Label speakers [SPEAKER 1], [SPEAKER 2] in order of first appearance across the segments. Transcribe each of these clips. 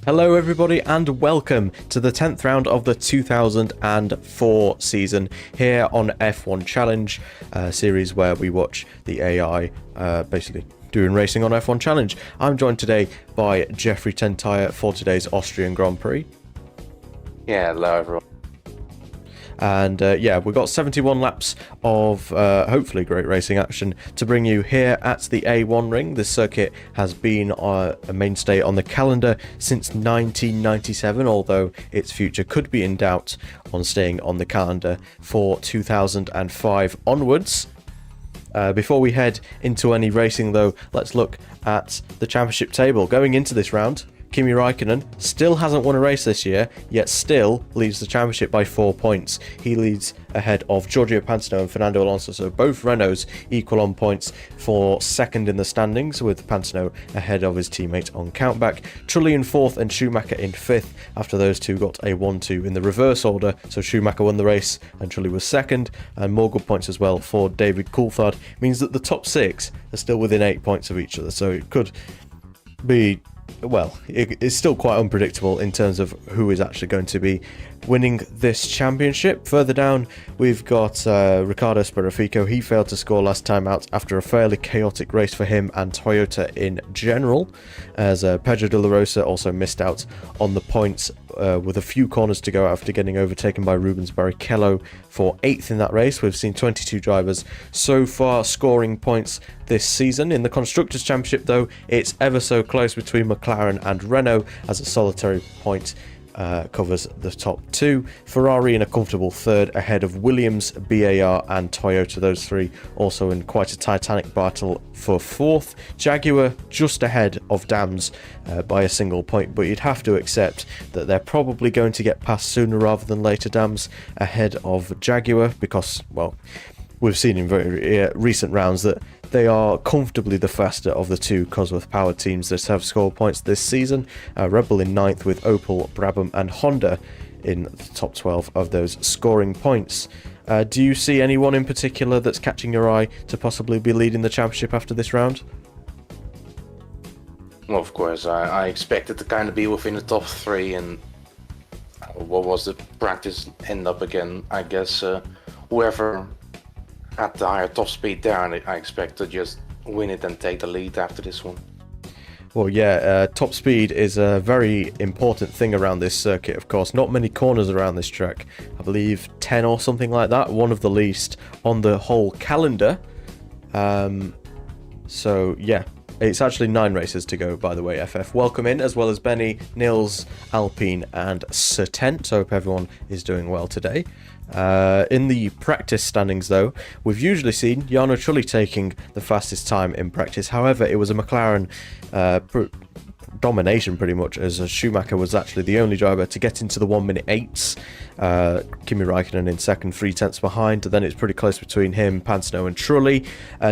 [SPEAKER 1] Hello everybody and welcome to the 10th round of the 2004 season here on F1 Challenge, a series where we watch the AI basically doing racing on F1 Challenge. I'm joined today by Jeffrey Ten Thije for today's Austrian Grand Prix.
[SPEAKER 2] Yeah, hello everyone.
[SPEAKER 1] And we've got 71 laps of hopefully great racing action to bring you here at the A1 ring. This circuit has been a mainstay on the calendar since 1997, although its future could be in doubt on staying on the calendar for 2005 onwards. Before we head into any racing though, let's look at the championship table. Going into this round, Kimi Raikkonen still hasn't won a race this year, yet still leads the championship by 4 points. He leads ahead of Giorgio Pantano and Fernando Alonso, so both Renaults equal on points for second in the standings, with Pantano ahead of his teammate on countback. Trulli in fourth and Schumacher in fifth, after those two got a 1-2 in the reverse order, so Schumacher won the race and Trulli was second, and more good points as well for David Coulthard. Means that the top six are still within 8 points of each other, so it could be... well, it's still quite unpredictable in terms of who is actually going to be winning this championship. Further down, we've got Riccardo Sparaffico. He failed to score last time out after a fairly chaotic race for him and Toyota in general, as Pedro de la Rosa also missed out on the points with a few corners to go after getting overtaken by Rubens Barrichello for 8th in that race. We've seen 22 drivers so far scoring points this season. In the Constructors' Championship though, it's ever so close between McLaren and Renault, as a solitary point covers the top two. Ferrari in a comfortable third ahead of Williams, BAR and Toyota, those three also in quite a titanic battle for fourth. Jaguar just ahead of Dams by a single point, but you'd have to accept that they're probably going to get past sooner rather than later. Dams ahead of Jaguar because, well, we've seen in very recent rounds that they are comfortably the faster of the two Cosworth powered teams that have scored points this season. Red Bull in ninth, with Opel, Brabham and Honda in the top 12 of those scoring points. Do you see anyone in particular that's catching your eye to possibly be leading the championship after this round?
[SPEAKER 2] Well, of course, I expected to kind of be within the top three, and what was the practice end up again? I guess whoever had the higher top speed there, and I expect to just win it and take the lead after this one.
[SPEAKER 1] Well, yeah, top speed is a very important thing around this circuit, of course. Not many corners around this track. I believe 10 or something like that, one of the least on the whole calendar. So, yeah, it's actually 9 races to go, by the way, FF. Welcome in, as well as Benny, Nils, Alpine and Sertent. So, hope everyone is doing well today. In the practice standings though, we've usually seen Jarno Trulli taking the fastest time in practice. However, it was a McLaren domination pretty much, as Schumacher was actually the only driver to get into the 1 minute 8s. Kimi Raikkonen in second, 3 tenths behind. Then it's pretty close between him, Pantano and Trulli.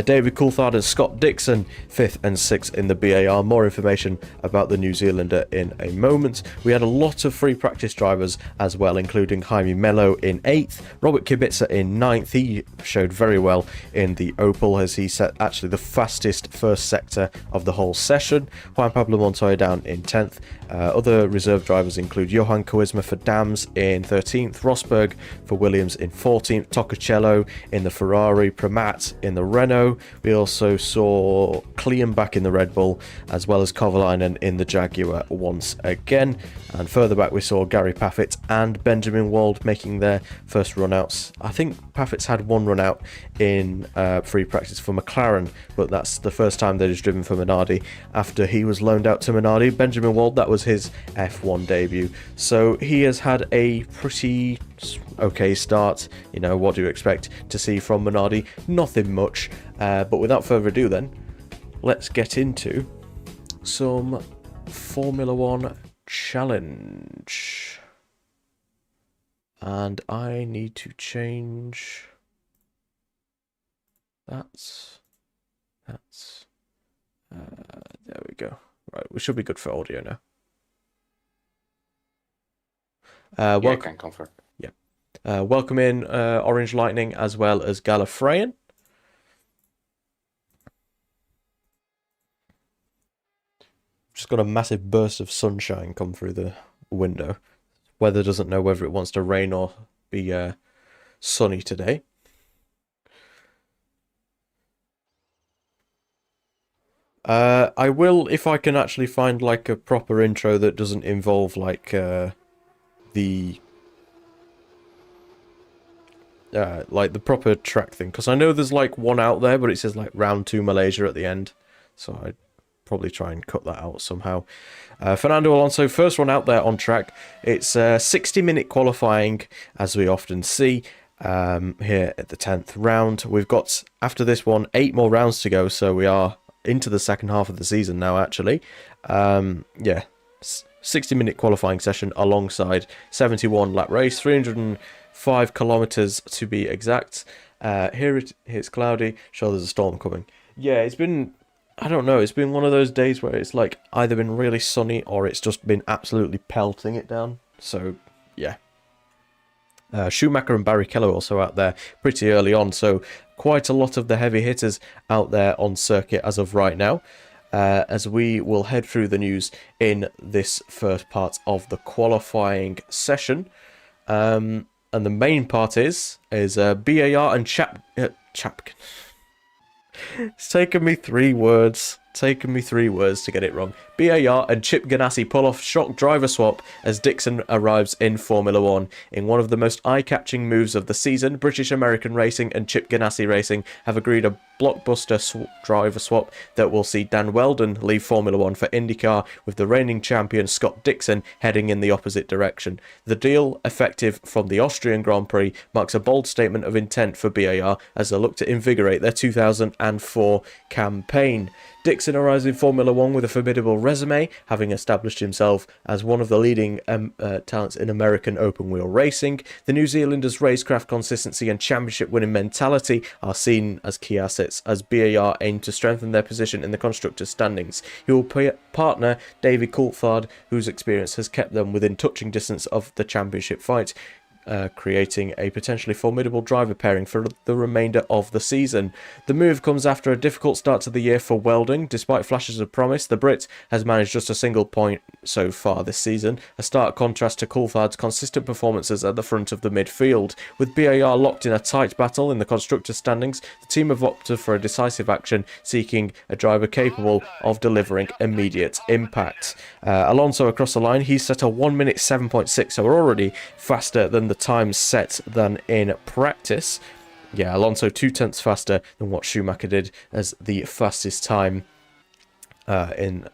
[SPEAKER 1] David Coulthard and Scott Dixon 5th and 6th in the BAR. More information about the New Zealander in a moment. We had a lot of free practice drivers as well, including Jaime Mello in 8th, Robert Kubica in 9th. He showed very well in the Opel, as he set actually the fastest first sector of the whole session. Juan Pablo Montoya down in 10th. Other reserve drivers include Johan Koisma for Dams in 13th, Rosberg for Williams in 14th, Toccocello in the Ferrari, Pramat in the Renault. We also saw Klein back in the Red Bull, as well as Kovalainen in the Jaguar once again. And further back we saw Gary Paffett and Benjamin Wald making their first run-outs. I think Paffett's had one run-out in free practice for McLaren, but that's the first time that he's driven for Minardi after he was loaned out to Minardi. Benjamin Wald, that was his F1 debut. So he has had a pretty okay start. You know, what do you expect to see from Minardi? Nothing much. But without further ado then, let's get into some Formula One challenge. And I need to change that's there we go. Right, we should be good for audio now.
[SPEAKER 2] I can confirm.
[SPEAKER 1] Yeah. Welcome in Orange Lightning as well as Gallifreyan. Just got a massive burst of sunshine come through the window. Weather doesn't know whether it wants to rain or be sunny today. I will if I can actually find like a proper intro that doesn't involve like the proper track thing, because I know there's like one out there, but it says like round 2 Malaysia at the end, so I'd probably try and cut that out somehow. Fernando Alonso, first one out there on track. It's 60-minute qualifying, as we often see here at the 10th round. We've got, after this one, 8 more rounds to go, so we are into the second half of the season now, actually. Yeah, 60-minute qualifying session alongside 71 lap race, 305 kilometers to be exact. Here it's cloudy. Sure, there's a storm coming. Yeah, it's been, I don't know, it's been one of those days where it's like either been really sunny or it's just been absolutely pelting it down. So yeah. Schumacher and Barrichello also out there pretty early on, so quite a lot of the heavy hitters out there on circuit as of right now, as we will head through the news in this first part of the qualifying session. And the main part is BAR and Chapkin. It's taken me 3 words. To get it wrong. BAR and Chip Ganassi pull off shock driver swap as Dixon arrives in Formula 1. In one of the most eye-catching moves of the season, British American Racing and Chip Ganassi Racing have agreed a blockbuster driver swap that will see Dan Wheldon leave Formula 1 for IndyCar, with the reigning champion Scott Dixon heading in the opposite direction. The deal, effective from the Austrian Grand Prix, marks a bold statement of intent for BAR as they look to invigorate their 2004 campaign. Dixon arrives in Formula 1 with a formidable resume, having established himself as one of the leading talents in American open-wheel racing. The New Zealander's racecraft consistency and championship-winning mentality are seen as key assets as BAR aim to strengthen their position in the constructors' standings. He will partner David Coulthard, whose experience has kept them within touching distance of the championship fight, creating a potentially formidable driver pairing for the remainder of the season. The move comes after a difficult start to the year for Welding. Despite flashes of promise, the Brit has managed just a single point so far this season, a stark contrast to Coulthard's consistent performances at the front of the midfield. With BAR locked in a tight battle in the constructor standings, the team have opted for a decisive action, seeking a driver capable of delivering immediate impact. Alonso across the line, he's set a 1 minute 7.6, so we're already faster than the time set than in practice. Yeah, Alonso 0.2 faster than what Schumacher did as the fastest time in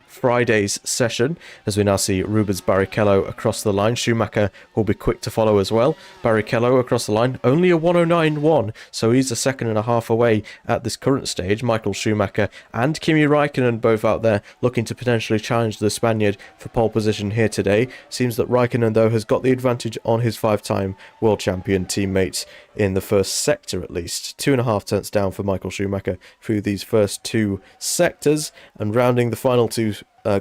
[SPEAKER 1] Friday's session, as we now see Rubens Barrichello across the line. Schumacher will be quick to follow as well. Barrichello across the line, only a 109.1, so he's a second and a half away at this current stage. Michael Schumacher and Kimi Raikkonen both out there looking to potentially challenge the Spaniard for pole position here today. Seems that Raikkonen, though, has got the advantage on his 5-time world champion teammates in the first sector at least. 2.5 tenths down for Michael Schumacher through these first 2 sectors, and rounding the final 2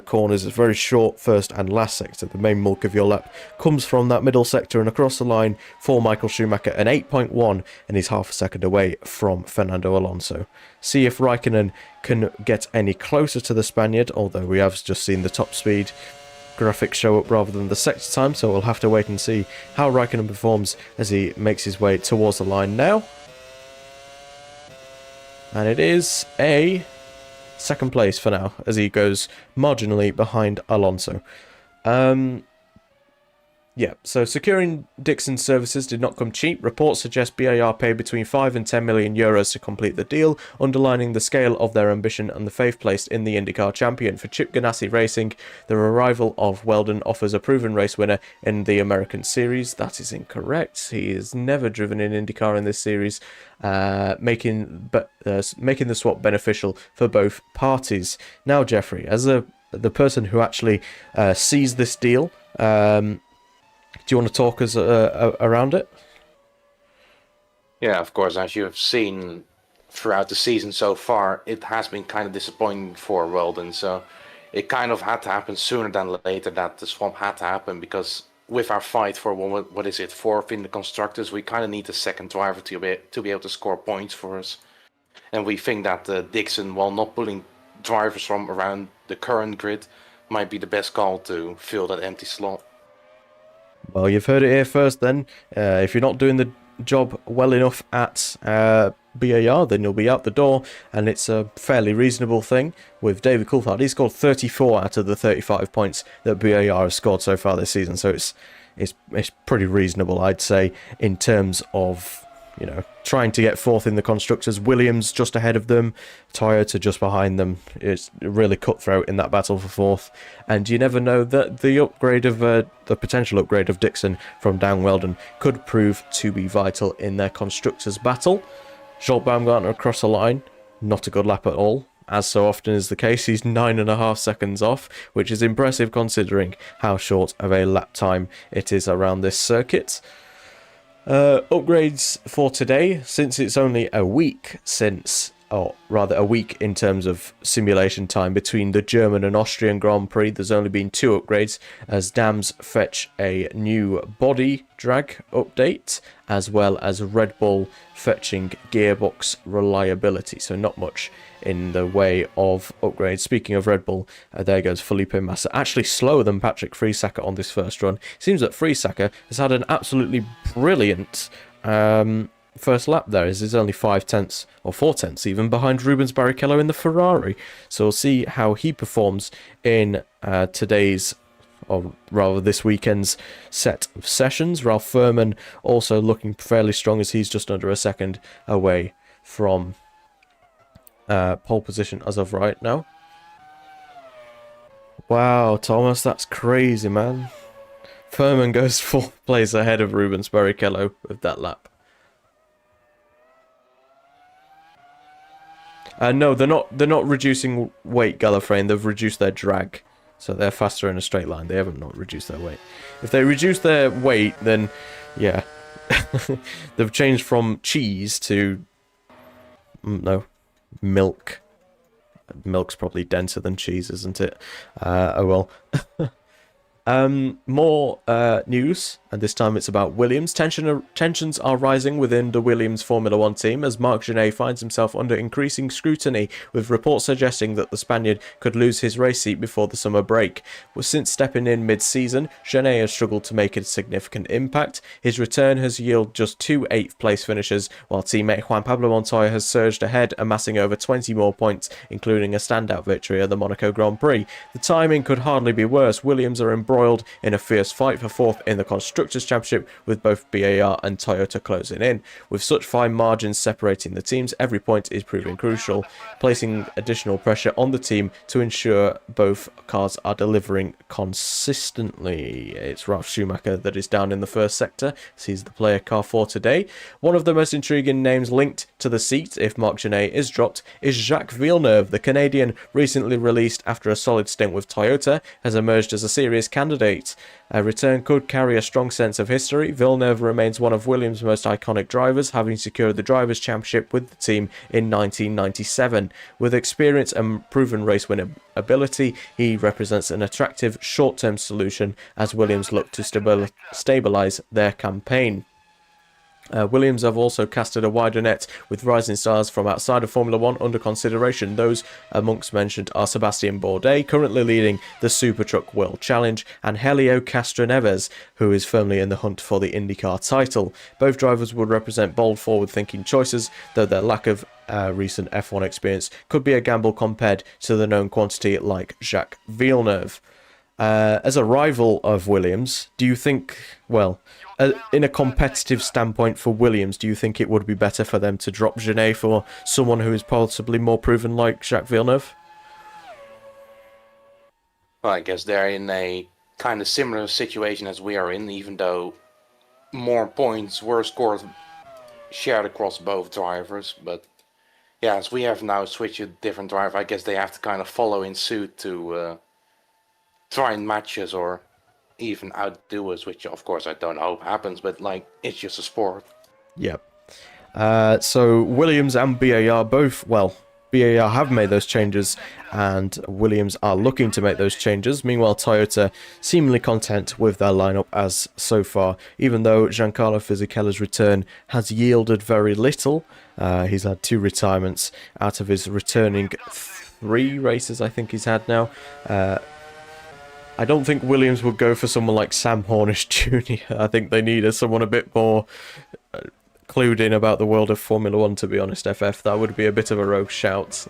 [SPEAKER 1] corners, a very short first and last sector. The main bulk of your lap comes from that middle sector, and across the line for Michael Schumacher, an 8.1, and he's half a second away from Fernando Alonso. See if Raikkonen can get any closer to the Spaniard, although we have just seen the top speed graphics show up rather than the sector time, so we'll have to wait and see how Raikkonen performs as he makes his way towards the line now. And it is a second place for now, as he goes marginally behind Alonso. Yeah, so securing Dixon's services did not come cheap. Reports suggest BAR paid between 5 and 10 million euros to complete the deal, underlining the scale of their ambition and the faith placed in the IndyCar champion. For Chip Ganassi Racing, the arrival of Weldon offers a proven race winner in the American Series. That is incorrect. He has never driven in IndyCar in this series, making the swap beneficial for both parties. Now, Jeffrey, as the person who actually sees this deal, do you want to talk us around it?
[SPEAKER 2] Yeah, of course. As you have seen throughout the season so far, it has been kind of disappointing for Weldon. So it kind of had to happen sooner than later, that the swap had to happen, because with our fight for what is it, 4th in the constructors, we kind of need a second driver to be able to score points for us. And we think that Dixon, while not pulling drivers from around the current grid might be the best call to fill that empty slot.
[SPEAKER 1] Well, you've heard it here first then. If you're not doing the job well enough at BAR, then you'll be out the door, and it's a fairly reasonable thing. With David Coulthard, he scored 34 out of the 35 points that BAR has scored so far this season, so it's pretty reasonable, I'd say, in terms of, you know, trying to get fourth in the constructors. Williams just ahead of them, Toyota just behind them. It's really cutthroat in that battle for fourth, and you never know that the upgrade of the potential upgrade of Dixon from Dan Weldon could prove to be vital in their constructors battle. Joel Baumgartner across the line, not a good lap at all. As so often is the case, he's 9.5 seconds off, which is impressive considering how short of a lap time it is around this circuit. Upgrades for today, since it's only a week since, or rather a week in terms of simulation time between the German and Austrian Grand Prix, there's only been 2 upgrades, as Dams fetch a new body drag update, as well as Red Bull fetching gearbox reliability, so not much in the way of upgrades. Speaking of Red Bull, there goes Felipe Massa, actually slower than Patrick Friesacker on this first run. It seems that Friesacker has had an absolutely brilliant first lap there, as he's only 5/10 or 4/10 even behind Rubens Barrichello in the Ferrari. So we'll see how he performs in today's, or rather this weekend's, set of sessions. Ralph Furman also looking fairly strong, as he's just under a second away from pole position as of right now. Wow, Thomas, that's crazy, man. Furman goes 4th place ahead of Rubens Barrichello with that lap. No, they're not reducing weight, Gallifreyan. They've reduced their drag, so they're faster in a straight line. They haven't not reduced their weight. If they reduce their weight, then yeah, they've changed from cheese to no, milk. Milk's probably denser than cheese, isn't it? Oh well. More news, and this time it's about Williams. Tensions are rising within the Williams Formula One team as Marc Genet finds himself under increasing scrutiny, with reports suggesting that the Spaniard could lose his race seat before the summer break. Since stepping in mid-season, Genet has struggled to make a significant impact. His return has yielded just 2 8th place finishes, while teammate Juan Pablo Montoya has surged ahead, amassing over 20 more points, including a standout victory at the Monaco Grand Prix. The timing could hardly be worse. Williams are embroiled in a fierce fight for 4th in the Constructors' Championship, with both BAR and Toyota closing in. With such fine margins separating the teams, every point is proving crucial, placing additional pressure on the team to ensure both cars are delivering consistently. It's Ralf Schumacher that is down in the first sector, as he's the player car for today. One of the most intriguing names linked to the seat, if Marc Genet is dropped, is Jacques Villeneuve. The Canadian, recently released after a solid stint with Toyota, has emerged as a serious candidate. A return could carry a strong sense of history. Villeneuve remains one of Williams' most iconic drivers, having secured the Drivers' Championship with the team in 1997. With experience and proven race winning ability, he represents an attractive short-term solution as Williams look to stabilise their campaign. Williams have also casted a wider net, with rising stars from outside of Formula 1 under consideration. Those amongst mentioned are Sebastian Bourdais, currently leading the Super Truck World Challenge, and Helio Castroneves, who is firmly in the hunt for the IndyCar title. Both drivers would represent bold, forward-thinking choices, though their lack of recent F1 experience could be a gamble compared to the known quantity like Jacques Villeneuve. As a rival of Williams, do you think, well, in a competitive standpoint for Williams, do you think it would be better for them to drop Genet for someone who is possibly more proven like Jacques Villeneuve?
[SPEAKER 2] Well, I guess they're in a kind of similar situation as we are in, even though more points were scored shared across both drivers. But yeah, as we have now switched to a different driver, I guess they have to kind of follow in suit to try and match us or even outdo us, which of course I don't hope happens, but like, it's just a sport.
[SPEAKER 1] Yep. So Williams and BAR both, well, BAR have made those changes and Williams are looking to make those changes. Meanwhile, Toyota seemingly content with their lineup as so far, even though Giancarlo Fisichella's return has yielded very little. He's had 2 retirements out of his returning 3 races I think he's had now. I don't think Williams would go for someone like Sam Hornish Jr. I think they needed someone a bit more clued in about the world of Formula 1, to be honest, FF. That would be a bit of a rogue shout.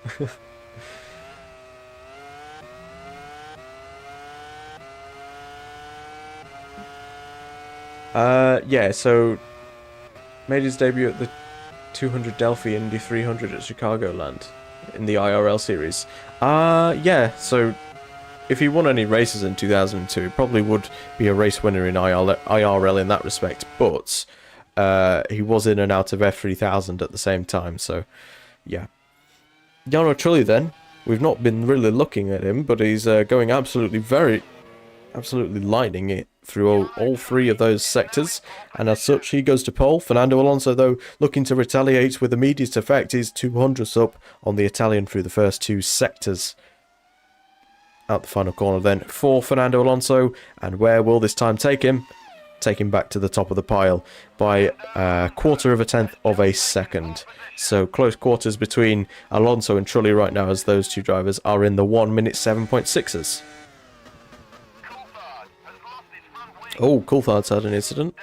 [SPEAKER 1] Yeah, so made his debut at the 200 Delphi Indy 300 at Chicagoland in the IRL series. Yeah, so if he won any races in 2002, he probably would be a race winner in IRL in that respect, but he was in and out of F3000 at the same time, so yeah. Jarno Trulli then, we've not been really looking at him, but he's going absolutely lightning it through all 3 of those sectors, and as such he goes to pole. Fernando Alonso, though, looking to retaliate with immediate effect. He's 200ths up on the Italian through the first 2 sectors. Out the final corner then for Fernando Alonso, and where will this time take him? Take him back to the top of the pile by a quarter of a tenth of a second. So close quarters between Alonso and Trulli right now, as those 2 drivers are in the 1 minute 7.6s. Oh, Coulthard's had an incident.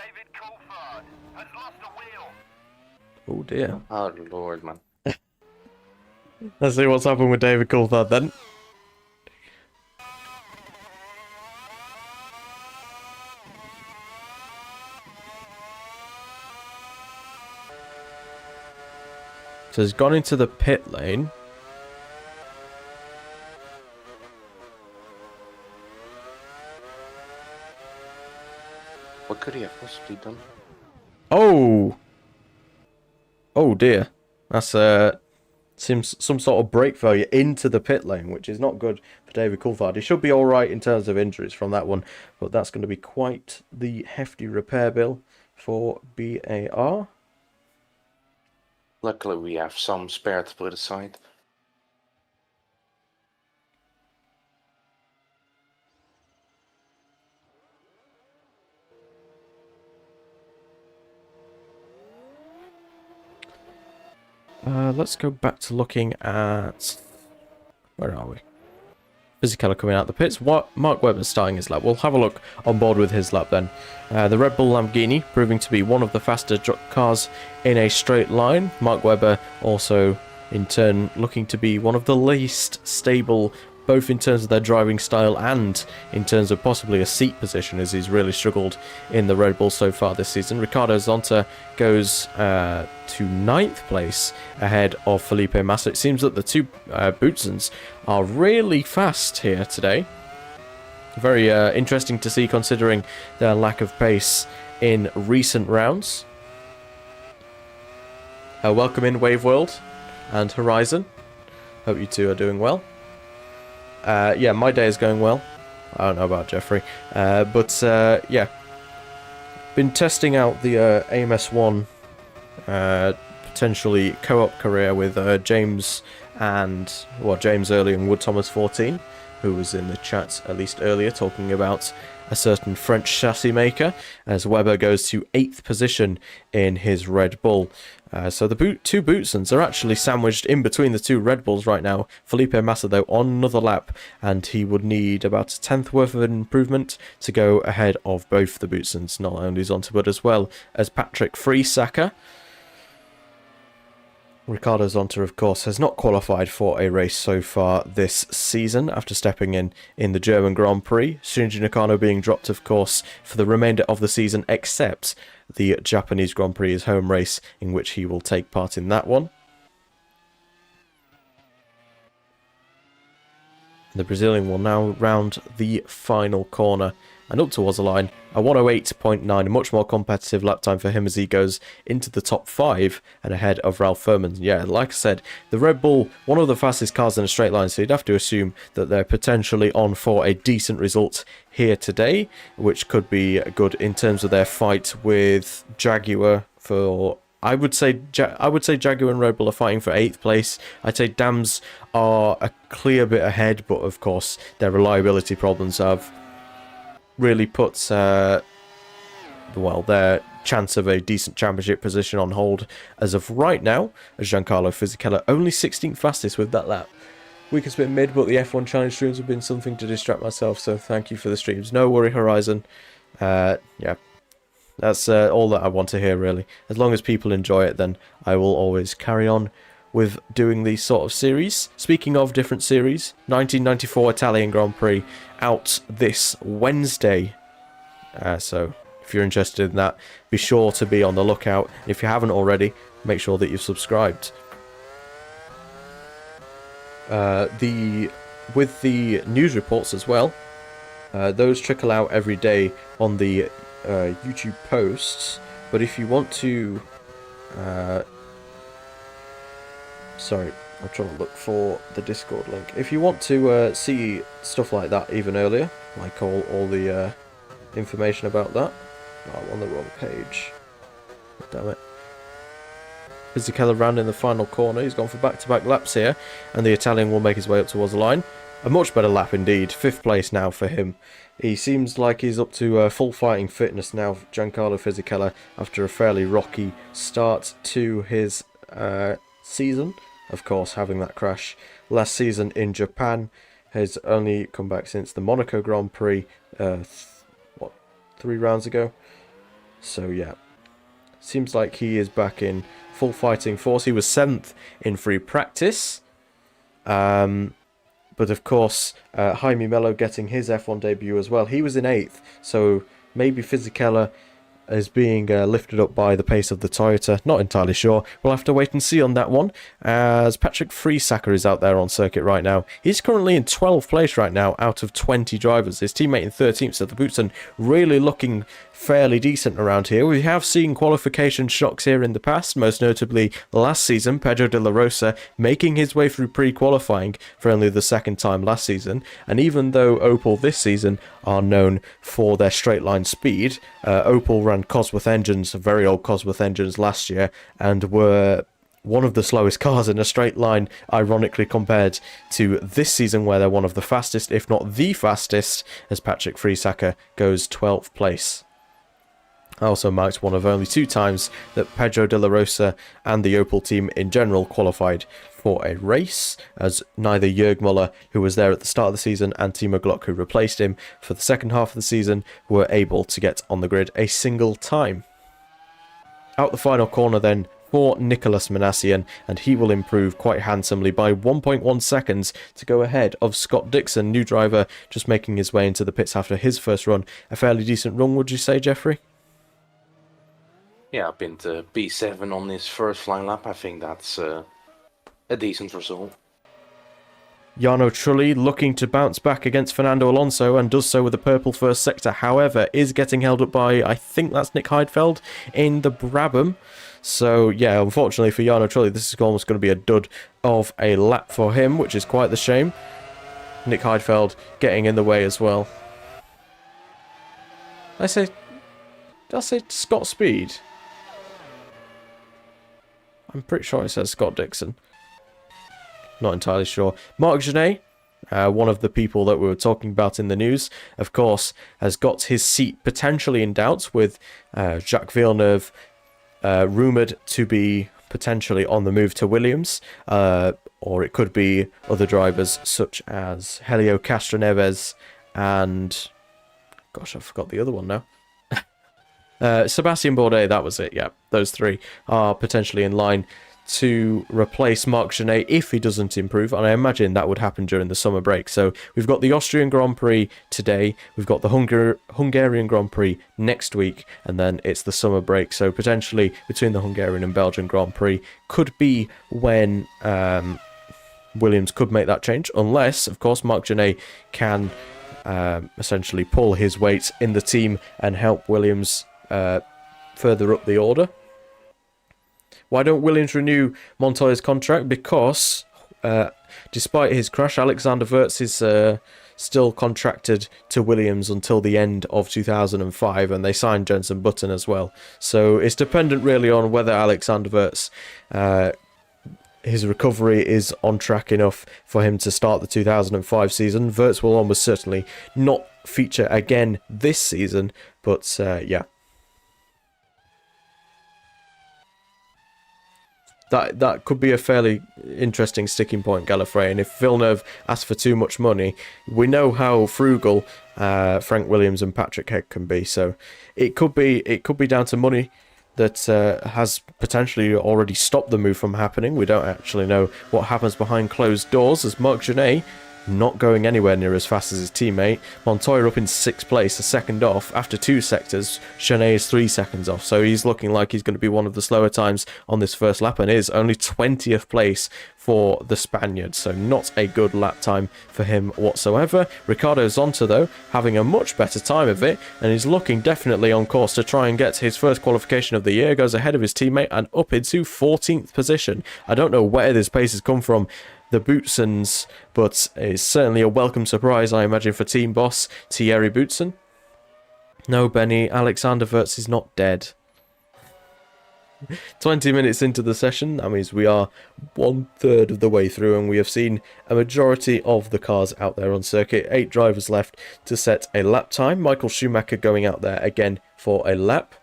[SPEAKER 1] Oh dear.
[SPEAKER 2] Oh lord, man.
[SPEAKER 1] Let's see what's happened with David Coulthard then. So he's gone into the pit lane.
[SPEAKER 2] What could he have possibly done?
[SPEAKER 1] Oh! Oh dear. That's seems some sort of brake failure into the pit lane, which is not good for David Coulthard. He should be alright in terms of injuries from that one, but that's going to be quite the hefty repair bill for BAR.
[SPEAKER 2] Luckily we have some spare to put aside.
[SPEAKER 1] Let's go back to looking at... Where are we? Fisichella coming out the pits. Mark Webber's starting his lap. We'll have a look on board with his lap then. The Red Bull Lamborghini proving to be one of the faster cars in a straight line. Mark Webber also, in turn, looking to be one of the least stable, both in terms of their driving style and in terms of possibly a seat position, as he's really struggled in the Red Bull so far this season. Ricardo Zonta goes to 9th place ahead of Felipe Massa. It seems that the 2 Bootsons are really fast here today. Very interesting to see, considering their lack of pace in recent rounds. Welcome in, Wave World and Horizon. Hope you 2 are doing well. Yeah, my day is going well. I don't know about Jeffrey. But yeah. Been testing out the AMS1 potentially co-op career with James Early and Wood Thomas 14, who was in the chat at least earlier talking about a certain French chassis maker, as Webber goes to 8th position in his Red Bull. So the 2 Bootsons are actually sandwiched in between the 2 Red Bulls right now. Felipe Massa, though, on another lap, and he would need about a 10th worth of an improvement to go ahead of both the Bootsons, not only Zonta, but as well as Patrick Friesacker. Ricardo Zonta, of course, has not qualified for a race so far this season after stepping in the German Grand Prix. Shinji Nakano being dropped, of course, for the remainder of the season, except the Japanese Grand Prix, his home race, in which he will take part in that one. The Brazilian will now round the final corner and up towards the line. A 108.9, a much more competitive lap time for him as he goes into the top 5 and ahead of Ralph Furman. Yeah, like I said, the Red Bull, one of the fastest cars in a straight line, so you'd have to assume that they're potentially on for a decent result here today, which could be good in terms of their fight with Jaguar for... I would say Jaguar and Red Bull are fighting for 8th place. I'd say Dams are a clear bit ahead, but of course their reliability problems have really put their chance of a decent championship position on hold as of right now, as Giancarlo Fisichella only 16th fastest with that lap. week has been mid, but the F1 challenge streams have been something to distract myself, so thank you for the streams. No worry, Horizon. Yeah, that's all that I want to hear, really. As long as people enjoy it, then I will always carry on with doing these sort of series. Speaking of different series, 1994 Italian Grand Prix out this Wednesday. So if you're interested in that, be sure to be on the lookout. If you haven't already, make sure that you've subscribed. With the news reports as well, those trickle out every day on the YouTube posts. But if you want to, sorry, I'm trying to look for the Discord link. If you want to see stuff like that even earlier, like all the information about that, oh, I'm on the wrong page. Damn it. Fisichella ran in the final corner. He's gone for back-to-back laps here, and the Italian will make his way up towards the line. A much better lap indeed. 5th place now for him. He seems like he's up to full fighting fitness now, Giancarlo Fisichella, after a fairly rocky start to his season. Of course, having that crash last season in Japan, has only come back since the Monaco Grand Prix, 3 rounds ago. So yeah, seems like he is back in full fighting force. He was 7th in free practice. But of course, Jaime Mello getting his F1 debut as well. He was in 8th, so maybe Fisichella is being lifted up by the pace of the Toyota. Not entirely sure. We'll have to wait and see on that one, as Patrick Friesacker is out there on circuit right now. He's currently in 12th place right now out of 20 drivers. His teammate in 13th, so the Bootson really looking fairly decent around here. We have seen qualification shocks here in the past, most notably last season, Pedro de la Rosa making his way through pre-qualifying for only the 2nd time last season. And even though Opel this season are known for their straight line speed, Opel ran Cosworth engines, very old Cosworth engines last year, and were one of the slowest cars in a straight line, ironically compared to this season where they're one of the fastest, if not the fastest, as Patrick Friesacker goes 12th place. Also marked one of only 2 times that Pedro de la Rosa and the Opel team in general qualified for a race, as neither Jörg Müller, who was there at the start of the season, and Timo Glock, who replaced him for the second half of the season, were able to get on the grid a single time. Out the final corner then for Nicolas Manassian, and he will improve quite handsomely by 1.1 seconds to go ahead of Scott Dixon, new driver, just making his way into the pits after his first run. A fairly decent run, would you say, Jeffrey?
[SPEAKER 2] Yeah, I've been to P7 on his first flying lap. I think that's a decent result.
[SPEAKER 1] Jarno Trulli looking to bounce back against Fernando Alonso, and does so with the purple first sector. However, is getting held up by, I think that's Nick Heidfeld in the Brabham. So yeah, unfortunately for Jarno Trulli, this is almost going to be a dud of a lap for him, which is quite the shame. Nick Heidfeld getting in the way as well. Did I say Scott Speed? I'm pretty sure it says Scott Dixon. Not entirely sure. Marc Genet, one of the people that we were talking about in the news, of course, has got his seat potentially in doubt, with Jacques Villeneuve rumoured to be potentially on the move to Williams, or it could be other drivers such as Helio Castroneves and... gosh, I forgot the other one now. Sebastian Bourdais, that was it, yeah. Those 3 are potentially in line to replace Marc Genet if he doesn't improve, and I imagine that would happen during the summer break. So we've got the Austrian Grand Prix today, we've got the Hungarian Grand Prix next week, and then it's the summer break. So potentially between the Hungarian and Belgian Grand Prix could be when Williams could make that change, unless, of course, Marc Genet can essentially pull his weight in the team and help Williams further up the order. Why don't Williams renew Montoya's contract? Because despite his crash, Alexander Wurz is still contracted to Williams until the end of 2005, and they signed Jenson Button as well. So it's dependent really on whether Alexander Wurz, his recovery is on track enough for him to start the 2005 season. Wurz will almost certainly not feature again this season, but yeah. that could be a fairly interesting sticking point, Gallifrey. And if Villeneuve asks for too much money, we know how frugal Frank Williams and Patrick Head can be. So it could be down to money that has potentially already stopped the move from happening. We don't actually know what happens behind closed doors, as Marc Genet not going anywhere near as fast as his teammate. Montoya up in 6th place, a second off. After 2 sectors, Genet is 3 seconds off, so he's looking like he's going to be one of the slower times on this first lap, and is only 20th place for the Spaniard, so not a good lap time for him whatsoever. Ricardo Zonta, though, having a much better time of it, and he's looking definitely on course to try and get his first qualification of the year. Goes ahead of his teammate and up into 14th position. I don't know where this pace has come from, the Bootsons, but it's certainly a welcome surprise, I imagine, for team boss Thierry Boutsen. No, Benny, Alexander Wurz is not dead. 20 minutes into the session, that means we are 1/3 of the way through, and we have seen a majority of the cars out there on circuit. 8 drivers left to set a lap time. Michael Schumacher going out there again for a lap.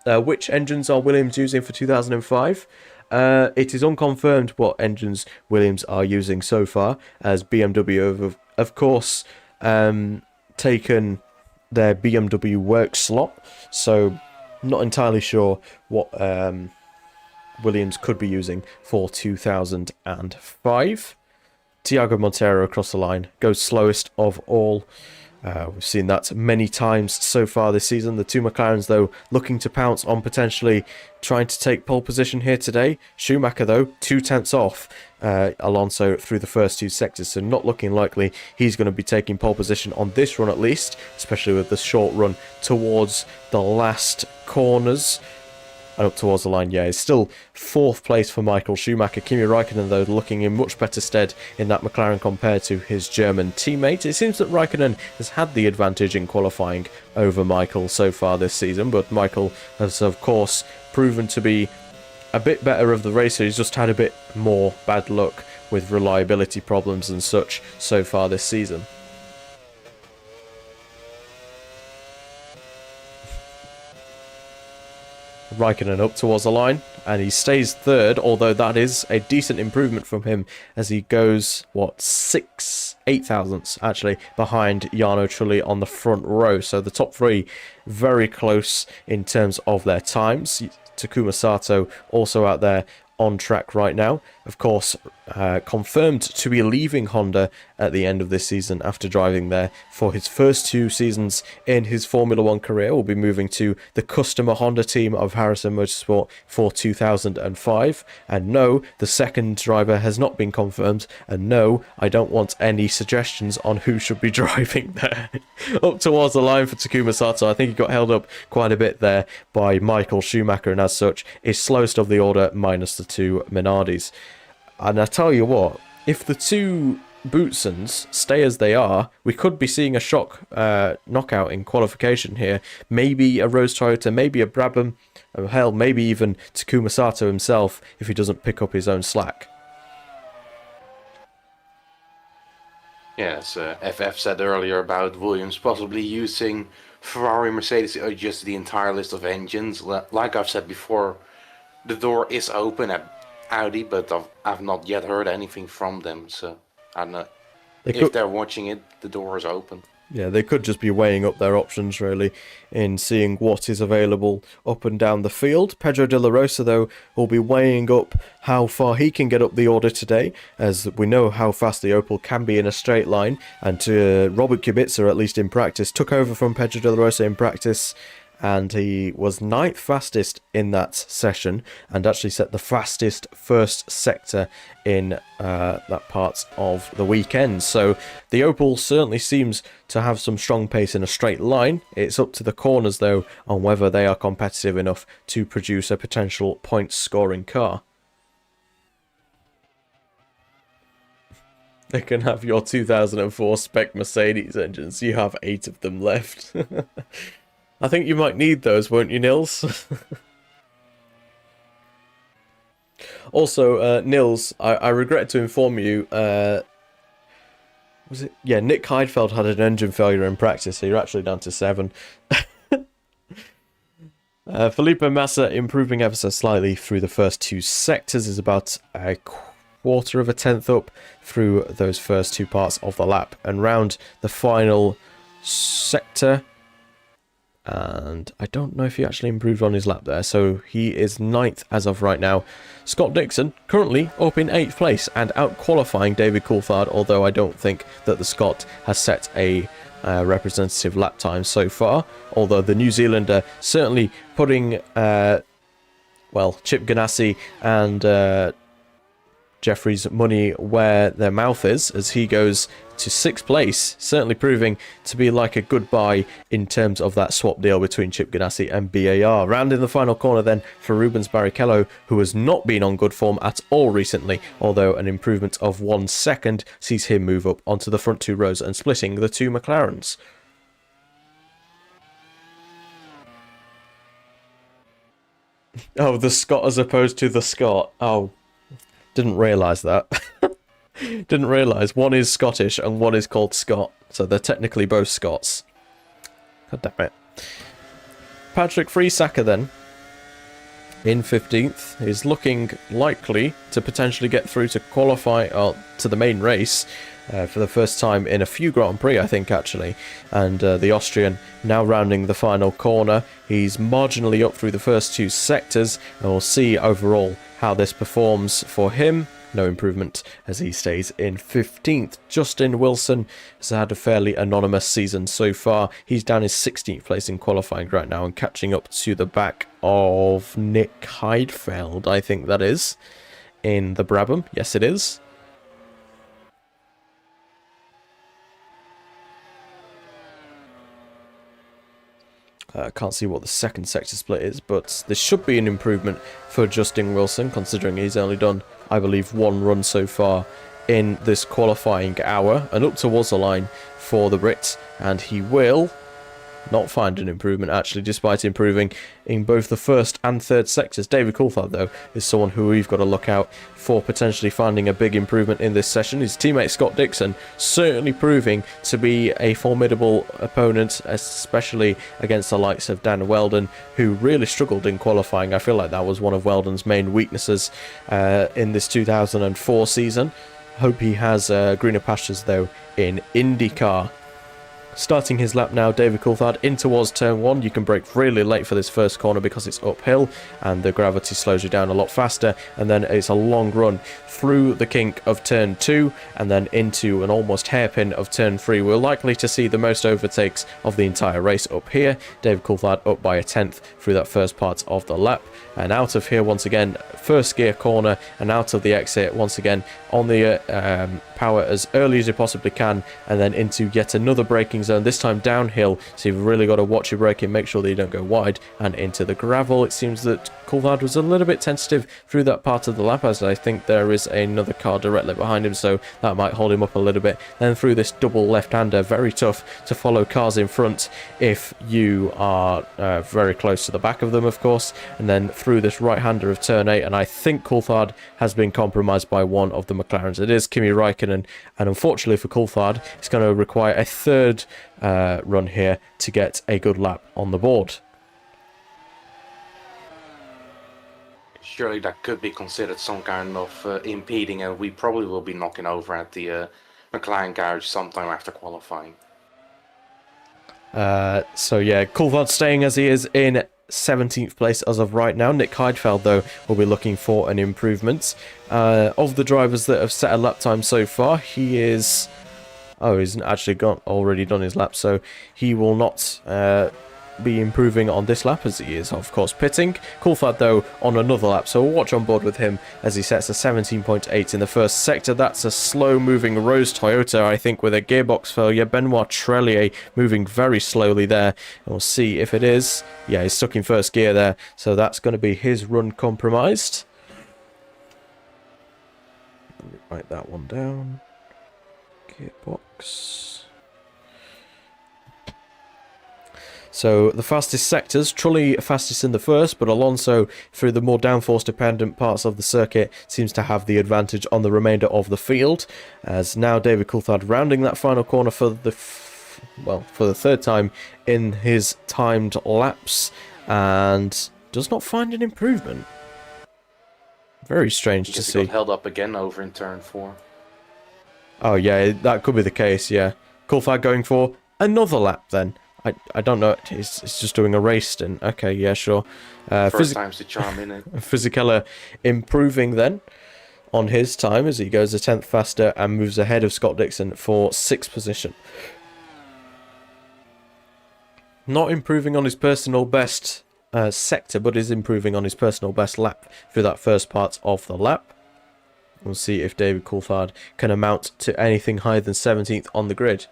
[SPEAKER 1] Which engines are Williams using for 2005? It is unconfirmed what engines Williams are using so far, as BMW have, of course, taken their BMW work slot, so not entirely sure what Williams could be using for 2005. Tiago Monteiro across the line, goes slowest of all. We've seen that many times so far this season. The 2 McLarens, though, looking to pounce on potentially trying to take pole position here today. Schumacher, though, 2/10 off Alonso through the first 2 sectors, so not looking likely he's going to be taking pole position on this run at least, especially with the short run towards the last corners. And up towards the line, yeah, it's still 4th place for Michael Schumacher. Kimi Raikkonen, though, looking in much better stead in that McLaren compared to his German teammate. It seems that Raikkonen has had the advantage in qualifying over Michael so far this season, but Michael has, of course, proven to be a bit better of the racer. He's just had a bit more bad luck with reliability problems and such so far this season. Raikkonen up towards the line, and he stays 3rd, although that is a decent improvement from him as he goes, 8 thousandths actually behind Jarno Trulli on the front row. So the top 3 very close in terms of their times. Takuma Sato also out there on track right now. Of course, confirmed to be leaving Honda at the end of this season after driving there for his first 2 seasons in his Formula 1 career. Will be moving to the customer Honda team of Harrison Motorsport for 2005. And no, the second driver has not been confirmed. And no, I don't want any suggestions on who should be driving there. Up towards the line for Takuma Sato. I think he got held up quite a bit there by Michael Schumacher, and as such is slowest of the order minus the 2 Minardis. And I tell you what, if the 2 Bootsons stay as they are, we could be seeing a shock knockout in qualification here. Maybe a Rose Toyota, maybe a Brabham, hell, maybe even Takuma Sato himself if he doesn't pick up his own slack.
[SPEAKER 2] Yes, FF said earlier about Williams possibly using Ferrari, Mercedes, or just the entire list of engines. Like I've said before, the door is open at Audi, but I've not yet heard anything from them, so I don't know. If they're watching it, the door is open.
[SPEAKER 1] Yeah, they could just be weighing up their options, really, in seeing what is available up and down the field. Pedro de la Rosa, though, will be weighing up how far he can get up the order today, as we know how fast the Opel can be in a straight line, and Robert Kubica, at least in practice, took over from Pedro de la Rosa in practice, and he was 9th fastest in that session, and actually set the fastest first sector in that part of the weekend. So the Opel certainly seems to have some strong pace in a straight line. It's up to the corners, though, on whether they are competitive enough to produce a potential point-scoring car. They can have your 2004 spec Mercedes engines. You have 8 of them left. I think you might need those, won't you, Nils? Also, Nils, I regret to inform you, was it? Yeah, Nick Heidfeld had an engine failure in practice, so you're actually down to 7. Felipe Massa improving ever so slightly through the first 2 sectors, is about a quarter of a tenth up through those first 2 parts of the lap, and round the final sector, and I don't know if he actually improved on his lap there, so he is 9th as of right now. Scott Dixon currently up in 8th place and out qualifying David Coulthard, although I don't think that the Scot has set a representative lap time so far, although the New Zealander certainly putting well, Chip Ganassi and Jeffrey's money where their mouth is, as he goes to 6th place, certainly proving to be like a good buy in terms of that swap deal between Chip Ganassi and BAR. Round in the final corner then for Rubens Barrichello, who has not been on good form at all recently, although an improvement of 1 second sees him move up onto the front 2 rows and splitting the 2 McLarens. Oh, the Scot as opposed to the Scot. Oh, didn't realise that. Didn't realise one is Scottish and one is called Scott, so they're technically both Scots. God damn it. Patrick Friesacker then, in 15th, is looking likely to potentially get through to qualify to the main race for the first time in a few Grand Prix, I think, actually. And the Austrian now rounding the final corner. He's marginally up through the first 2 sectors, and we'll see overall how this performs for him. No improvement as he stays in 15th. Justin Wilson has had a fairly anonymous season so far. He's down in 16th place in qualifying right now and catching up to the back of Nick Heidfeld, I think that is, in the Brabham. Yes, it is. I can't see what the second sector split is, but this should be an improvement for Justin Wilson, considering he's only done, I believe, 1 run so far in this qualifying hour, and up towards the line for the Brits, and he will not find an improvement, actually, despite improving in both the first and third sectors. David Coulthard, though, is someone who we've got to look out for potentially finding a big improvement in this session. His teammate Scott Dixon certainly proving to be a formidable opponent, especially against the likes of Dan Weldon, who really struggled in qualifying. I feel like that was one of Weldon's main weaknesses in this 2004 season. Hope he has greener pastures, though, in IndyCar. Starting his lap now, David Coulthard in towards turn 1. You can brake really late for this first corner because it's uphill and the gravity slows you down a lot faster, and then it's a long run through the kink of turn 2 and then into an almost hairpin of turn 3. We're likely to see the most overtakes of the entire race up here. David Coulthard up by a tenth through that first part of the lap, and out of here once again, first gear corner and out of the exit once again on the power as early as you possibly can, and then into yet another braking zone, this time downhill, so you've really got to watch your braking, make sure that you don't go wide, and into the gravel. It seems that Coulthard was a little bit tentative through that part of the lap, as I think there is another car directly behind him, so that might hold him up a little bit. Then through this double left-hander, very tough to follow cars in front if you are very close to the back of them, of course, and then through this right-hander of turn 8, and I think Coulthard has been compromised by one of the McLarens. It is Kimi Raikkonen, and unfortunately for Coulthard, it's going to require a third run here to get a good lap on the board.
[SPEAKER 2] Surely that could be considered some kind of impeding, and we probably will be knocking over at the McLaren garage sometime after qualifying.
[SPEAKER 1] So yeah, Coulthard staying as he is in 17th place as of right now. Nick Heidfeld, though, will be looking for an improvement. Of the drivers that have set a lap time so far, he is... Oh, he's actually already done his lap, so he will not be improving on this lap, as he is, of course, pitting. Coulthard, though, on another lap, so we'll watch on board with him as he sets a 17.8 in the first sector. That's a slow-moving Rose Toyota, I think, with a gearbox failure. Benoit Trellier moving very slowly there, and we'll see if it is. Yeah, he's stuck in first gear there, so that's going to be his run compromised. Let me write that one down. Gearbox. So the fastest sectors, Trulli fastest in the first, but Alonso, through the more downforce dependent parts of the circuit, seems to have the advantage on the remainder of the field, as now David Coulthard rounding that final corner for the third time in his timed laps, and does not find an improvement. Very strange to
[SPEAKER 2] Because he
[SPEAKER 1] see.
[SPEAKER 2] got held up again over in turn 4.
[SPEAKER 1] Oh yeah, that could be the case, yeah. Coulthard going for another lap then. I don't know, it's just doing a race stint. Okay, yeah, sure.
[SPEAKER 2] First time's the charm, innit?
[SPEAKER 1] Fisichella improving then on his time as he goes a 10th faster and moves ahead of Scott Dixon for 6th position. Not improving on his personal best sector, but is improving on his personal best lap through that first part of the lap. We'll see if David Coulthard can amount to anything higher than 17th on the grid.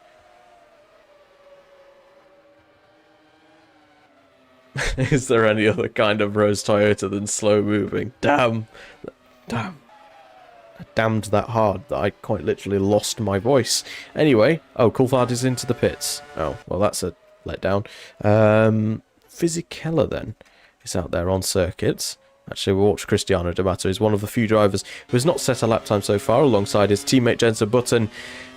[SPEAKER 1] Is there any other kind of Rose Toyota than slow moving? Damn. I damned that hard that I quite literally lost my voice. Anyway, Coulthard is into the pits. Oh, well, that's a letdown. Fisichella then is out there on circuits. Actually, we watched Cristiano D'Amato. He's one of the few drivers who has not set a lap time so far, alongside his teammate Jenson Button,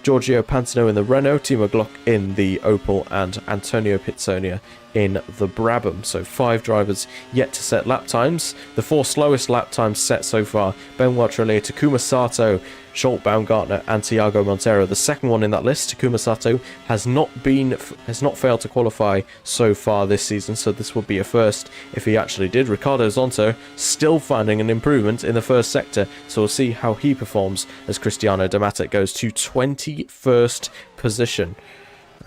[SPEAKER 1] Giorgio Pantano in the Renault, Timo Glock in the Opel, and Antonio Pizzonia in the Brabham. So 5 drivers yet to set lap times. The 4 slowest lap times set so far: Benoit Trulli, Takuma Sato, Scholt Baumgartner, and Thiago Montero. The second one in that list, Takuma Sato, has not failed to qualify so far this season, so this would be a first if he actually did. Ricardo Zonta still finding an improvement in the first sector, so we'll see how he performs as Cristiano D'Amato goes to 21st position.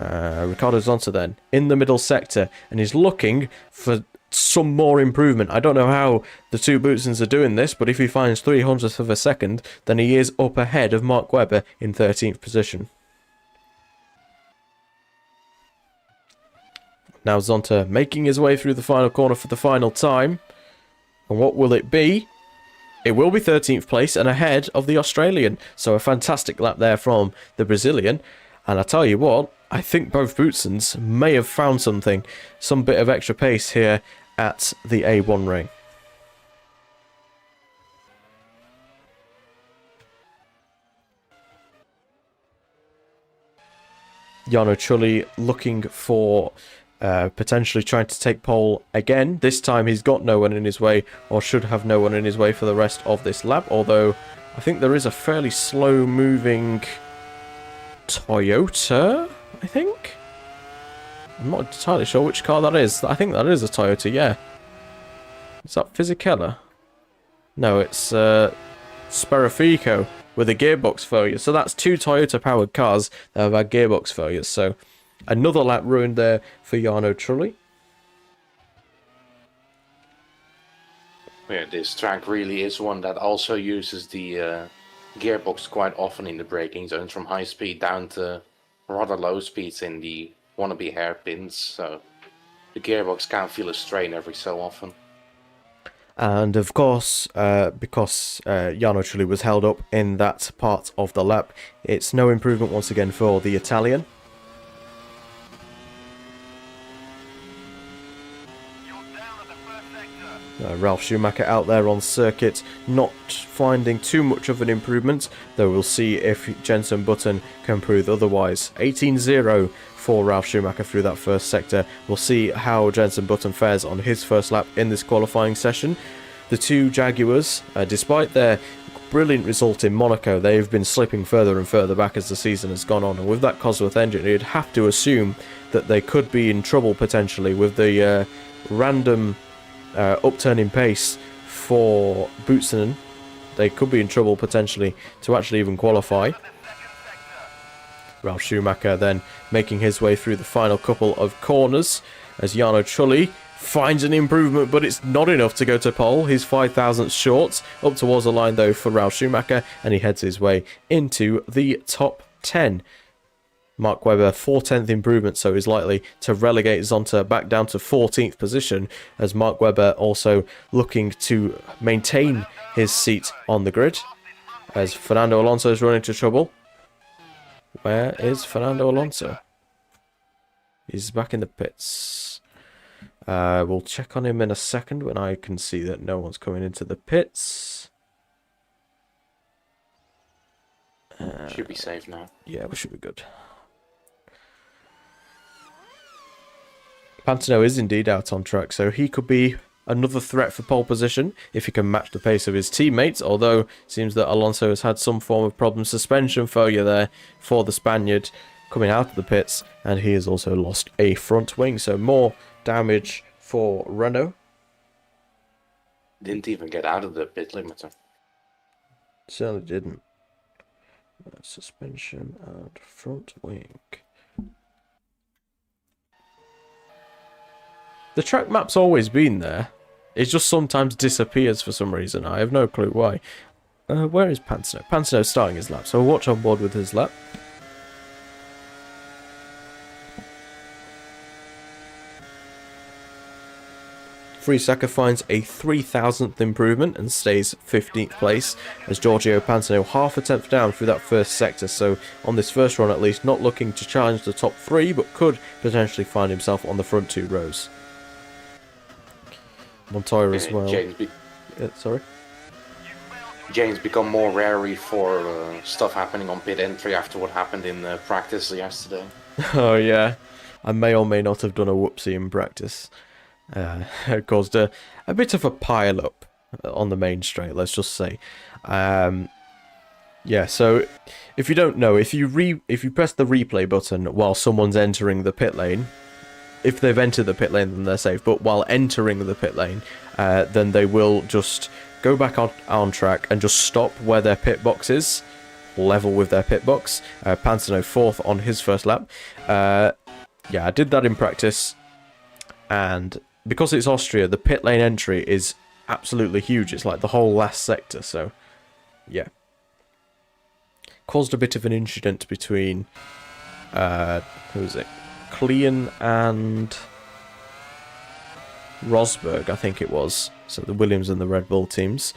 [SPEAKER 1] Ricardo Zonta then in the middle sector, and he's looking for some more improvement. I don't know how the two Bootsons are doing this, but if he finds 300th of a second, then he is up ahead of Mark Webber in 13th position. Now Zonta making his way through the final corner for the final time. And what will it be? It will be 13th place and ahead of the Australian. So a fantastic lap there from the Brazilian. And I tell you what, I think both Bootsons may have found something. Some bit of extra pace here at the A1 ring. Jarno Trulli looking for potentially trying to take pole again. This time he's got no one in his way, or should have no one in his way for the rest of this lap. Although I think there is a fairly slow moving Toyota, I think. I'm not entirely sure which car that is. I think that is a Toyota, yeah. Is that Fisichella? No, it's Sperafico with a gearbox failure. So that's 2 Toyota-powered cars that have had gearbox failures. So another lap ruined there for Jarno Trulli.
[SPEAKER 2] Yeah, this track really is one that also uses the gearbox quite often in the braking zones, from high speed down to rather low speeds in the wannabe hairpins. So the gearbox can feel a strain every so often.
[SPEAKER 1] And of course, because Jarno Trulli was held up in that part of the lap, it's no improvement once again for the Italian. Ralf Schumacher out there on circuit, not finding too much of an improvement, though we'll see if Jenson Button can prove otherwise. 18-0 for Ralf Schumacher through that first sector. We'll see how Jenson Button fares on his first lap in this qualifying session. The two Jaguars, despite their brilliant result in Monaco, they've been slipping further and further back as the season has gone on, and with that Cosworth engine, you'd have to assume that they could be in trouble potentially with the random upturning pace for Boutsen. They could be in trouble potentially to actually even qualify. Ralf Schumacher then making his way through the final couple of corners as Jarno Trulli finds an improvement, but it's not enough to go to pole. He's 5,000 short, up towards the line though for Ralf Schumacher, and he heads his way into the top 10. Mark Webber, 4/10th improvement, so he's likely to relegate Zonta back down to 14th position, as Mark Webber also looking to maintain his seat on the grid, as Fernando Alonso is running into trouble. Where is Fernando Alonso? He's back in the pits. We'll check on him in a second when I can see that no one's coming into the pits.
[SPEAKER 2] Should be safe now.
[SPEAKER 1] Yeah, we should be good. Pantano is indeed out on track, so he could be another threat for pole position if he can match the pace of his teammates, although it seems that Alonso has had some form of problem, suspension failure there for the Spaniard coming out of the pits, and he has also lost a front wing, so more damage for Renault.
[SPEAKER 2] Didn't even get out of the pit limiter.
[SPEAKER 1] Certainly didn't. Suspension and front wing. The track map's always been there. It just sometimes disappears for some reason. I have no clue why. Where is Pantano? Pantano's starting his lap, so we'll watch on board with his lap. Frisaca finds a 3,000th improvement and stays 15th place, as Giorgio Pantano half a tenth down through that first sector, so on this first run at least not looking to challenge the top 3, but could potentially find himself on the front 2 rows. Montoya as well. Sorry?
[SPEAKER 2] James become more wary for stuff happening on pit entry after what happened in practice yesterday.
[SPEAKER 1] Oh yeah, I may or may not have done a whoopsie in practice. It caused a bit of a pile up on the main straight, let's just say. Yeah, so if you don't know, if you press the replay button while someone's entering the pit lane, if they've entered the pit lane then they're safe, but while entering the pit lane, then they will just go back on track and just stop where their pit box is, level with their pit box. Pantano 4th on his first lap. Yeah, I did that in practice, and because it's Austria, the pit lane entry is absolutely huge. It's like the whole last sector, so yeah. Caused a bit of an incident between, who is it? Klein and Rosberg, I think it was. So the Williams and the Red Bull teams.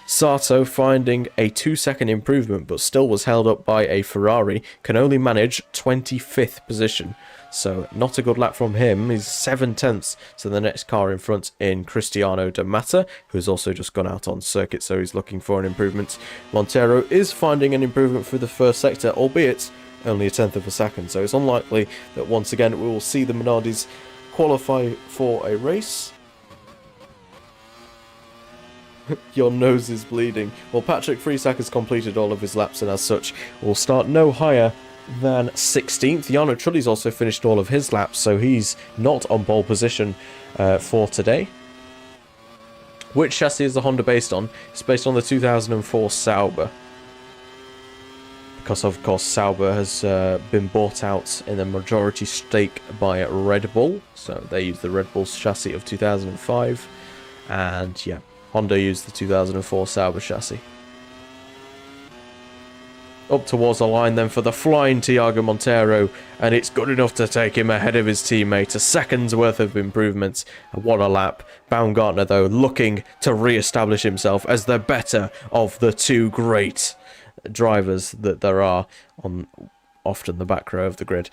[SPEAKER 1] Sato finding a 2-second improvement, but still was held up by a Ferrari, can only manage 25th position. So not a good lap from him. He's 7/10 to the next car in front in Cristiano De Mata, who's also just gone out on circuit, so he's looking for an improvement. Montero is finding an improvement through the first sector, albeit only a tenth of a second, so it's unlikely that once again we will see the Minardis qualify for a race. Your nose is bleeding. Well, Patrick Frisac has completed all of his laps, and as such will start no higher than 16th. Jarno Trulli's also finished all of his laps, so he's not on pole position for today. Which chassis is the Honda based on? It's based on the 2004 Sauber. Because, of course, Sauber has been bought out in a majority stake by Red Bull. So they use the Red Bull chassis of 2005. And, yeah, Honda used the 2004 Sauber chassis. Up towards the line then for the flying Thiago Monteiro, and it's good enough to take him ahead of his teammate. A second's worth of improvements, and what a lap. Baumgartner, though, looking to re-establish himself as the better of the two great drivers that there are on often the back row of the grid.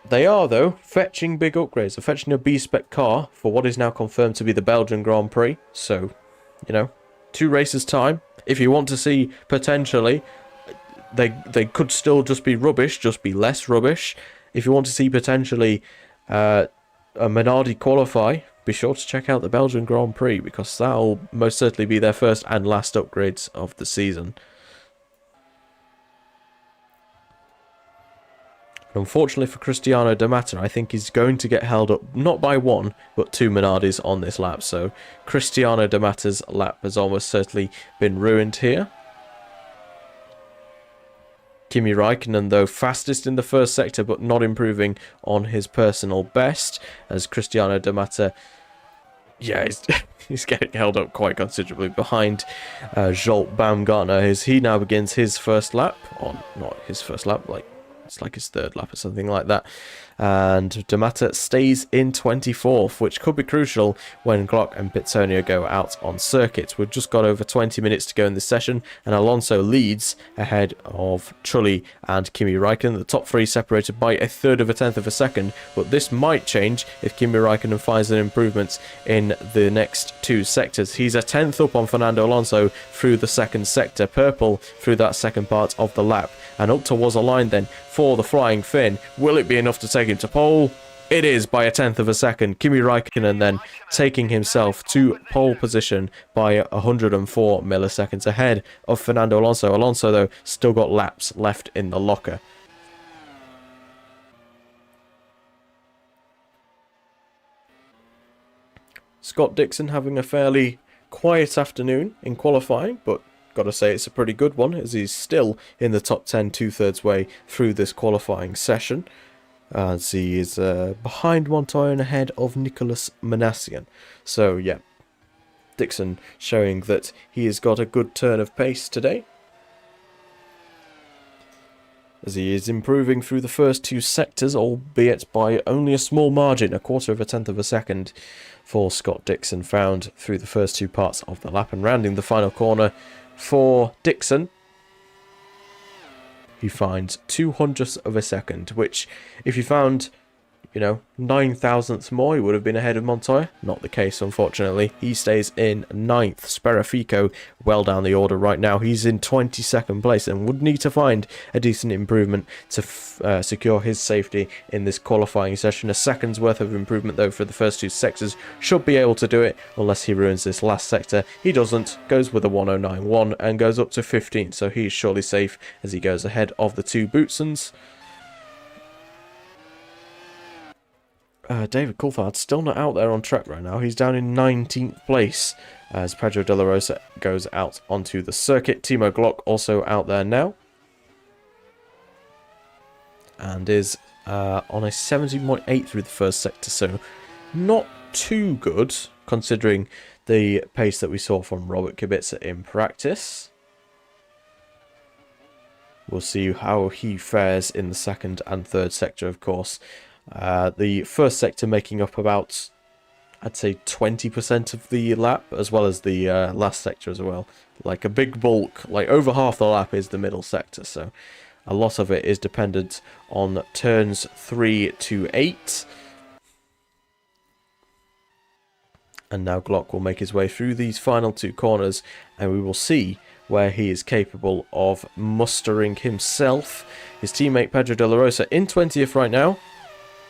[SPEAKER 1] They are, though, fetching big upgrades. They're fetching a B-spec car for what is now confirmed to be the Belgian Grand Prix. So, you know, 2 races' time. If you want to see potentially, they could still just be rubbish, just be less rubbish. If you want to see potentially a Minardi qualify, be sure to check out the Belgian Grand Prix, because that'll most certainly be their first and last upgrades of the season. Unfortunately for Cristiano De Mata, I think he's going to get held up not by 1, but 2 Minardis on this lap. So Cristiano De Mata's lap has almost certainly been ruined here. Kimi Raikkonen, though, fastest in the first sector, but not improving on his personal best, as Cristiano De Mata, yeah, he's getting held up quite considerably behind Zsolt Baumgartner, as he now begins his first lap, or not his first lap, it's like his 3rd lap or something like that. And De Mata stays in 24th, which could be crucial when Glock and Pitsonia go out on circuit. We've just got over 20 minutes to go in this session, and Alonso leads ahead of Trulli and Kimi Raikkonen. The top 3 separated by a 1/3 of a tenth of a second, but this might change if Kimi Raikkonen finds an improvement in the next 2 sectors. He's a 10th up on Fernando Alonso through the 2nd sector, purple through that second part of the lap. And up towards the line then for the flying Finn. Will it be enough to take him to pole? It is by 1/10 of a second. Kimi Raikkonen then taking himself to pole position by 104 milliseconds ahead of Fernando Alonso. Alonso, though, still got laps left in the locker. Scott Dixon having a fairly quiet afternoon in qualifying, but gotta say it's a pretty good one, as he's still in the top 10 2/3 way through this qualifying session. As he is behind Montoya and ahead of Nicolas Manassian. So yeah, Dixon showing that he has got a good turn of pace today, as he is improving through the first 2 sectors, albeit by only a small margin, 1/4 of a second for Scott Dixon found through the first 2 parts of the lap. And rounding the final corner for Dixon, he finds 0.02 of a second, which if you found, 9,000ths more, he would have been ahead of Montoya. Not the case, unfortunately. He stays in 9th. Sperrifico well down the order right now. He's in 22nd place and would need to find a decent improvement to secure his safety in this qualifying session. A second's worth of improvement, though, for the first 2 sectors. Should be able to do it, unless he ruins this last sector. He doesn't. Goes with a 1:09.1 and goes up to 15th, so he's surely safe as he goes ahead of the 2 Bootsons. David Coulthard's still not out there on track right now. He's down in 19th place as Pedro de la Rosa goes out onto the circuit. Timo Glock also out there now, and is on a 17.8 through the first sector, so not too good considering the pace that we saw from Robert Kubica in practice. We'll see how he fares in the second and third sector, of course. The first sector making up about, I'd say, 20% of the lap, as well as the last sector as well. Like a big bulk, like over half the lap is the middle sector, so a lot of it is dependent on turns 3 to 8. And now Glock will make his way through these final 2 corners, and we will see where he is capable of mustering himself. His teammate Pedro de la Rosa in 20th right now,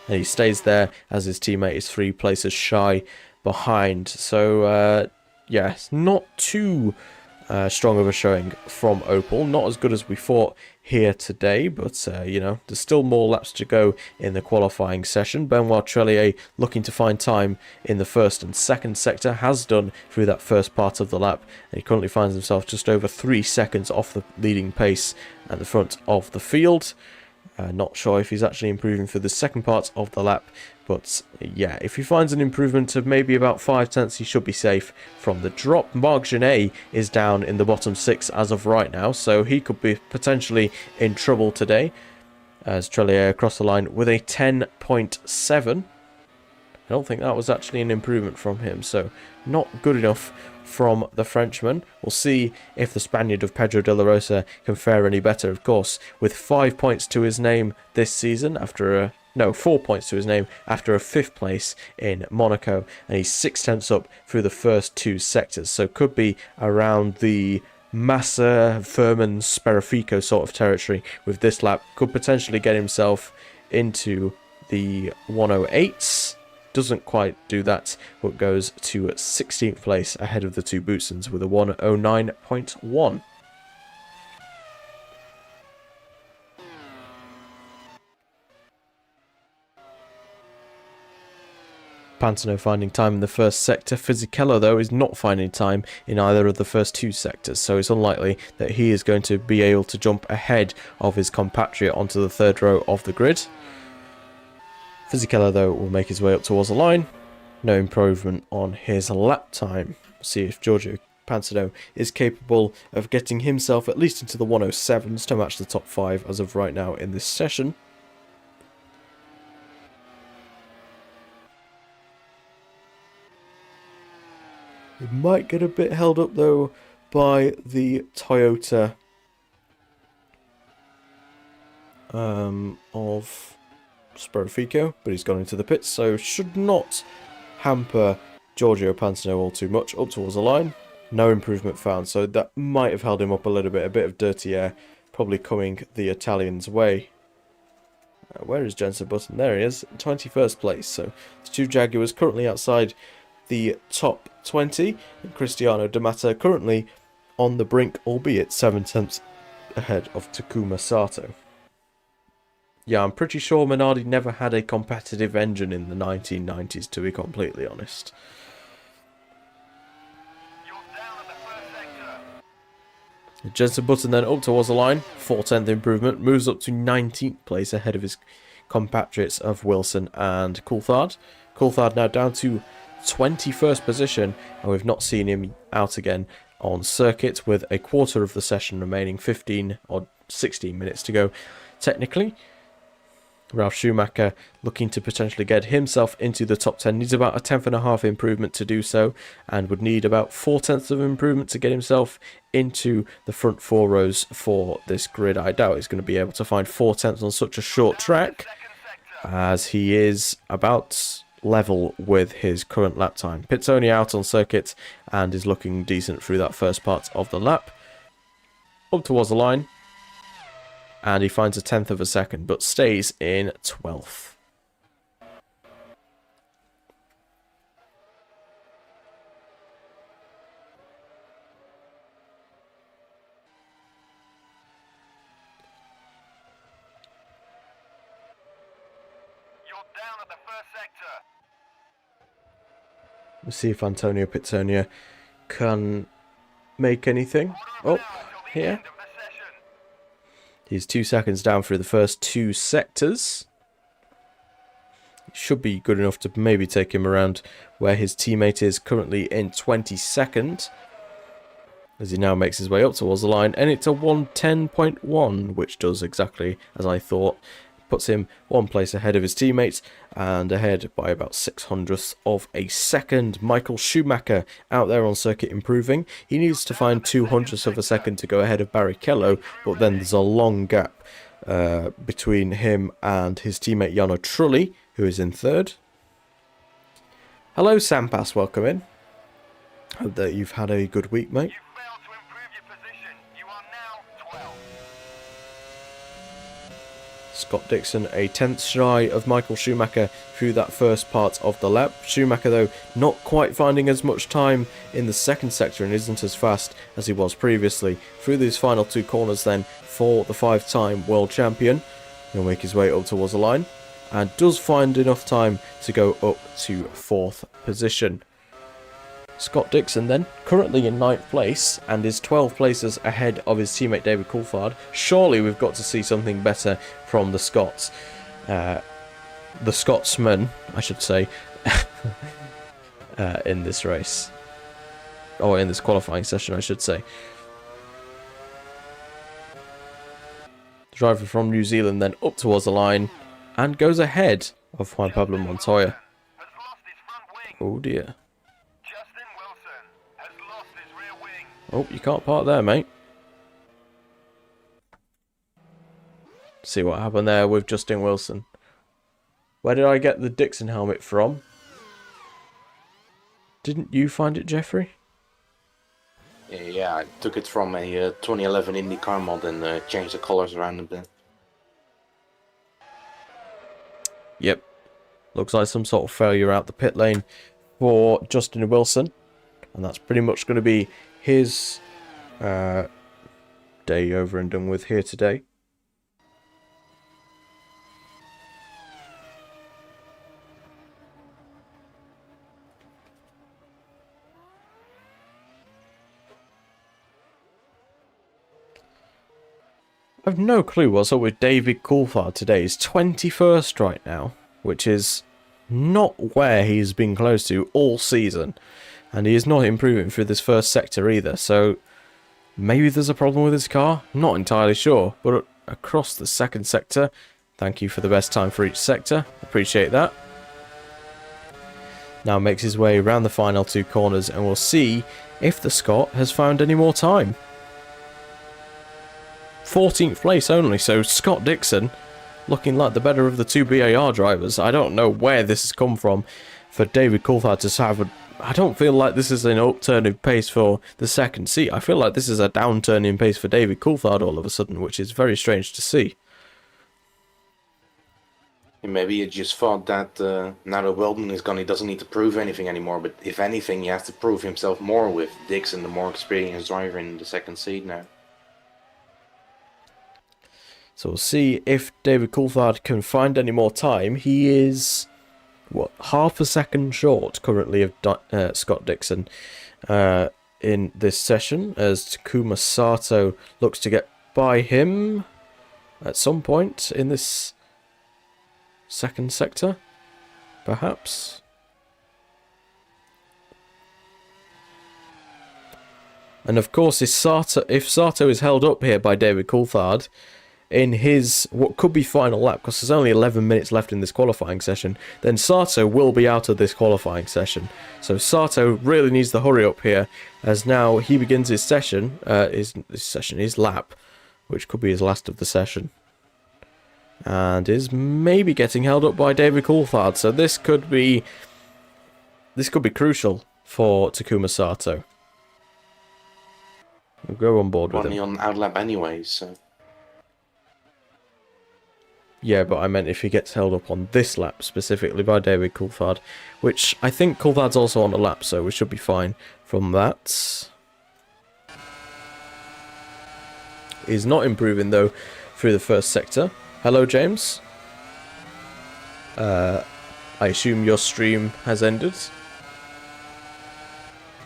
[SPEAKER 1] and he stays there as his teammate is 3 places shy behind. So, yes, not too strong of a showing from Opel. Not as good as we thought here today, but, there's still more laps to go in the qualifying session. Benoit Trulli looking to find time in the first and second sector, has done through that first part of the lap, and he currently finds himself just over 3 seconds off the leading pace at the front of the field. Not sure if he's actually improving for the second part of the lap, but yeah, if he finds an improvement of maybe about 5/10, he should be safe from the drop. Marc Genet is down in the bottom 6 as of right now, so he could be potentially in trouble today, as Trulli across the line with a 10.7. I don't think that was actually an improvement from him, so not good enough from the Frenchman. We'll see if the Spaniard of Pedro de la Rosa can fare any better, of course, with 5 points to his name this season after 4 points to his name after a 5th place in Monaco, and he's 6/10 up through the first 2 sectors, so could be around the Massa, Furman, Sperrifico sort of territory with this lap. Could potentially get himself into the 108s. Doesn't quite do that, but goes to 16th place ahead of the 2 Bootsons with a 1:09.1. Pantano finding time in the first sector. Fisichella, though, is not finding time in either of the first 2 sectors, so it's unlikely that he is going to be able to jump ahead of his compatriot onto the 3rd row of the grid. Fisichella, though, will make his way up towards the line. No improvement on his lap time. See if Giorgio Pantano is capable of getting himself at least into the 107s to match the top 5 as of right now in this session. It might get a bit held up, though, by the Toyota of Sperrifico, but he's gone into the pits, so should not hamper Giorgio Pantano all too much. Up towards the line, no improvement found, so that might have held him up a little bit. A bit of dirty air probably coming the Italian's way. Where is Jensen Button? There he is, 21st place. So the two Jaguars currently outside the top 20. And Cristiano D'Amato currently on the brink, albeit 7 tenths ahead of Takuma Sato. Yeah, I'm pretty sure Minardi never had a competitive engine in the 1990s, to be completely honest. Jensen Button then up towards the line, 4/10 improvement, moves up to 19th place ahead of his compatriots of Wilson and Coulthard. Coulthard now down to 21st position, and we've not seen him out again on circuit with a quarter of the session remaining, 15 or 16 minutes to go technically. Ralf Schumacher looking to potentially get himself into the top 10. Needs about a 10.5 improvement to do so, and would need about 4/10 of improvement to get himself into the front 4 rows for this grid. I doubt he's going to be able to find 4/10 on such a short track, as he is about level with his current lap time. Pizzoni out on circuit and is looking decent through that first part of the lap. Up towards the line, and he finds a 10th of a second, but stays in 12th.
[SPEAKER 3] You're down at the first sector.
[SPEAKER 1] We'll see if Antonio Pizzoni can make anything. Oh, here. He's 2 seconds down through the first 2 sectors. Should be good enough to maybe take him around where his teammate is currently in 22nd. As he now makes his way up towards the line. And it's a 1:10.1, which does exactly as I thought. Puts him 1 place ahead of his teammates and ahead by about 600ths of a second. Michael Schumacher out there on circuit improving. He needs to find 200ths of a second to go ahead of Barrichello, but then there's a long gap between him and his teammate Jarno Trulli, who is in 3rd. Hello Sampas, welcome in. Hope that you've had a good week, mate. Scott Dixon a 10th shy of Michael Schumacher through that first part of the lap. Schumacher though not quite finding as much time in the second sector and isn't as fast as he was previously. Through these final 2 corners then for the 5-time world champion. He'll make his way up towards the line and does find enough time to go up to 4th position. Scott Dixon then, currently in 9th place, and is 12 places ahead of his teammate David Coulthard. Surely we've got to see something better from the Scots. The Scotsman, I should say, in this race. Or in this qualifying session, I should say. Driver from New Zealand then up towards the line, and goes ahead of Juan Pablo Montoya. Oh dear. Oh, you can't park there, mate. See what happened there with Justin Wilson. Where did I get the Dixon helmet from? Didn't you find it, Jeffrey?
[SPEAKER 2] Yeah, I took it from a 2011 IndyCar mod and changed the colors around a bit.
[SPEAKER 1] Yep. Looks like some sort of failure out the pit lane for Justin Wilson. And that's pretty much going to be his day over and done with here today. I've no clue what's up with David Coulthard today. He's 21st right now, which is not where he's been close to all season. And he is not improving through this first sector either, so maybe there's a problem with his car? Not entirely sure, but across the second sector, thank you for the best time for each sector, appreciate that. Now makes his way around the final 2 corners and we'll see if the Scot has found any more time. 14th place only, so Scott Dixon looking like the better of the 2 BAR drivers. I don't know where this has come from for David Coulthard to have a... I don't feel like this is an upturn in pace for the second seat. I feel like this is a downturn in pace for David Coulthard all of a sudden, which is very strange to see.
[SPEAKER 2] Maybe he just thought that now that Weldon is gone, he doesn't need to prove anything anymore. But if anything, he has to prove himself more with Dixon, the more experienced driver in the second seat now.
[SPEAKER 1] So we'll see if David Coulthard can find any more time. He is, what, half a second short currently of Scott Dixon in this session, as Takuma Sato looks to get by him at some point in this second sector, perhaps. And of course, if Sato is held up here by David Coulthard in his what could be final lap, because there's only 11 minutes left in this qualifying session, then Sato will be out of this qualifying session. So Sato really needs to hurry up here, as now he begins his session, his lap, which could be his last of the session, and is maybe getting held up by David Coulthard. So this could be crucial for Takuma Sato. We'll go on board with him.
[SPEAKER 2] Only on outlap anyway, so.
[SPEAKER 1] Yeah, but I meant if he gets held up on this lap specifically by David Coulthard, which I think Coulthard's also on a lap, so we should be fine from that. He's not improving though through the first sector. Hello, James. I assume your stream has ended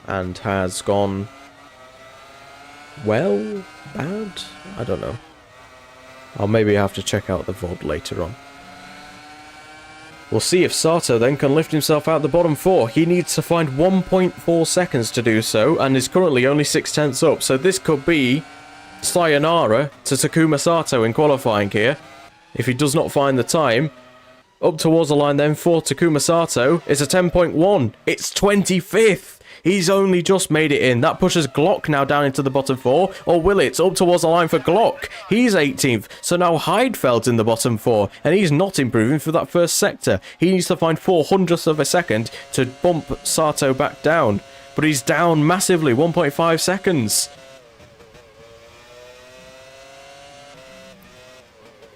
[SPEAKER 1] and has gone well, bad? I don't know. I'll maybe have to check out the VOD later on. We'll see if Sato then can lift himself out the bottom four. He needs to find 1.4 seconds to do so, and is currently only 0.6 up. So this could be sayonara to Takuma Sato in qualifying here. If he does not find the time, up towards the line then for Takuma Sato is a 10.1. It's 25th. He's only just made it in. That pushes Glock now down into the bottom four. Or will it? Up towards the line for Glock. He's 18th. So now Heidefeld's in the bottom four. And he's not improving for that first sector. He needs to find 0.04 of a second to bump Sato back down. But he's down massively. 1.5 seconds.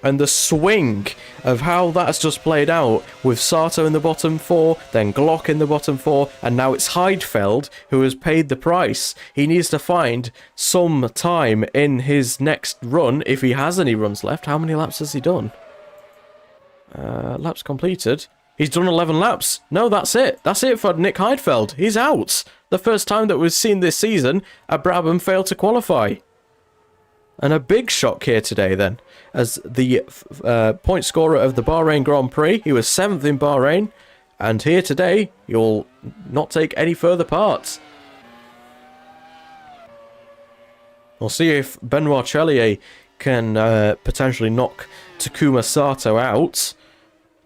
[SPEAKER 1] And the swing of how that's just played out, with Sato in the bottom four, then Glock in the bottom four, and now it's Heidfeld who has paid the price. He needs to find some time in his next run, if he has any runs left. How many laps has he done? Laps completed. He's done 11 laps. No, that's it. That's it for Nick Heidfeld. He's out. The first time that we've seen this season, a Brabham failed to qualify. And a big shock here today then, as the point scorer of the Bahrain Grand Prix. He was 7th in Bahrain, and here today he'll not take any further parts. We'll see if Benoit Chelier can potentially knock Takuma Sato out,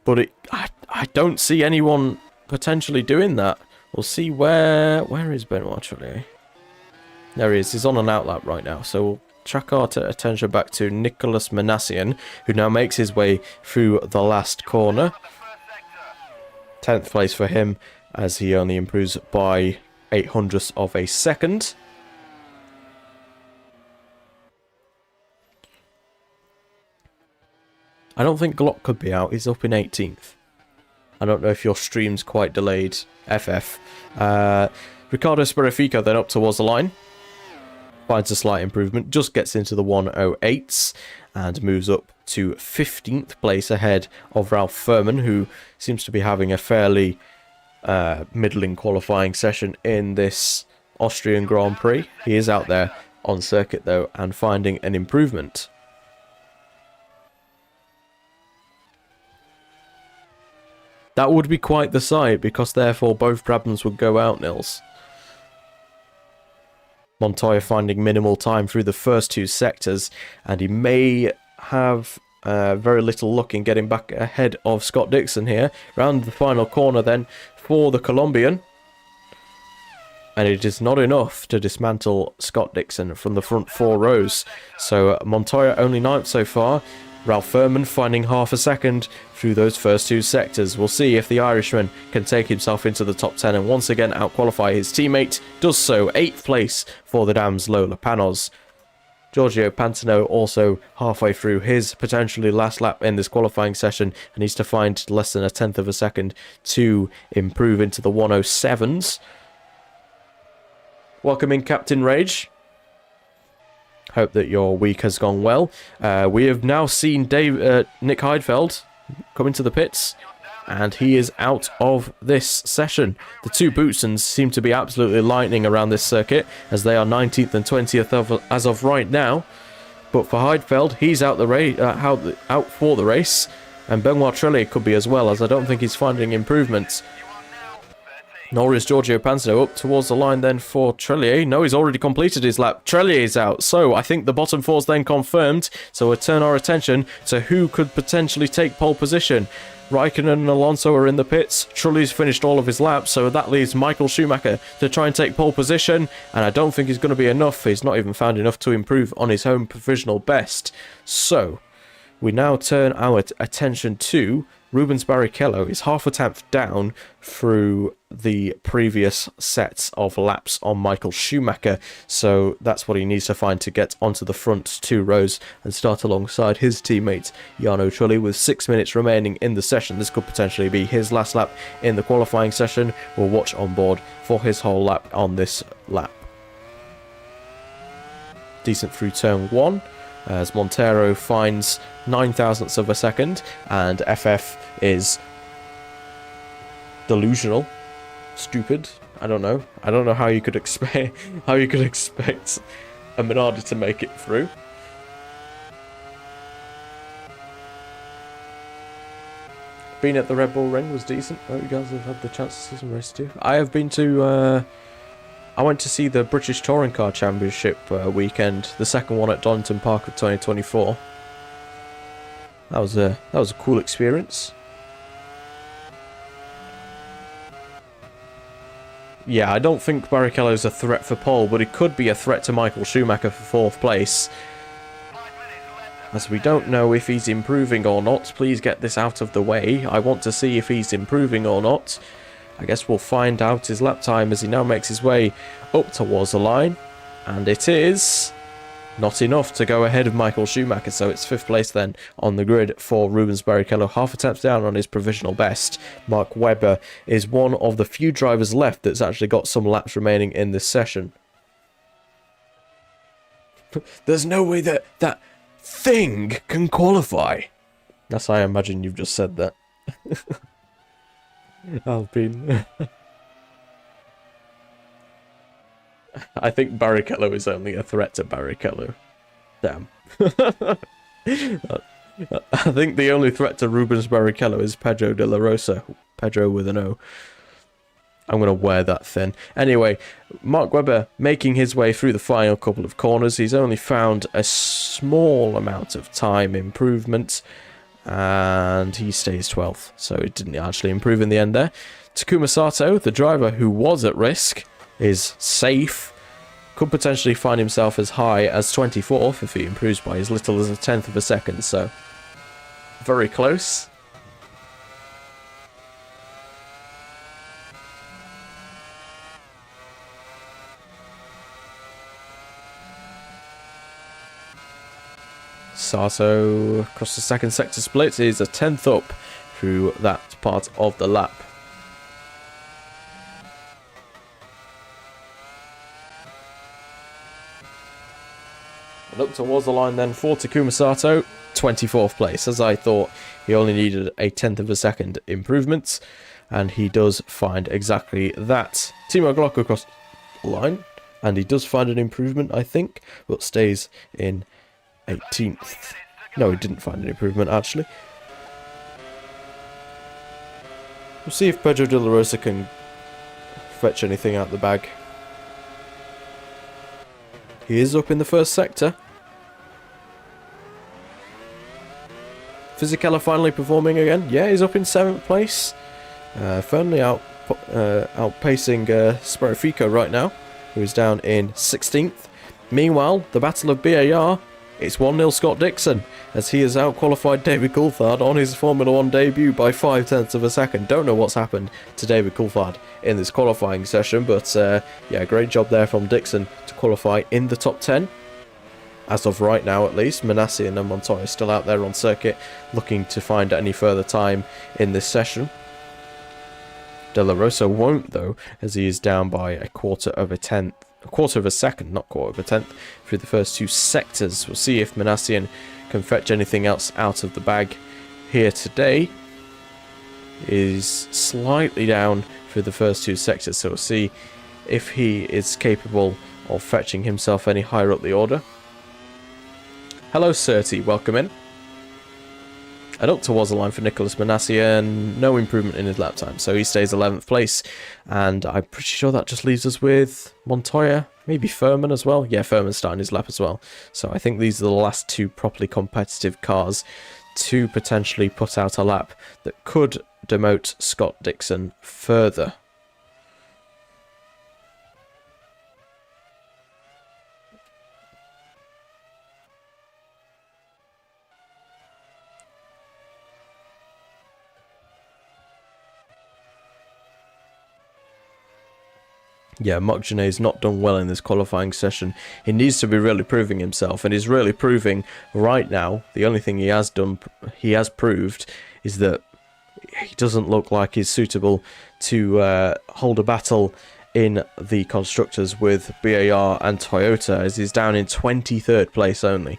[SPEAKER 1] but I don't see anyone potentially doing that. We'll see where is Benoit Chelier? There he is. He's on an outlap right now, so we'll track our attention back to Nicholas Manassian, who now makes his way through the last corner. 10th place for him, as he only improves by 0.08 of a second. I don't think Glock could be out. He's up in 18th. I don't know if your stream's quite delayed. FF. Ricardo Sperifico then up towards the line. Finds a slight improvement, just gets into the 108s and moves up to 15th place ahead of Ralph Furman, who seems to be having a fairly middling qualifying session in this Austrian Grand Prix. He is out there on circuit though and finding an improvement. That would be quite the sight, because therefore both Brabhams would go out, Nils. Montoya finding minimal time through the first two sectors, and he may have very little luck in getting back ahead of Scott Dixon here. Round the final corner then for the Colombian. And it is not enough to dismantle Scott Dixon from the front four rows. So Montoya only 9th so far. Ralph Furman finding half a second through those first two sectors. We'll see if the Irishman can take himself into the top 10 and once again outqualify his teammate. Does so, 8th place for the Dams Lola Panos. Giorgio Pantano also halfway through his potentially last lap in this qualifying session and needs to find less than a tenth of a second to improve into the 107s. Welcome in, Captain Rage. Hope that your week has gone well. We have now seen Nick Heidfeld come into the pits, and he is out of this session. The two Bootsons seem to be absolutely lightning around this circuit, as they are 19th and 20th as of right now. But for Heidfeld, he's out for the race, and Benoit Trulli could be as well, as I don't think he's finding improvements. Nor is Giorgio Pantano. Up towards the line then for Trulli. No, he's already completed his lap. Trulli is out. So I think the bottom four's then confirmed. So we'll turn our attention to who could potentially take pole position. Raikkonen and Alonso are in the pits. Trulli's finished all of his laps, so that leaves Michael Schumacher to try and take pole position, and I don't think he's going to be enough. He's not even found enough to improve on his home provisional best. So we now turn our attention to Rubens Barrichello. He's half a tenth down through the previous sets of laps on Michael Schumacher, so that's what he needs to find to get onto the front two rows and start alongside his teammate Jarno Trulli with 6 minutes remaining in the session. This could potentially be his last lap in the qualifying session. We'll watch on board for his whole lap on this lap. Decent through turn 1 as Montero finds 9 thousandths of a second, and FF is delusional, stupid. I don't know how you could expect a Minardi to make it through. Being at the Red Bull Ring was decent. I hope you guys have had the chance to see some race too. I have been to I went to see the British Touring Car Championship weekend, the second one at Donington Park of 2024. That was a cool experience. Yeah, I don't think Barrichello's a threat for pole, but he could be a threat to Michael Schumacher for 4th place. As we don't know if he's improving or not. Please get this out of the way. I want to see if he's improving or not. I guess we'll find out his lap time as he now makes his way up towards the line. And it is not enough to go ahead of Michael Schumacher, so it's 5th place then on the grid for Rubens Barrichello, half a tenth down on his provisional best. Mark Webber is one of the few drivers left that's actually got some laps remaining in this session. There's no way that that thing can qualify. That's how I imagine you've just said that. Alpine. I think Barrichello is only a threat to Barrichello. Damn. I think the only threat to Rubens Barrichello is Pedro de la Rosa. Pedro with an O. I'm going to wear that thin. Anyway, Mark Webber making his way through the final couple of corners. He's only found a small amount of time improvement, and he stays 12th, so it didn't actually improve in the end there. Takuma Sato, the driver who was at risk, is safe. Could potentially find himself as high as 24th if he improves by as little as a tenth of a second, so very close. Sato across the second sector split is a tenth up through that part of the lap. And up towards the line then for Takuma Sato, 24th place. As I thought, he only needed a tenth of a second improvement, and he does find exactly that. Timo Glock across the line, and he does find an improvement, I think, but stays in 18th. No, he didn't find an improvement, actually. We'll see if Pedro de la Rosa can fetch anything out the bag. He is up in the first sector. Fisichella finally performing again. Yeah, he's up in 7th place. Firmly outpacing Sparifico right now, who is down in 16th. Meanwhile, the Battle of BAR, it's 1-0 Scott Dixon, as he has outqualified David Coulthard on his Formula 1 debut by 5 tenths of a second. Don't know what's happened to David Coulthard in this qualifying session, but yeah, great job there from Dixon to qualify in the top 10. as of right now at least. Manassian and Montoya still out there on circuit, looking to find any further time in this session. De La Rosa won't, though, as he is down by a quarter of a second, not quarter of a tenth, through the first 2 sectors. We'll see if Manassian can fetch anything else out of the bag here today. Is slightly down through the first 2 sectors, so we'll see if he is capable of fetching himself any higher up the order. Hello, Surti, welcome in. And up towards the line for Nicholas Manassian, no improvement in his lap time, so he stays 11th place, and I'm pretty sure that just leaves us with Montoya, maybe Furman as well. Yeah, Furman's starting his lap as well, so I think these are the last 2 properly competitive cars to potentially put out a lap that could demote Scott Dixon further. Yeah, Marc Gené's not done well in this qualifying session. He needs to be really proving himself, and he's really proving right now. The only thing he has proved is that he doesn't look like he's suitable to hold a battle in the constructors with BAR and Toyota, as he's down in 23rd place only.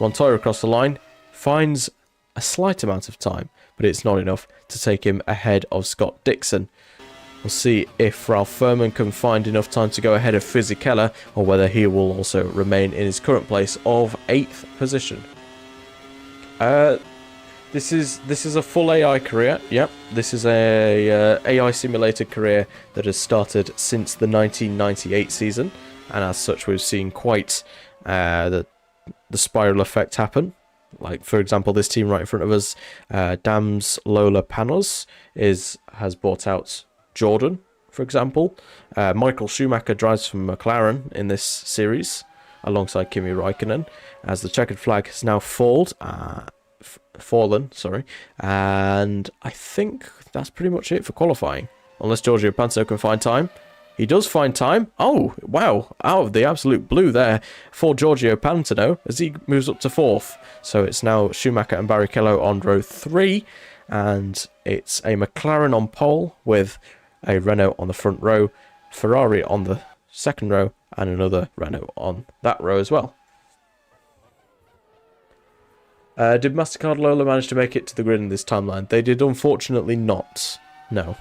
[SPEAKER 1] Montoya across the line finds a slight amount of time, but it's not enough to take him ahead of Scott Dixon. We'll see if Ralph Furman can find enough time to go ahead of Fisichella, or whether he will also remain in his current place of 8th position. This is a full AI career. Yep, this is a AI simulated career that has started since the 1998 season, and as such we've seen quite the spiral effect happen. Like, for example, this team right in front of us, Dams Lola Panos, has bought out Jordan, for example. Michael Schumacher drives for McLaren in this series, alongside Kimi Raikkonen, as the checkered flag has now fallen, and I think that's pretty much it for qualifying, unless Giorgio Panto can find time. He does find time. Oh, wow, out of the absolute blue there for Giorgio Pantano, as he moves up to 4th. So it's now Schumacher and Barrichello on row 3, and it's a McLaren on pole with a Renault on the front row, Ferrari on the second row, and another Renault on that row as well. Did MasterCard Lola manage to make it to the grid in this timeline? They did unfortunately not. No.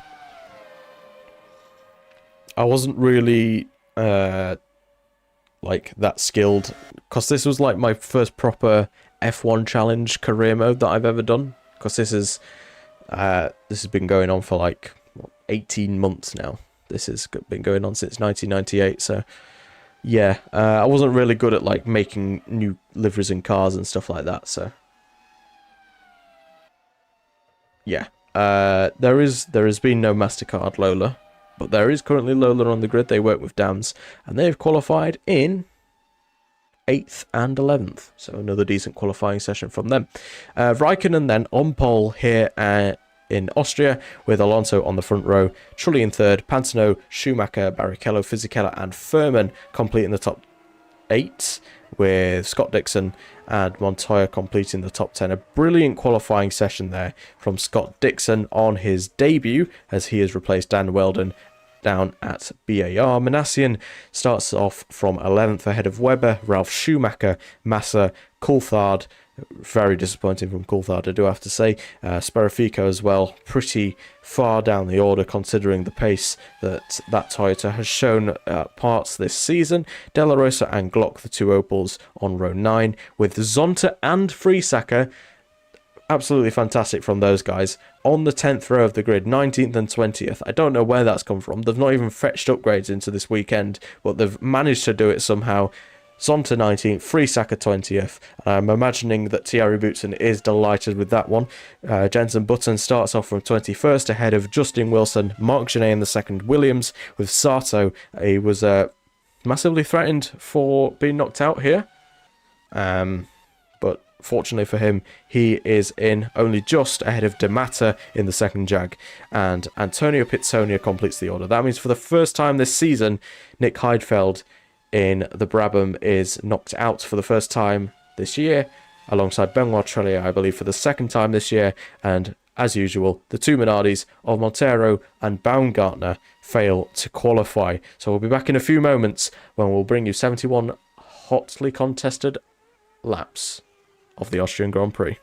[SPEAKER 1] I wasn't really like that skilled, because this was like my first proper F1 challenge career mode that I've ever done. Because this has been going on for like 18 months now. This has been going on since 1998, so yeah, I wasn't really good at like making new liveries and cars and stuff like that, so yeah. There has been no MasterCard Lola, but there is currently Lola on the grid. They work with Dams, and they've qualified in 8th and 11th, so another decent qualifying session from them. Raikkonen then on pole here in Austria, with Alonso on the front row, Trulli in 3rd, Pantano, Schumacher, Barrichello, Fisichella and Furman completing the top 8, with Scott Dixon and Montoya completing the top 10. A brilliant qualifying session there from Scott Dixon on his debut, as he has replaced Dan Weldon down at BAR. Manassian starts off from 11th ahead of Webber, Ralf Schumacher, Massa, Coulthard. Very disappointing from Coulthard, I do have to say. Sperrifico as well, pretty far down the order considering the pace that Toyota has shown parts this season. De La Rosa and Glock, the 2 Opels, on row 9, with Zonta and Friesacker. Absolutely fantastic from those guys. On the 10th row of the grid, 19th and 20th. I don't know where that's come from. They've not even fetched upgrades into this weekend, but they've managed to do it somehow. Zonta 19th, Friesacker 20th. I'm imagining that Thierry Boutsen is delighted with that one. Jensen Button starts off from 21st ahead of Justin Wilson, Marc Gené in the second, Williams with Sato. He was massively threatened for being knocked out here. But fortunately for him, he is in only just ahead of D'Amata in the second Jag. And Antonio Pizzonia completes the order. That means for the first time this season, Nick Heidfeld in the Brabham is knocked out for the first time this year, alongside Benoit Trulli, I believe, for the second time this year. And as usual, the two Minardis of Montero and Baumgartner fail to qualify. So we'll be back in a few moments when we'll bring you 71 hotly contested laps of the Austrian Grand Prix.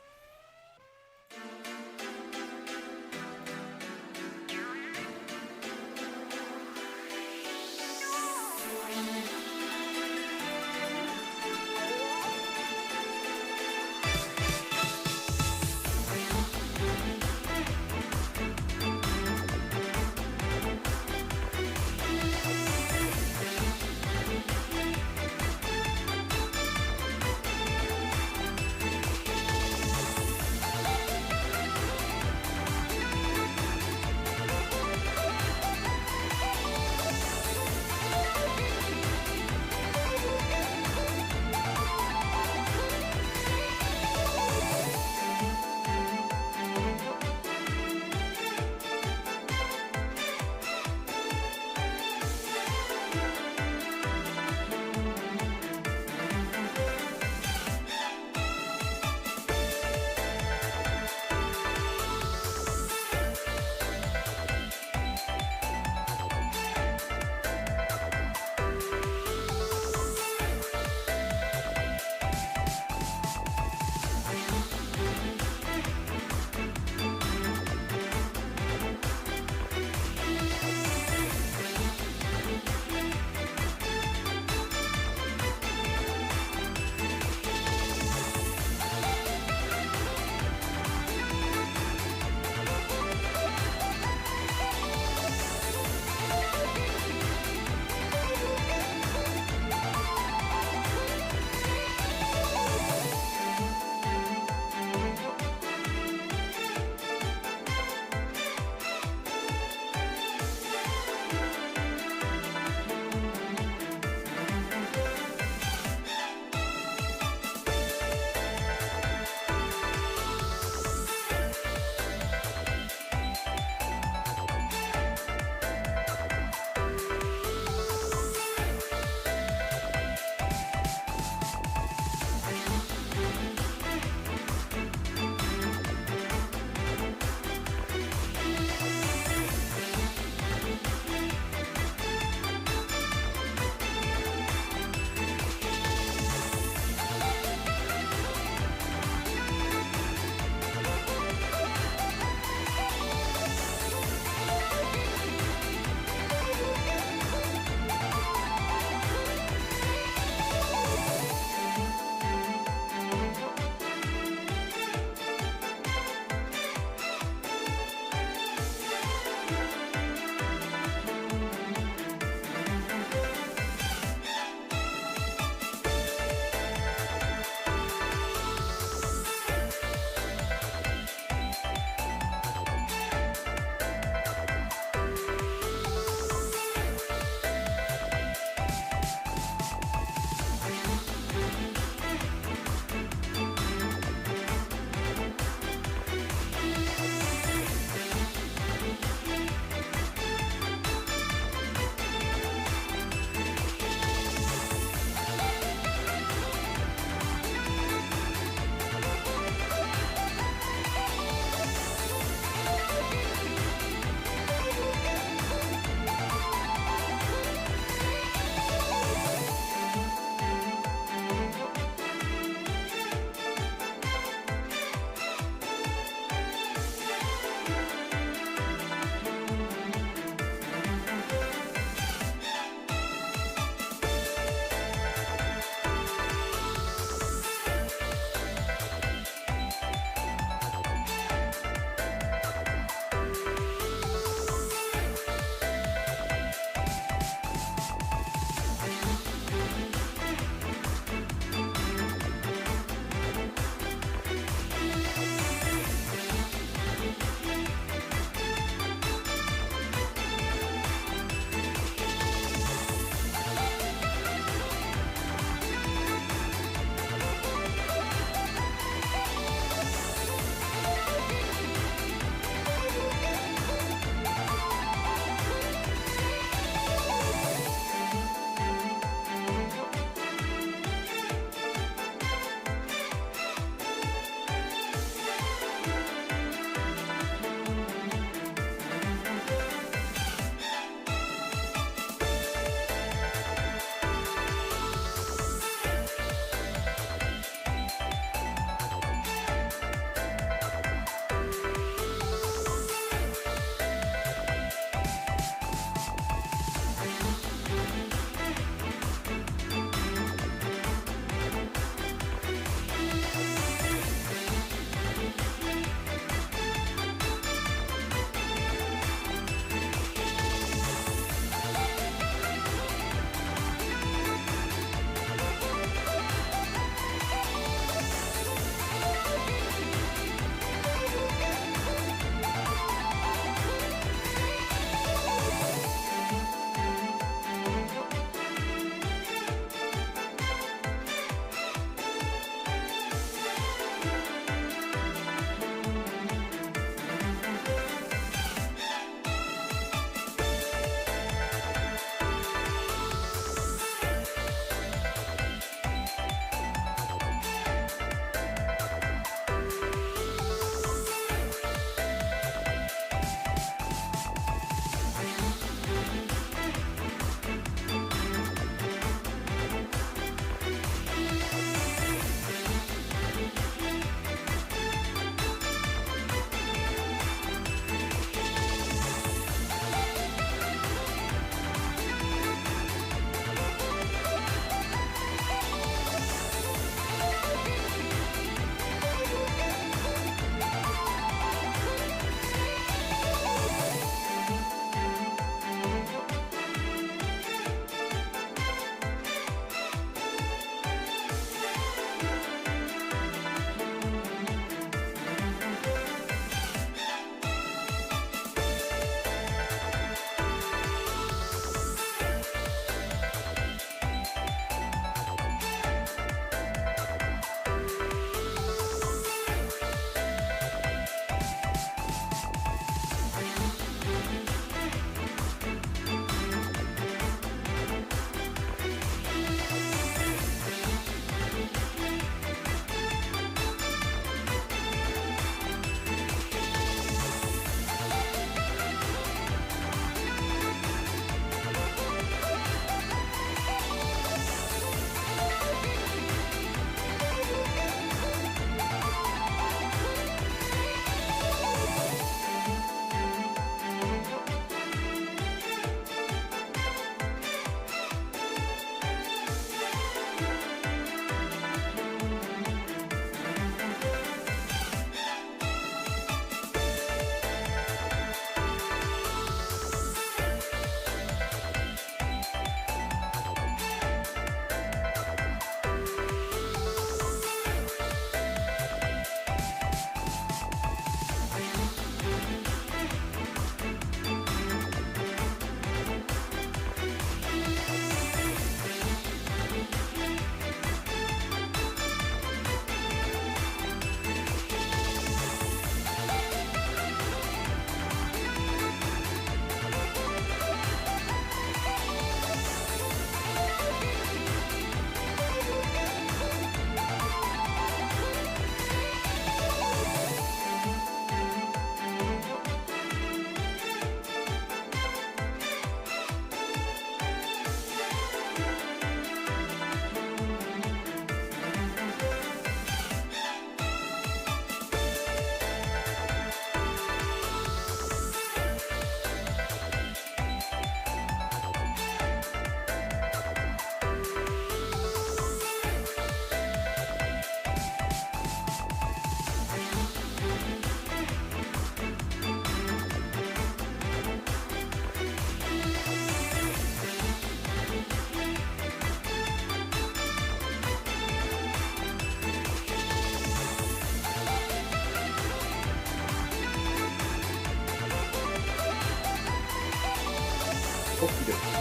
[SPEAKER 1] Okie dokie.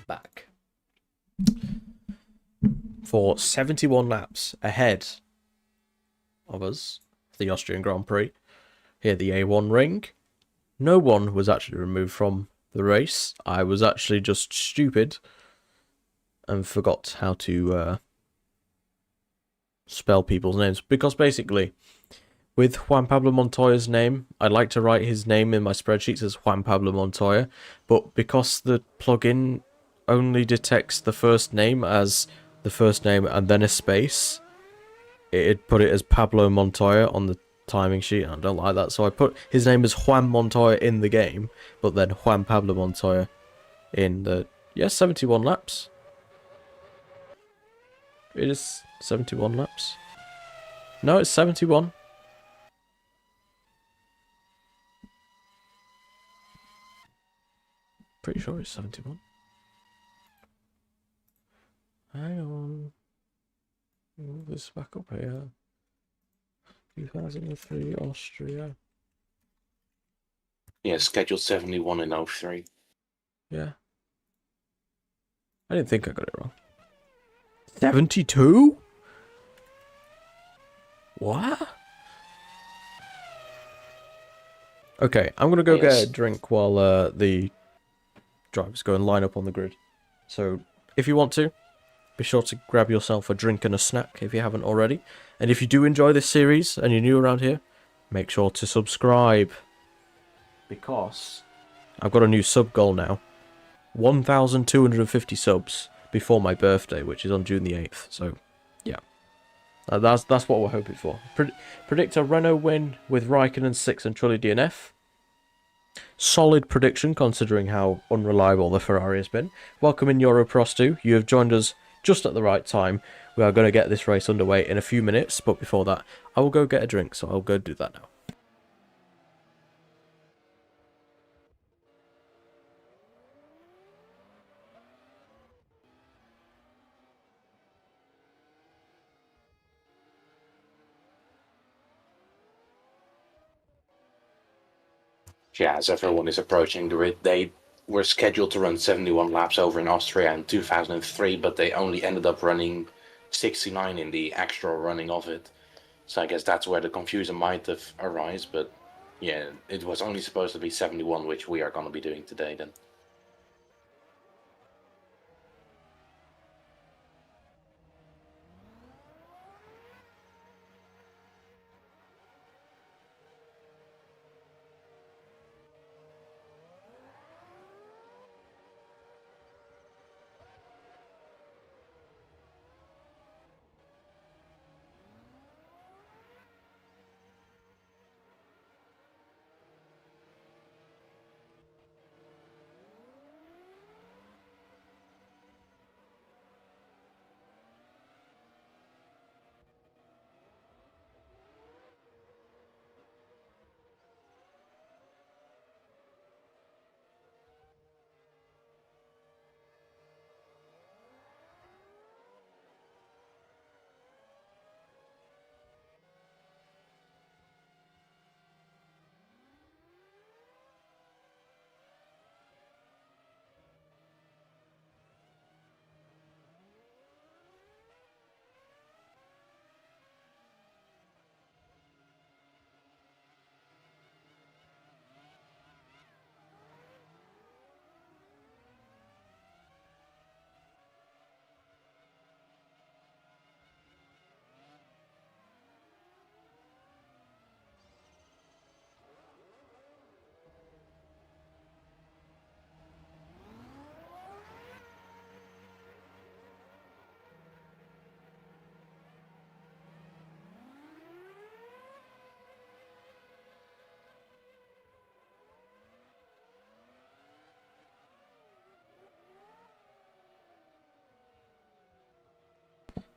[SPEAKER 1] Back for 71 laps ahead of us, the Austrian Grand Prix, here at the A1 ring. No one was actually removed from the race. I was actually just stupid and forgot how to spell people's names, because basically with Juan Pablo Montoya's name, I like to write his name in my spreadsheets as Juan Pablo Montoya, but because the plugin only detects the first name as the first name and then a space, it put it as Pablo Montoya on the timing sheet. I don't like that, so I put his name as Juan Montoya in the game, but then Juan Pablo Montoya in the 71 laps. It is 71 laps. No, it's 71. Pretty sure it's 71. Hang on. Move this back up here. 2003 Austria.
[SPEAKER 2] Yeah, scheduled 71 in 03.
[SPEAKER 1] Yeah. I didn't think I got it wrong. 72? What? Okay, I'm gonna go get a drink while the drivers go and line up on the grid. So, if you want to, be sure to grab yourself a drink and a snack if you haven't already. And if you do enjoy this series and you're new around here, make sure to subscribe. Because I've got a new sub goal now. 1,250 subs before my birthday, which is on June the 8th. So, yeah. That's what we're hoping for. Predict a Renault win with Raikkonen 6 and Trulli DNF. Solid prediction considering how unreliable the Ferrari has been. Welcome in Europros 2. You have joined us just at the right time. We are going to get this race underway in a few minutes, but before that, I will go get a drink, so I'll go do that now.
[SPEAKER 2] Yeah, as everyone is approaching the grid, they were scheduled to run 71 laps over in Austria in 2003, but they only ended up running 69 in the actual running of it. So I guess that's where the confusion might have arisen, but yeah, it was only supposed to be 71, which we are going to be doing today then.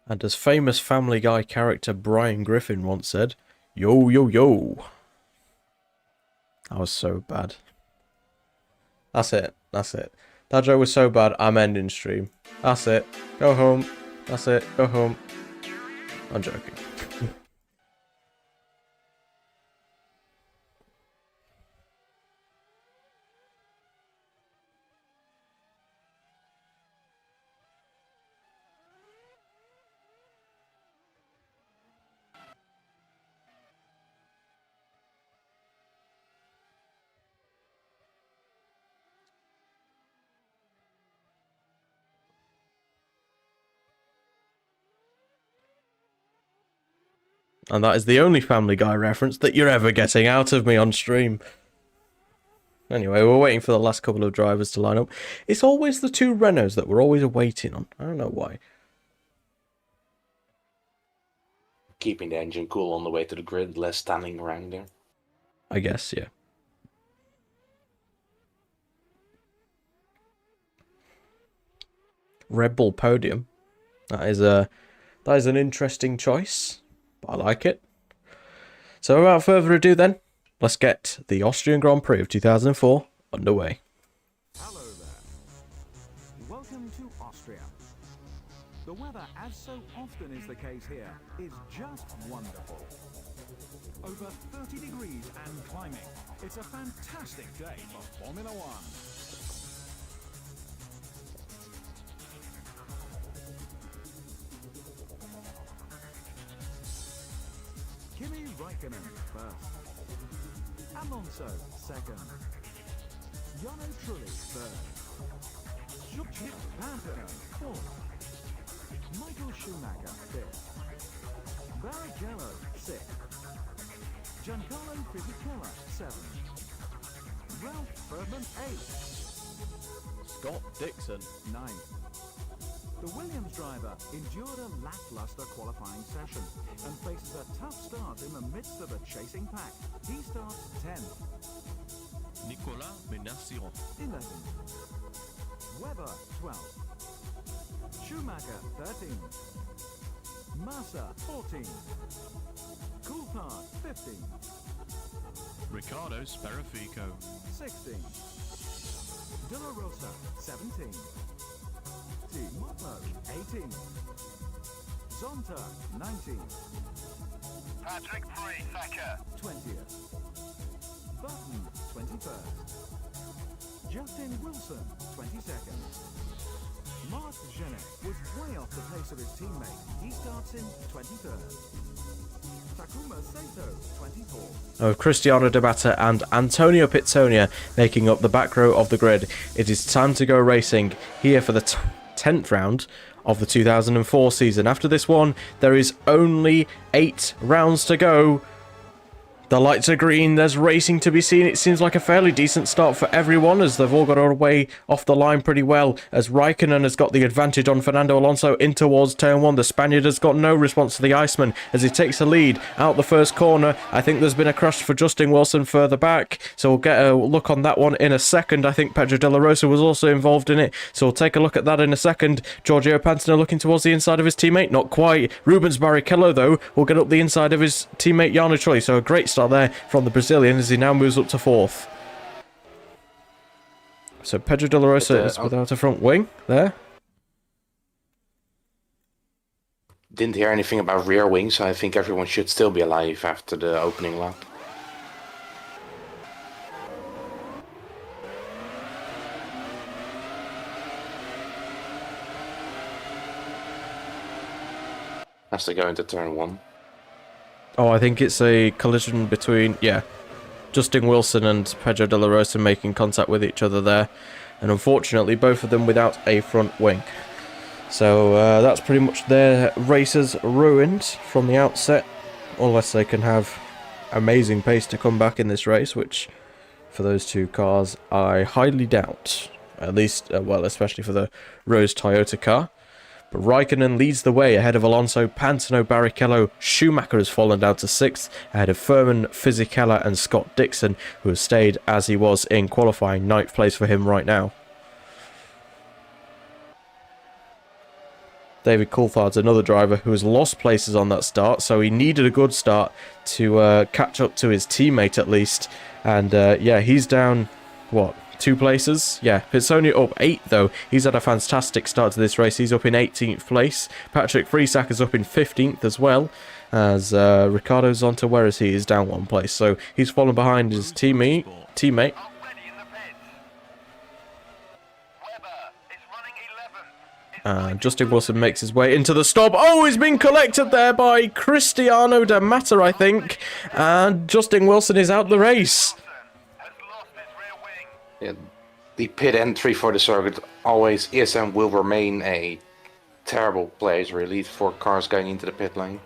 [SPEAKER 1] And as famous Family Guy character Brian Griffin once said, yo, yo, yo. That was so bad. That's it. That's it. That joke was so bad, I'm ending stream. That's it. Go home. That's it. Go home. I'm joking. And that is the only Family Guy reference that you're ever getting out of me on stream. Anyway, we're waiting for the last couple of drivers to line up. It's always the two Renaults that we're always waiting on. I don't know why.
[SPEAKER 2] Keeping the engine cool on the way to the grid, less standing around there.
[SPEAKER 1] I guess, yeah. Red Bull podium. That is an interesting choice. I like it. So without further ado then, let's get the Austrian Grand Prix of 2004 underway.
[SPEAKER 4] Hello there. Welcome to Austria. The weather, as so often is the case here, is just wonderful. Over 30 degrees and climbing. It's a fantastic day for Formula One. Kimi Raikkonen first. Alonso second. Jarno Trulli third. Jeffrey Ten Thije fourth. Michael Schumacher fifth. Barrichello sixth. Giancarlo Fisichella seventh. Ralph Berman eighth.
[SPEAKER 1] Scott Dixon
[SPEAKER 4] Ninth. The Williams driver endured a lackluster qualifying session and faces a tough start in the midst of a chasing pack. He starts 10th.
[SPEAKER 5] Nicolas Menacion.
[SPEAKER 4] 11th. Webber 12th. Schumacher 13th. Massa 14th. Coulthard 15th.
[SPEAKER 5] Riccardo Sperafico.
[SPEAKER 4] 16th. De La Rosa 17th. Motto 18th. Zonta 19th.
[SPEAKER 3] Patrick Prix, second.
[SPEAKER 4] 20th. Button 21st. Justin Wilson 22nd. Mark Genet was way off the pace of his teammate. He starts in 23rd. Takuma Sato 24th.
[SPEAKER 1] of Cristiano De Batta and Antonio Pizzonia making up the back row of the grid. It is time to go racing here for the 10th round of the 2004 season. After this one, there is only 8 rounds to go. The lights are green, there's racing to be seen. It seems like a fairly decent start for everyone as they've all got away off the line pretty well, as Raikkonen has got the advantage on Fernando Alonso in towards turn 1. The Spaniard has got no response to the Iceman as he takes the lead out the first corner. I think there's been a crash for Justin Wilson further back, so we'll get a look on that one in a second. I think Pedro de la Rosa was also involved in it, so we'll take a look at that in a second. Giorgio Pantano looking towards the inside of his teammate, not quite. Rubens Barrichello though will get up the inside of his teammate Jarno Trulli, so a great start there from the Brazilian as he now moves up to 4th. So Pedro de la Rosa is without a front wing there.
[SPEAKER 2] Didn't hear anything about rear wings, so I think everyone should still be alive after the opening lap. As they go into turn 1.
[SPEAKER 1] Oh, I think it's a collision between, yeah, Justin Wilson and Pedro de la Rosa making contact with each other there. And unfortunately, both of them without a front wing. So that's pretty much their races ruined from the outset. Unless they can have amazing pace to come back in this race, which for those two cars I highly doubt. At least, well, especially for the Rose Toyota car. But Raikkonen leads the way ahead of Alonso, Pantano, Barrichello. Schumacher has fallen down to 6th ahead of Furman, Fisichella and Scott Dixon, who has stayed as he was in qualifying. 9th place for him right now. David Coulthard's another driver who has lost places on that start, so he needed a good start to catch up to his teammate at least. And yeah, he's down, what, 2 places. Yeah, Pizzoni up 8 though. He's had a fantastic start to this race. He's up in 18th place. Patrick Friesacher's up in 15th as well. As Ricciardo's on to, where is he? He's down 1 place. So he's fallen behind his teammate.
[SPEAKER 3] Already in the pits. Webber is running 11th. It's
[SPEAKER 1] Justin Wilson makes his way into the stop. Oh, he's been collected there by Cristiano Da Matta, I think. And Justin Wilson is out the race.
[SPEAKER 3] has lost his rear wing.
[SPEAKER 2] Yeah, the pit entry for the circuit always is and will remain a terrible place, really, for cars going into the pit lane.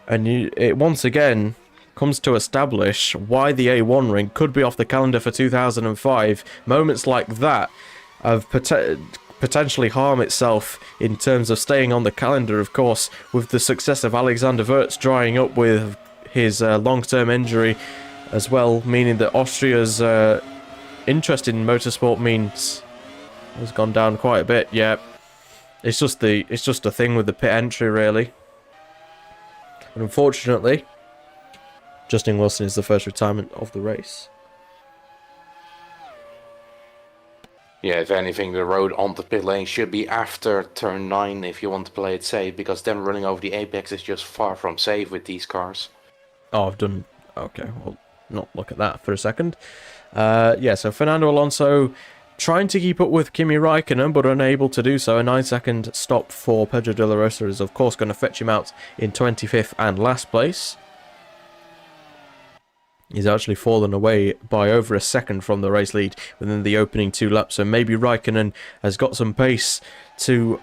[SPEAKER 1] And it once again comes to establish why the A1 ring could be off the calendar for 2005. Moments like that have potentially harm itself in terms of staying on the calendar, of course, with the success of Alexander Wirtz drying up with his long-term injury as well, meaning that Austria's interest in motorsport means has gone down quite a bit. Yeah, it's just a thing with the pit entry, really. And unfortunately, Justin Wilson is the first retirement of the race.
[SPEAKER 2] Yeah, if anything, the road onto pit lane should be after turn 9 if you want to play it safe, because then running over the apex is just far from safe with these cars.
[SPEAKER 1] Oh, I've done... Okay, well, not look at that for a second. Yeah, so Fernando Alonso trying to keep up with Kimi Raikkonen, but unable to do so. A 9-second stop for Pedro de la Rosa is, of course, going to fetch him out in 25th and last place. He's actually fallen away by over a second from the race lead within the opening 2 laps, so maybe Raikkonen has got some pace to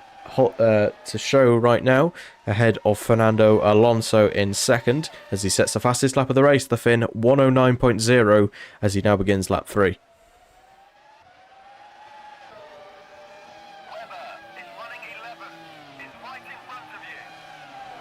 [SPEAKER 1] show right now, ahead of Fernando Alonso in second, as he sets the fastest lap of the race, the Finn 109.0, as he now begins lap 3.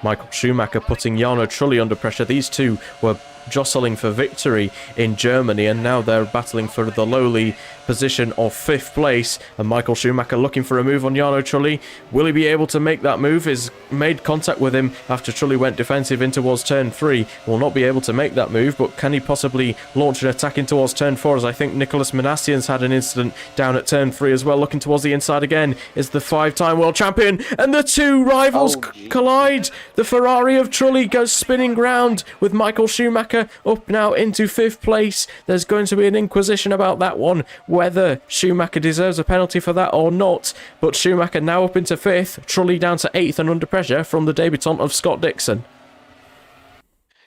[SPEAKER 1] Michael Schumacher putting Jarno Trulli under pressure. These two were jostling for victory in Germany, and now they're battling for the lowly position of 5th place. And Michael Schumacher looking for a move on Jarno Trulli. Will he be able to make that move? He's made contact with him after Trulli went defensive in towards turn 3. Will not be able to make that move, but can he possibly launch an attack in towards turn 4? As I think Nicolas Minassian's had an incident down at turn 3 as well. Looking towards the inside again is the 5-time world champion, and the two rivals collide. The Ferrari of Trulli goes spinning round with Michael Schumacher up now into 5th place. There's going to be an inquisition about that one, whether Schumacher deserves a penalty for that or not. But Schumacher now up into 5th, Trulli down to 8th and under pressure from the debutant of Scott Dixon.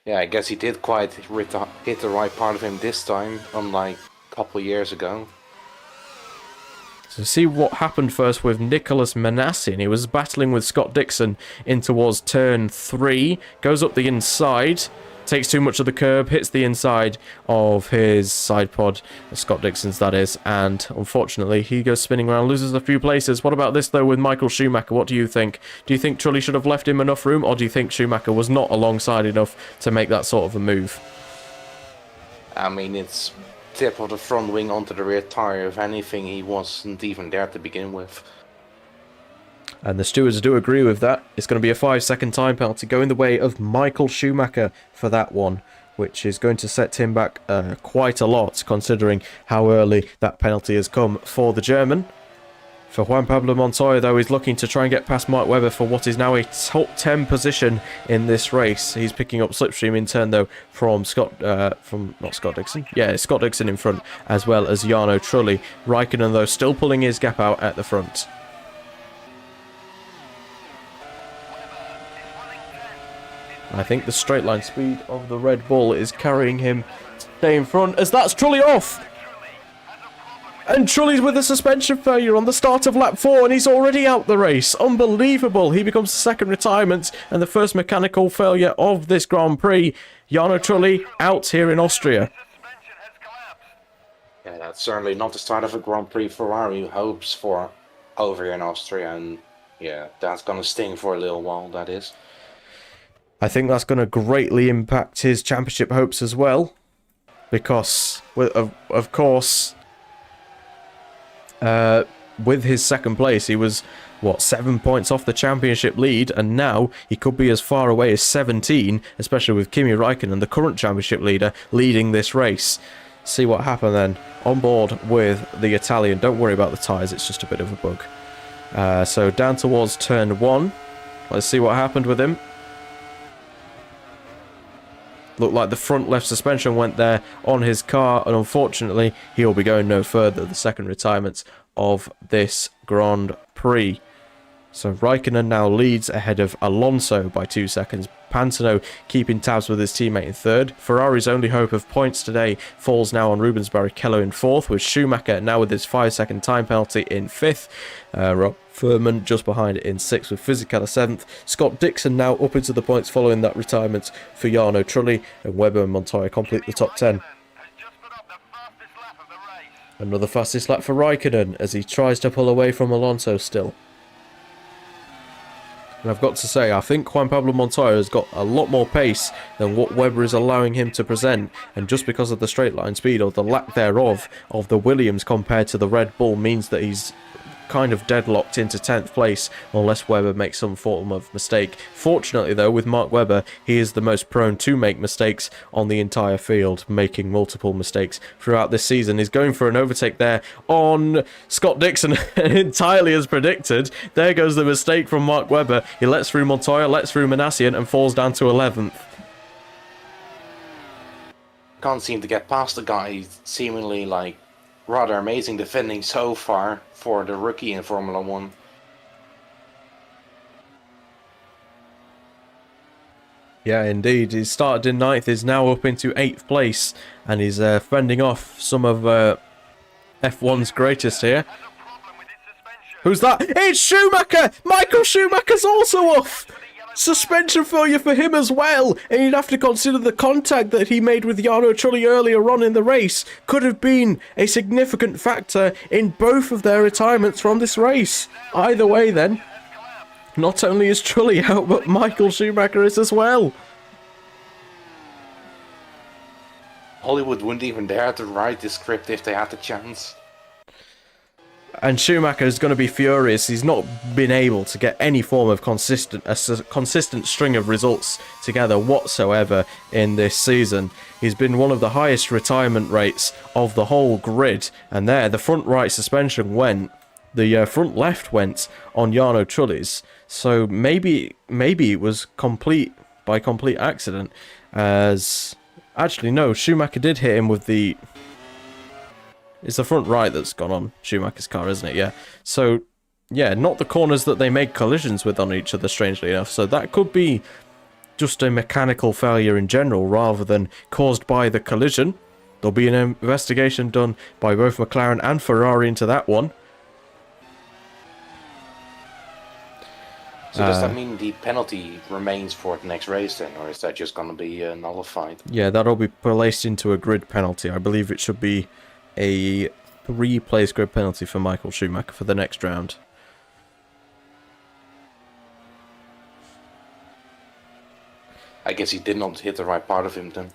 [SPEAKER 2] Yeah, I guess he did quite hit the right part of him this time, unlike a couple of years ago.
[SPEAKER 1] So see what happened first with Nicolas Minassian. He was battling with Scott Dixon in towards turn 3, goes up the inside, takes too much of the curb, hits the inside of his side pod, Scott Dixon's that is, and unfortunately he goes spinning around, loses a few places. What about this though with Michael Schumacher? What do you think? Do you think Trulli should have left him enough room, or do you think Schumacher was not alongside enough to make that sort of a move?
[SPEAKER 2] I mean, it's tip of the front wing onto the rear tire. If anything, he wasn't even there to begin with.
[SPEAKER 1] And the stewards do agree with that. It's going to be a 5-second time penalty going the way of Michael Schumacher for that one, which is going to set him back quite a lot, considering how early that penalty has come for the German. For Juan Pablo Montoya, though, he's looking to try and get past Mark Webber for what is now a top 10 position in this race. He's picking up slipstream in turn, though, from not Scott Dixon. Yeah, Scott Dixon in front, as well as Jarno Trulli. Raikkonen, though, still pulling his gap out at the front. I think the straight line speed of the Red Bull is carrying him to stay in front, as that's Trulli off! And Trulli's with a suspension failure on the start of lap 4, and he's already out the race. Unbelievable. He becomes the second retirement and the first mechanical failure of this Grand Prix. Jarno Trulli out here in Austria.
[SPEAKER 2] Yeah, that's certainly not the start of a Grand Prix Ferrari hopes for over here in Austria, and yeah, that's going to sting for a little while, that is.
[SPEAKER 1] I think that's going to greatly impact his championship hopes as well, because, of course, with his second place, he was, 7 points off the championship lead, and now he could be as far away as 17, especially with Kimi Raikkonen, the current championship leader, leading this race. See what happened then on board with the Italian. Don't worry about the tyres, it's just a bit of a bug. So down towards turn 1. Let's see what happened with him. Looked like the front left suspension went there on his car, and unfortunately he'll be going no further. The second retirement of this Grand Prix. So Raikkonen now leads ahead of Alonso by 2 seconds. Pantano keeping tabs with his teammate in third. Ferrari's only hope of points today falls now on Rubens Barrichello in fourth, with Schumacher now with his 5-second time penalty in fifth. Rob Furman just behind in sixth with Fisichella seventh. Scott Dixon now up into the points following that retirement for Jarno Trulli, and Webber and Montoya complete the top 10.
[SPEAKER 3] Has just put up the fastest lap of the race.
[SPEAKER 1] Another fastest lap for Raikkonen as he tries to pull away from Alonso still. And I've got to say, I think Juan Pablo Montoya has got a lot more pace than what Webber is allowing him to present. And just because of the straight line speed, or the lack thereof, of the Williams compared to the Red Bull, means that he's kind of deadlocked into 10th place unless Webber makes some form of mistake. Fortunately though, with Mark Webber, he is the most prone to make mistakes on the entire field, making multiple mistakes throughout this season. He's going for an overtake there on Scott Dixon entirely as predicted. There goes the mistake from Mark Webber. He lets through Montoya, lets through Manassian, and falls down to 11th.
[SPEAKER 2] Can't seem to get past the guy, seemingly like rather amazing defending so far for the rookie in Formula 1.
[SPEAKER 1] Yeah, indeed. He started in 9th, is now up into 8th place, and he's fending off some of F1's greatest here.
[SPEAKER 3] Has a problem with its suspension.
[SPEAKER 1] Who's that? It's Schumacher! Michael Schumacher's also off! Suspension failure for him as well, and you'd have to consider the contact that he made with Jarno Trulli earlier on in the race could have been a significant factor in both of their retirements from this race. Either way then, not only is Trulli out, but Michael Schumacher is as well.
[SPEAKER 2] Hollywood wouldn't even dare to write this script if they had the chance.
[SPEAKER 1] And Schumacher is going to be furious. He's not been able to get any form of consistent string of results together whatsoever in this season. He's been one of the highest retirement rates of the whole grid. And there, the front right suspension went. The front left went on Jarno Trulli's. So maybe it was by complete accident. As actually no, Schumacher did hit him with the. It's the front right that's gone on Schumacher's car, isn't it? Yeah. So, yeah, not the corners that they make collisions with on each other, strangely enough. So that could be just a mechanical failure in general, rather than caused by the collision. There'll be an investigation done by both McLaren and Ferrari into that one.
[SPEAKER 2] So does that mean the penalty remains for the next race then, or is that just going to be nullified?
[SPEAKER 1] Yeah, that'll be placed into a grid penalty. I believe it should be a 3-place grid penalty for Michael Schumacher for the next round.
[SPEAKER 2] I guess he did not hit the right part of him then.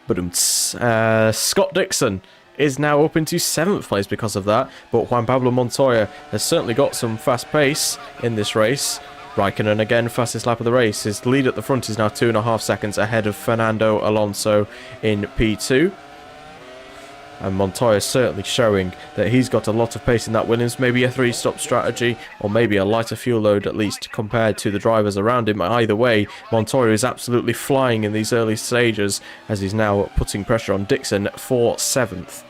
[SPEAKER 1] But Scott Dixon is now up into 7th place because of that, but Juan Pablo Montoya has certainly got some fast pace in this race. Raikkonen again, fastest lap of the race. His lead at the front is now 2.5 seconds ahead of Fernando Alonso in P2. And Montoya certainly showing that he's got a lot of pace in that Williams. Maybe a 3-stop strategy, or maybe a lighter fuel load at least compared to the drivers around him. Either way, Montoya is absolutely flying in these early stages as he's now putting pressure on Dixon for 7th.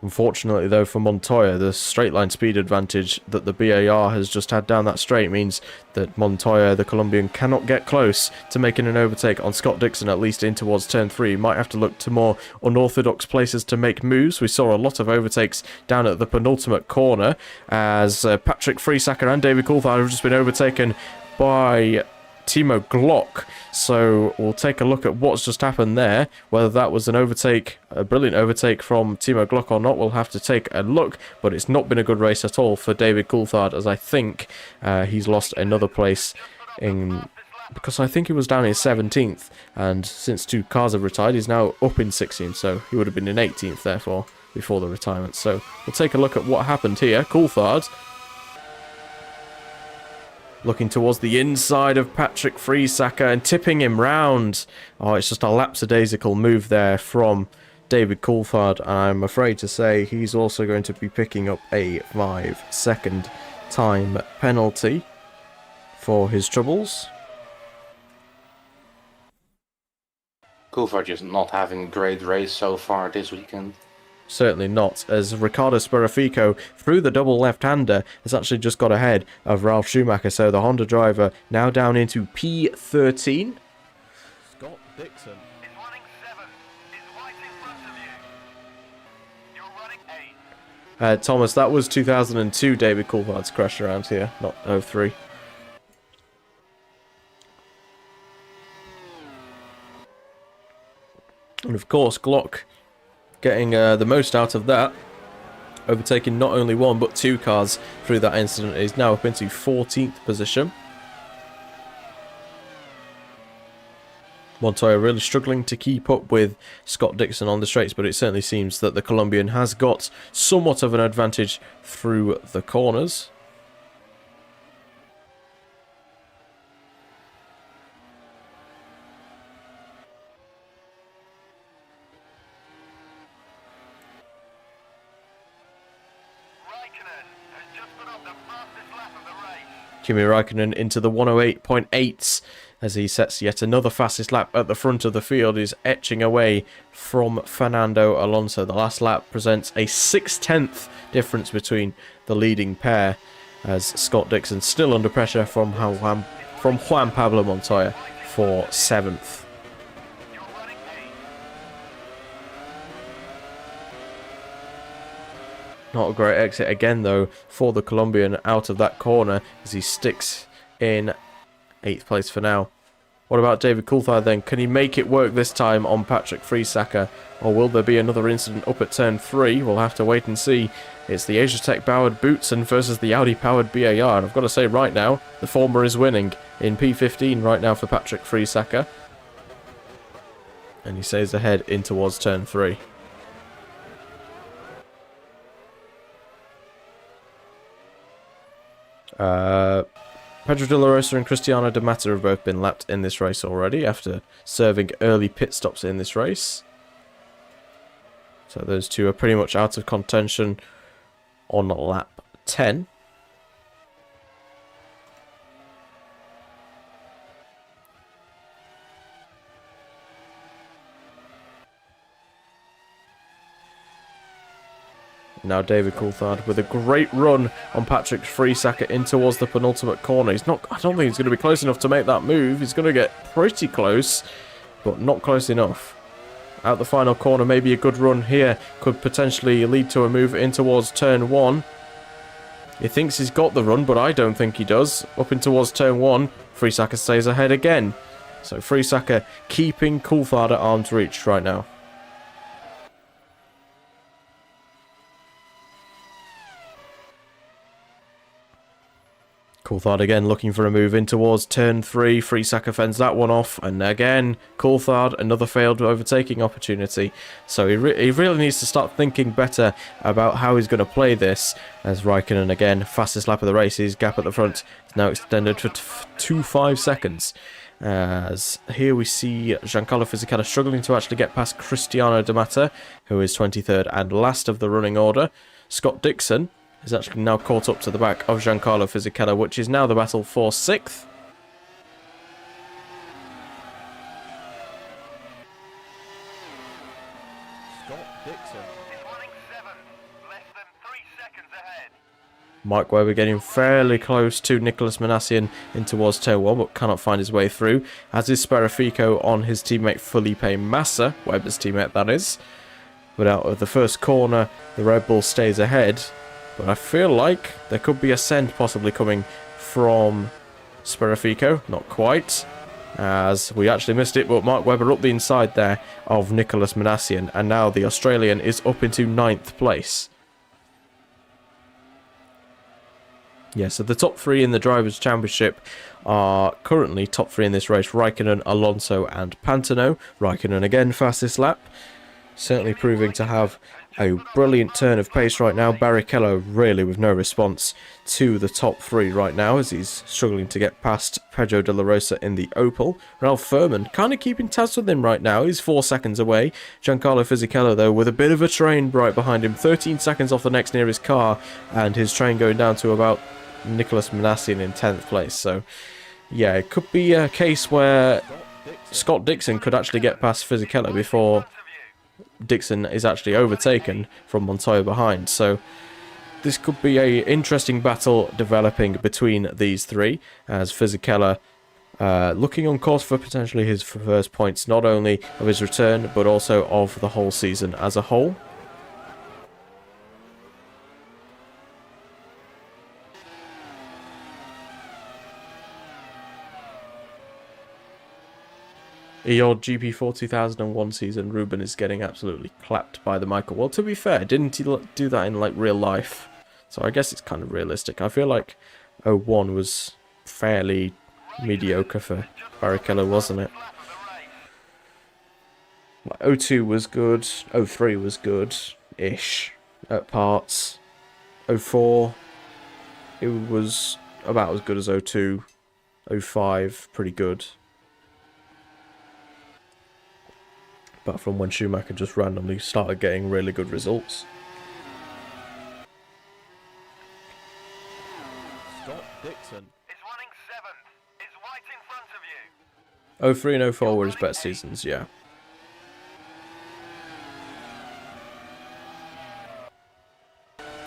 [SPEAKER 1] Unfortunately, though, for Montoya, the straight line speed advantage that the BAR has just had down that straight means that Montoya, the Colombian, cannot get close to making an overtake on Scott Dixon, at least in towards turn 3. Might have to look to more unorthodox places to make moves. We saw a lot of overtakes down at the penultimate corner as Patrick Friesacker and David Coulthard have just been overtaken by Timo Glock. So we'll take a look at what's just happened there. Whether that was an overtake, a brilliant overtake from Timo Glock or not, we'll have to take a look. But it's not been a good race at all for David Coulthard, as I think he's lost another place in, because I think he was down in 17th, and since 2 cars have retired, he's now up in 16th, so he would have been in 18th therefore before the retirement. So we'll take a look at what happened here. Coulthard looking towards the inside of Patrick Friesacker and tipping him round. Oh, it's just a lapsadaisical move there from David Coulthard, and I'm afraid to say he's also going to be picking up a 5-second time penalty for his troubles.
[SPEAKER 2] Coulthard just not having a great race so far this weekend.
[SPEAKER 1] Certainly not, as Riccardo Sbarafico, through the double left-hander, has actually just got ahead of Ralf Schumacher, so the Honda driver now down into P13. Scott Dixon.
[SPEAKER 3] Is running 7. Is right in front of you. You're running 8.
[SPEAKER 1] Thomas, that was 2002 David Coulthard's crash around here, not 03. And of course, Glock getting the most out of that, overtaking not only one but two cars through that incident. He's now up into 14th position. Montoya really struggling to keep up with Scott Dixon on the straights, but it certainly seems that the Colombian has got somewhat of an advantage through the corners.
[SPEAKER 3] Raikkonen has just put up the fastest lap of the race.
[SPEAKER 1] Kimi Raikkonen into the 108.8s as he sets yet another fastest lap at the front of the field. Is etching away from Fernando Alonso. The last lap presents a 6/10 difference between the leading pair, as Scott Dixon still under pressure from Juan Pablo Montoya for 7th.
[SPEAKER 3] You're running 8.
[SPEAKER 1] Not a great exit again though for the Colombian out of that corner, as he sticks in 8th place for now. What about David Coulthard then? Can he make it work this time on Patrick Friesacker? Or will there be another incident up at turn 3? We'll have to wait and see. It's the Asiatech powered Boutsen versus the Audi powered BAR. And I've got to say right now, the former is winning in P15 right now for Patrick Friesacker. And he stays ahead in towards turn 3. Pedro de la Rosa and Cristiano de Mata have both been lapped in this race already after serving early pit stops in this race. So those two are pretty much out of contention on lap 10. Now David Coulthard with a great run on Patrick Friesacker in towards the penultimate corner. I don't think he's going to be close enough to make that move. He's going to get pretty close, but not close enough. Out the final corner, maybe a good run here could potentially lead to a move in towards turn 1. He thinks he's got the run, but I don't think he does. Up in towards turn 1, Friesacker stays ahead again. So Friesacker keeping Coulthard at arm's reach right now. Coulthard again looking for a move in towards turn 3. Friesacker fends that one off. And again, Coulthard, another failed overtaking opportunity. So he really needs to start thinking better about how he's going to play this. As Raikkonen again, fastest lap of the race. His gap at the front is now extended to 2.5 seconds. As here we see Giancarlo Fisichella struggling to actually get past Cristiano de Mata, who is 23rd and last of the running order. Scott Dixon is actually now caught up to the back of Giancarlo Fisichella, which is now the battle for 6th. Scott Dixon
[SPEAKER 3] Is running 7. Less than 3 seconds ahead.
[SPEAKER 1] Mike Webber getting fairly close to Nicolas Manassian in towards turn 1, but cannot find his way through, as is Sbarafico on his teammate Felipe Massa, Webber's teammate that is. But out of the first corner, the Red Bull stays ahead. But I feel like there could be a send possibly coming from Sbarafico. Not quite, as we actually missed it, but Mark Webber up the inside there of Nicolas Manassian. And now the Australian is up into 9th place. Yeah, so the top 3 in the Drivers' Championship are currently top 3 in this race. Raikkonen, Alonso and Pantano. Raikkonen again, fastest lap. Certainly proving to have a brilliant turn of pace right now. Barrichello really with no response to the top three right now as he's struggling to get past Pedro de la Rosa in the Opel. Ralph Furman kind of keeping tabs with him right now. He's 4 seconds away. Giancarlo Fisichella though with a bit of a train right behind him. 13 seconds off the next nearest car and his train going down to about Nicolas Manassian in 10th place. So yeah, it could be a case where Scott Dixon could actually get past Fisichella before Dixon is actually overtaken from Montoya behind. So this could be a interesting battle developing between these three, as Fisichella looking on course for potentially his first points, not only of his return but also of the whole season as a whole. Your GP4 2001 season, Ruben is getting absolutely clapped by the Michael. Well, to be fair, didn't he do that in like real life? So I guess it's kind of realistic. I feel like 01 was fairly mediocre for Barrichello, wasn't it? Like 02 was good, 03 was good-ish at parts. 04, it was about as good as 02. 05, pretty good. But from when Schumacher just randomly started getting really good results.
[SPEAKER 5] Scott Dixon.
[SPEAKER 3] Is running 7th. Is right in front of you.
[SPEAKER 1] 03 and 04 were his best seasons, yeah.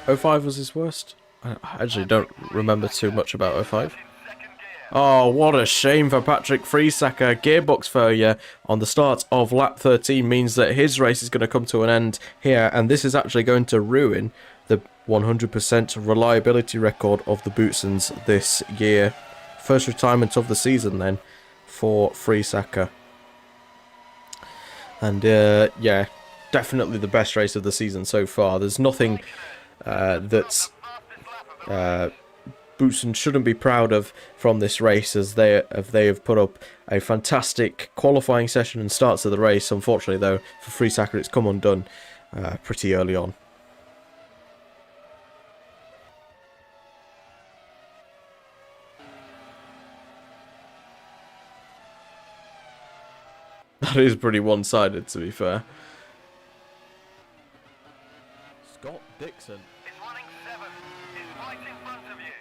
[SPEAKER 1] 05 was his worst. I actually don't remember too much about 05. Oh, what a shame for Patrick Friesacher. Gearbox failure on the start of lap 13 means that his race is going to come to an end here, and this is actually going to ruin the 100% reliability record of the Bootsons this year. First retirement of the season then for Friesacher. And yeah, definitely the best race of the season so far. There's nothing that's Boutsen shouldn't be proud of from this race, as they have put up a fantastic qualifying session and starts of the race. Unfortunately though, for Friesacher it's come undone pretty early on. That is pretty one-sided, to be fair.
[SPEAKER 5] Scott Dixon.
[SPEAKER 3] Is running 7th. Is right in front of you.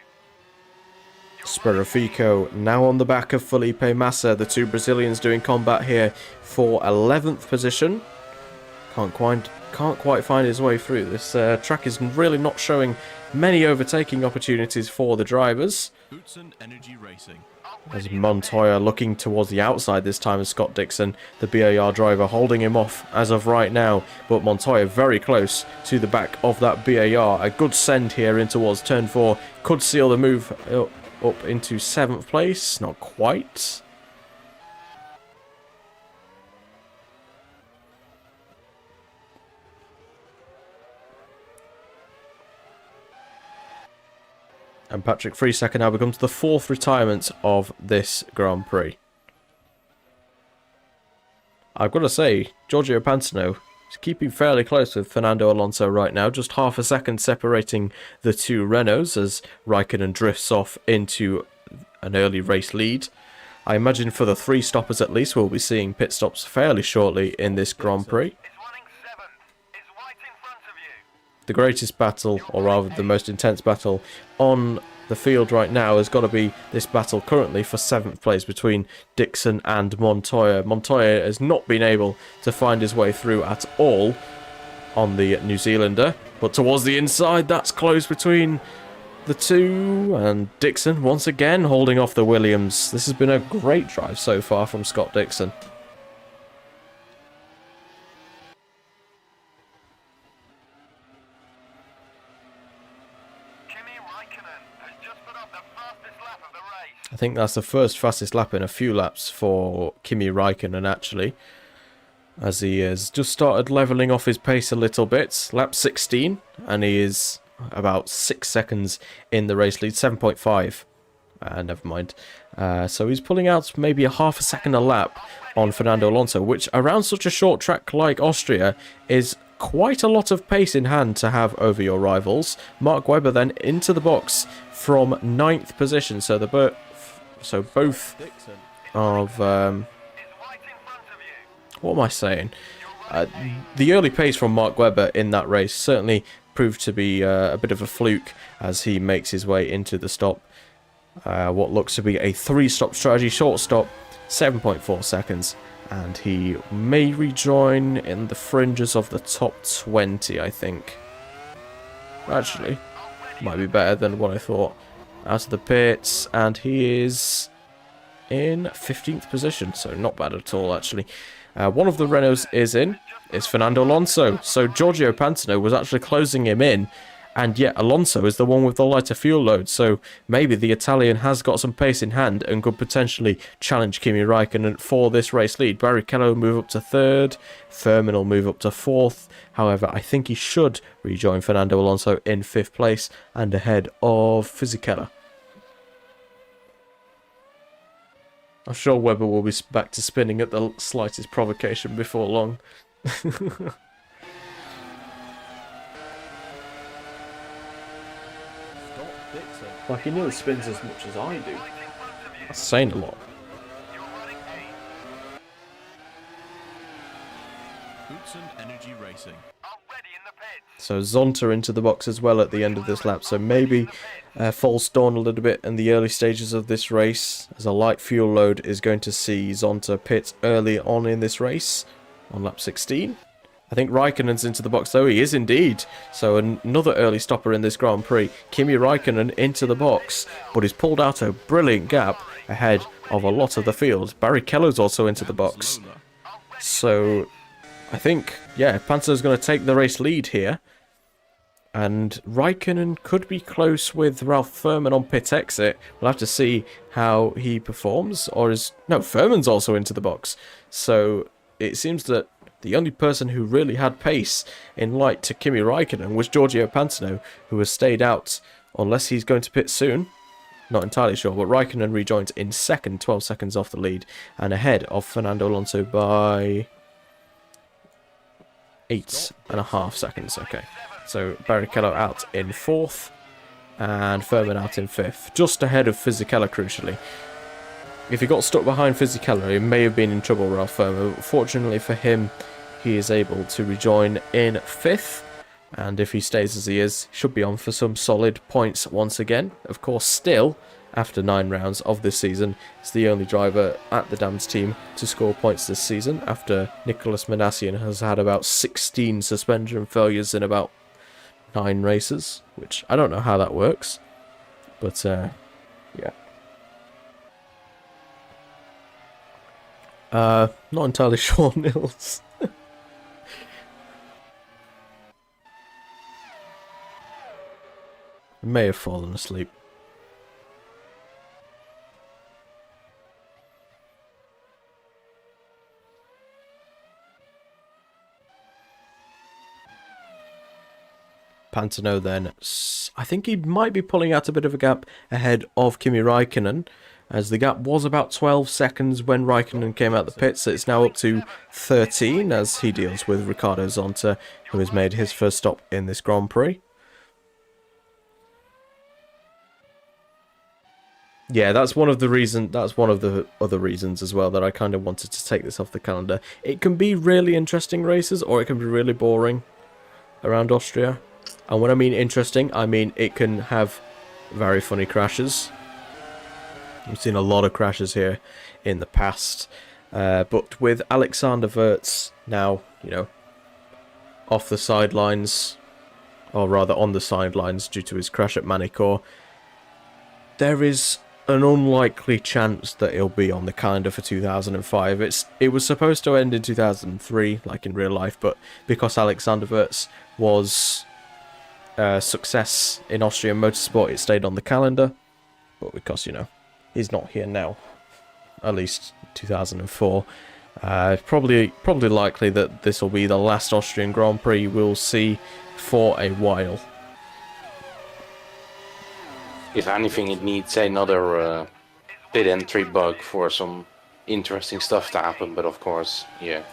[SPEAKER 1] Sperrifico now on the back of Felipe Massa. The two Brazilians doing combat here for 11th position. Can't quite find his way through. This track is really not showing many overtaking opportunities for the drivers.
[SPEAKER 5] Boutsen Energy Racing.
[SPEAKER 1] As Montoya looking towards the outside this time as Scott Dixon, the BAR driver, holding him off as of right now. But Montoya very close to the back of that BAR. A good send here in towards turn 4. Could seal the move up into 7th place. Not quite. And Patrick Friesacher now becomes the 4th retirement of this Grand Prix. I've got to say, Giorgio Pantano is keeping fairly close with Fernando Alonso right now. Just half a second separating the two Renaults as Raikkonen drifts off into an early race lead. I imagine for the 3 stoppers at least, we'll be seeing pit stops fairly shortly in this Grand Prix.
[SPEAKER 3] Is running 7th. Is right in front of you.
[SPEAKER 1] The greatest battle, or rather the most intense battle on the field right now has got to be this battle currently for 7th place between Dixon and Montoya. Montoya has not been able to find his way through at all on the New Zealander, but towards the inside that's close between the two, and Dixon once again holding off the Williams. This has been a great drive so far from Scott Dixon. I think that's the first fastest lap in a few laps for Kimi Raikkonen actually, as he has just started levelling off his pace a little bit. Lap 16 and he is about 6 seconds in the race lead, 7.5. Never mind. So he's pulling out maybe a ½ second a lap on Fernando Alonso, which around such a short track like Austria is quite a lot of pace in hand to have over your rivals. Mark Webber then into the box from ninth position. So both
[SPEAKER 5] Dixon.
[SPEAKER 1] of
[SPEAKER 3] Is right in front of you.
[SPEAKER 1] what am I saying? The early pace from Mark Webber in that race certainly proved to be a bit of a fluke as he makes his way into the stop. What looks to be a 3-stop strategy, short stop, 7.4 seconds, and he may rejoin in the fringes of the top 20, I think. Actually, might be better than what I thought. Out of the pits, and he is in 15th position, so not bad at all, actually. One of the Renaults is in. It's Fernando Alonso. So Giorgio Pantano was actually closing him in, and yet Alonso is the one with the lighter fuel load. So maybe the Italian has got some pace in hand and could potentially challenge Kimi Raikkonen for this race lead. Barrichello will move up to 3rd. Furman will move up to 4th. However, I think he should rejoin Fernando Alonso in 5th place and ahead of Fisichella. I'm sure Webber will be back to spinning at the slightest provocation before long.
[SPEAKER 5] Scott Dixon.
[SPEAKER 1] Like, he nearly spins as much as I do. That's saying a lot.
[SPEAKER 3] You're running
[SPEAKER 5] Bootson Energy Racing.
[SPEAKER 3] already in the pits.
[SPEAKER 1] So Zonta into the box as well at the end of this lap. So maybe false dawn a little bit in the early stages of this race, as a light fuel load is going to see Zonta pit early on in this race on lap 16. I think Raikkonen's into the box though. He is indeed. So another early stopper in this Grand Prix. Kimi Raikkonen into the box, but he's pulled out a brilliant gap ahead of a lot of the field. Barrichello's also into the box.
[SPEAKER 5] Lola.
[SPEAKER 1] So I think, yeah, Pantano's going to take the race lead here. And Raikkonen could be close with Ralph Furman on pit exit. We'll have to see how he performs. Or is... No, Furman's also into the box. So it seems that the only person who really had pace in light to Kimi Raikkonen was Giorgio Pantano, who has stayed out unless he's going to pit soon. Not entirely sure, but Raikkonen rejoins in 2nd, 12 seconds off the lead, and ahead of Fernando Alonso by 8.5 seconds. Okay, so Barrichello out in 4th, and Furman out in 5th, just ahead of Fisichella, crucially. If he got stuck behind Fisichella, he may have been in trouble, Ralph Furman. Fortunately for him, he is able to rejoin in 5th. And if he stays as he is, should be on for some solid points once again. Of course, still, after 9 rounds of this season, is the only driver at the Dams team to score points this season, after Nicholas Manassian has had about 16 suspension failures in about 9 races, which I don't know how that works. But, yeah. Not entirely sure, Nils. I may have fallen asleep. Pantano then, I think he might be pulling out a bit of a gap ahead of Kimi Raikkonen, as the gap was about 12 seconds when Raikkonen came out the pits. So it's now up to 13 as he deals with Ricardo Zonta, who has made his first stop in this Grand Prix. Yeah, that's one of the other reasons as well that I kind of wanted to take this off the calendar. It can be really interesting races, or it can be really boring around Austria. And when I mean interesting, I mean it can have very funny crashes. We've seen a lot of crashes here in the past. But with Alexander Wirtz now, you know, off the sidelines, or rather on the sidelines due to his crash at Manicor, there is an unlikely chance that he'll be on the calendar for 2005. It was supposed to end in 2003, like in real life, but because Alexander Wirtz was a success in Austrian motorsport, it stayed on the calendar. But because, you know, he's not here now, at least 2004, probably likely that this will be the last Austrian Grand Prix we'll see for a while.
[SPEAKER 2] If anything, it needs another pit entry bug for some interesting stuff to happen, but of course, yeah.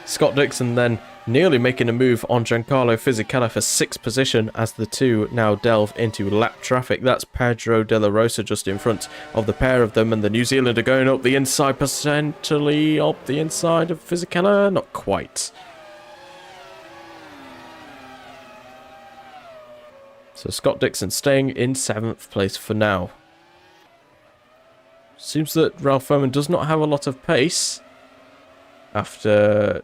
[SPEAKER 1] Scott Dixon then Nearly making a move on Giancarlo Fisichella for 6th position as the two now delve into lap traffic. That's Pedro De La Rosa just in front of the pair of them, and the New Zealander going up the inside, potentially up the inside of Fisichella. Not quite. So Scott Dixon staying in 7th place for now. Seems that Ralph Furman does not have a lot of pace after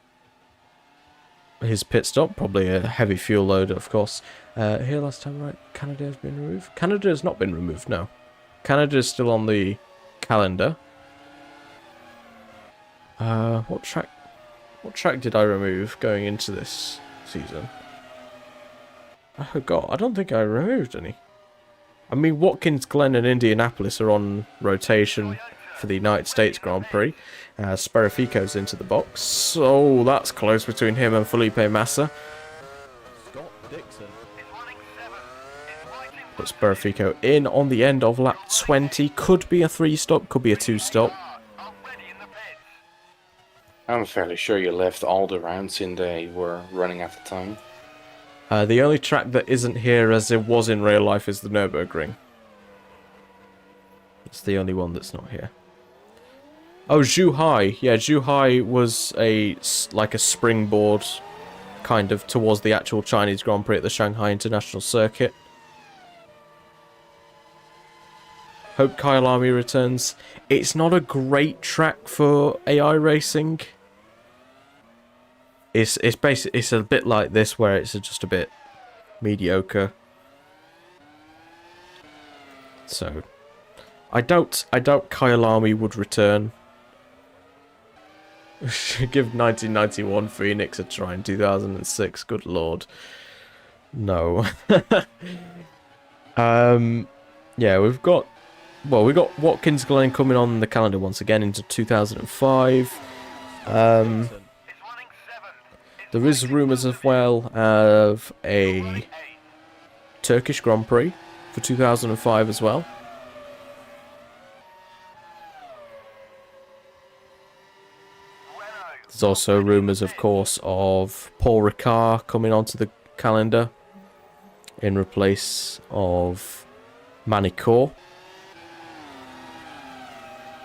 [SPEAKER 1] his pit stop. Probably a heavy fuel load, of course. Here last time, right? Canada has been removed. Canada has not been removed, no. Canada is still on the calendar. What track did I remove going into this season? I forgot. I don't think I removed any. I mean, Watkins Glen and Indianapolis are on rotation for the United States Grand Prix. Sperifico's into the box. So that's close between him and Felipe Massa.
[SPEAKER 5] Scott Dixon.
[SPEAKER 1] Put Sperifico in on the end of lap 20. Could be a 3-stop, could be a 2-stop.
[SPEAKER 2] I'm fairly sure you left all the rounds in they were running at the time.
[SPEAKER 1] The only track that isn't here as it was in real life is the Nürburgring. It's the only one that's not here. Oh, Zhuhai. Yeah, Zhuhai was like a springboard kind of towards the actual Chinese Grand Prix at the Shanghai International Circuit. Hope Kyalami returns. It's not a great track for AI racing. It's basically, it's a bit like this where it's just a bit mediocre. So I doubt Kyalami would return. Give 1991 Phoenix a try in 2006. Good lord. No. Yeah, we've got Watkins Glen coming on the calendar once again into 2005. There is rumours as well of a Turkish Grand Prix for 2005 as well. There's also rumours, of course, of Paul Ricard coming onto the calendar in replace of Manicourt.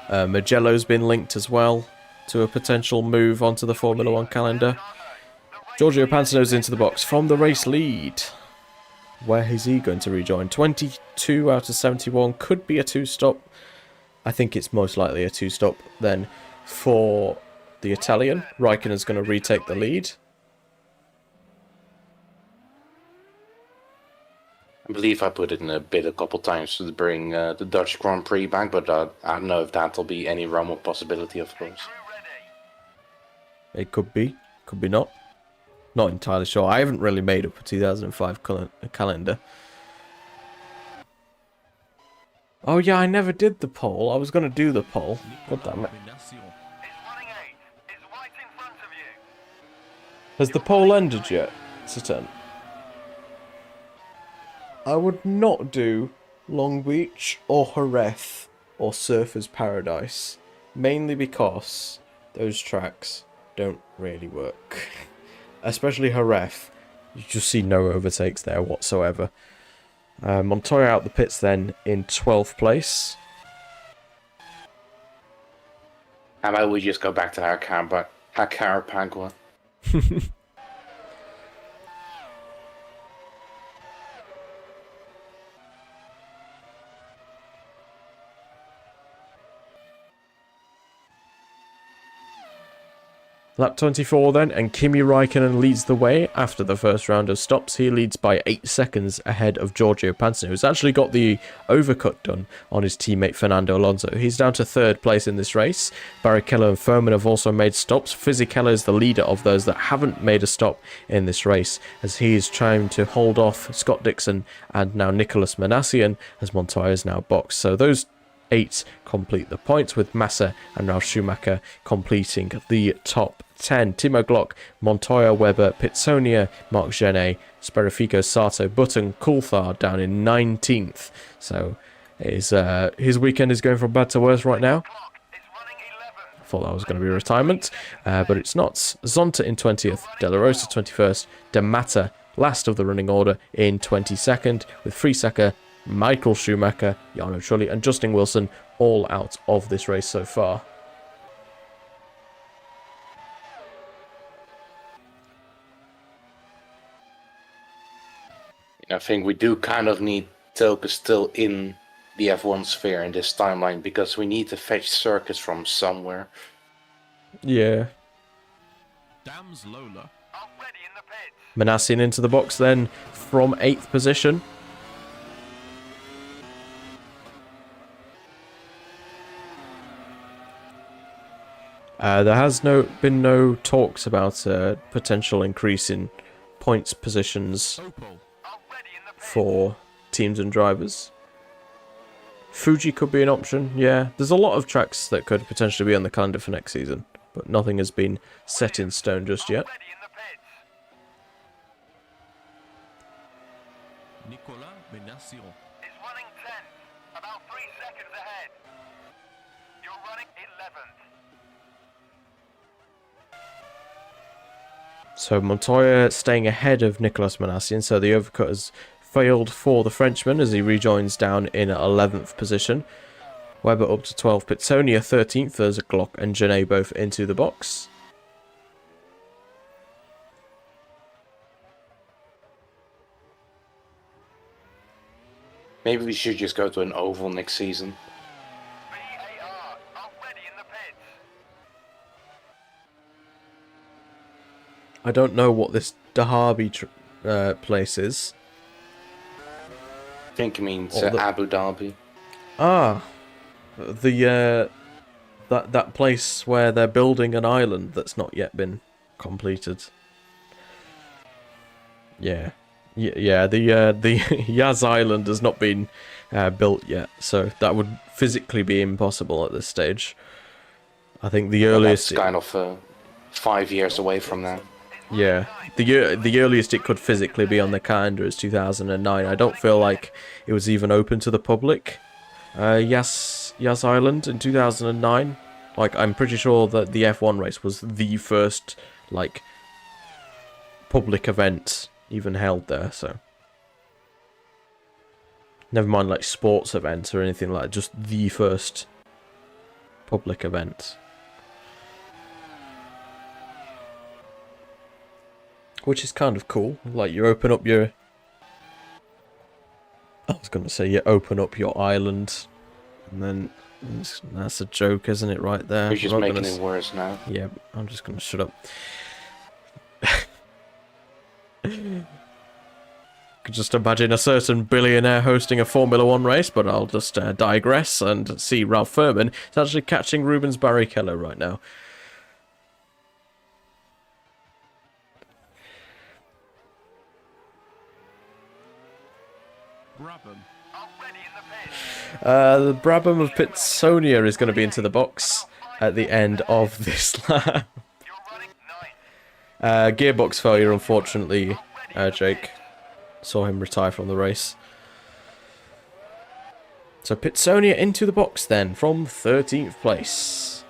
[SPEAKER 1] Magello's been linked as well to a potential move onto the Formula 1 calendar. Giorgio Pansino's into the box from the race lead. Where is he going to rejoin? 22 out of 71. Could be a 2-stop. I think it's most likely a 2-stop then for the Italian. Raikkonen's going to retake the lead.
[SPEAKER 2] I believe I put it in a bid a couple times to bring the Dutch Grand Prix back, but I don't know if that'll be any realm of possibility, of course.
[SPEAKER 1] It could be not. Not entirely sure. I haven't really made up a 2005 calendar. Oh yeah, I never did the poll. I was going to do the poll. God damn it. Has the poll ended yet, Satan? I would not do Long Beach or Jerez or Surfers Paradise. Mainly because those tracks don't really work. Especially Jerez. You just see no overtakes there whatsoever. Montoya out the pits then in 12th place.
[SPEAKER 2] How about we just go back to Hakarapagua?
[SPEAKER 1] Lap 24 then, and Kimi Raikkonen leads the way after the first round of stops. He leads by 8 seconds ahead of Giorgio Pansino, who's actually got the overcut done on his teammate Fernando Alonso. He's down to 3rd place in this race. Barrichello and Furman have also made stops. Fisichella is the leader of those that haven't made a stop in this race, as he is trying to hold off Scott Dixon and now Nicolas Manassian, as Montoya is now boxed. So those 8 complete the points, with Massa and Ralf Schumacher completing the top 10. Timo Glock, Montoya, Webber, Pitsonia, Marc Genet, Sperifico, Sato, Button, Coulthard down in 19th. So his weekend is going from bad to worse right now. thought that was going to be a retirement, but it's not. Zonta in 20th, De La Rosa 21st, De Matta last of the running order in 22nd, with Friseca, Michael Schumacher, Jarno Trulli and Justin Wilson all out of this race so far.
[SPEAKER 2] I think we do kind of need Telke still in the F1 sphere in this timeline, because we need to fetch circuits from somewhere.
[SPEAKER 1] Yeah.
[SPEAKER 5] Dams Lola.
[SPEAKER 3] Already in the pits.
[SPEAKER 1] Manassian into the box then from 8th position. There has been no talks about a potential increase in points positions
[SPEAKER 5] Opal.
[SPEAKER 3] Already in the pits.
[SPEAKER 1] for teams and drivers. Fuji could be an option, yeah. There's a lot of tracks that could potentially be on the calendar for next season, but nothing has been set in stone just yet.
[SPEAKER 3] Already in the pits.
[SPEAKER 5] Nicolas Benacion.
[SPEAKER 3] Is running 10th. About 3 seconds ahead. You're running 11th.
[SPEAKER 1] So Montoya staying ahead of Nicolas Manassian, so the overcut has failed for the Frenchman as he rejoins down in 11th position. Webber up to 12th, Pitsonia 13th as Glock and Genet both into the box.
[SPEAKER 2] Maybe we should just go to an oval next season.
[SPEAKER 3] VAR. Already in the pits.
[SPEAKER 1] I don't know what this Dahabi place is.
[SPEAKER 2] I think it means
[SPEAKER 1] Or the-
[SPEAKER 2] Abu Dhabi.
[SPEAKER 1] Ah, the that place where they're building an island that's not yet been completed. Yeah, yeah. The Yaz Island has not been built yet, so that would physically be impossible at this stage. I think the
[SPEAKER 2] Well,
[SPEAKER 1] earliest.
[SPEAKER 2] that's kind of 5 years away from now.
[SPEAKER 1] Yeah, the earliest it could physically be on the calendar is 2009. I don't feel like it was even open to the public. Yas Island in 2009. Like, I'm pretty sure that the F1 race was the first, like, public event even held there, so. Never mind, like, sports events or anything like that, just the first public event. Which is kind of cool. Like, you open up your... I was going to say, you open up your island, and then... That's a joke, isn't it, right there?
[SPEAKER 2] We're just
[SPEAKER 1] I'm not
[SPEAKER 2] making
[SPEAKER 1] gonna
[SPEAKER 2] it worse now.
[SPEAKER 1] Yeah, I'm just going to shut up. Could just imagine a certain billionaire hosting a Formula 1 race, but I'll just digress and see Ralph Furman is actually catching Rubens Barrichello right now.
[SPEAKER 5] Brabham.
[SPEAKER 3] Already in the pits.
[SPEAKER 1] The Brabham of Pitsonia is going to be into the box at the end of this lap.
[SPEAKER 3] You're running 9th.
[SPEAKER 1] Gearbox failure, unfortunately, Jake. Saw him retire from the race. So Pitsonia into the box then, from 13th place.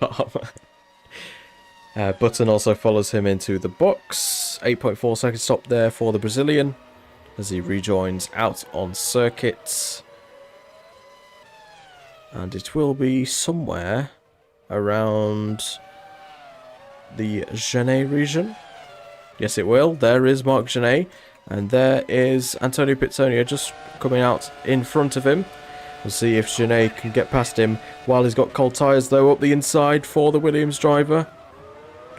[SPEAKER 1] God. Button also follows him into the box. 8.4 second stop there for the Brazilian as he rejoins out on circuit. And it will be somewhere around the Genet region. Yes, it will. There is Marc Genet. And there is Antonio Pitsonia just coming out in front of him. We'll see if Genet can get past him while he's got cold tyres, though, up the inside for the Williams driver.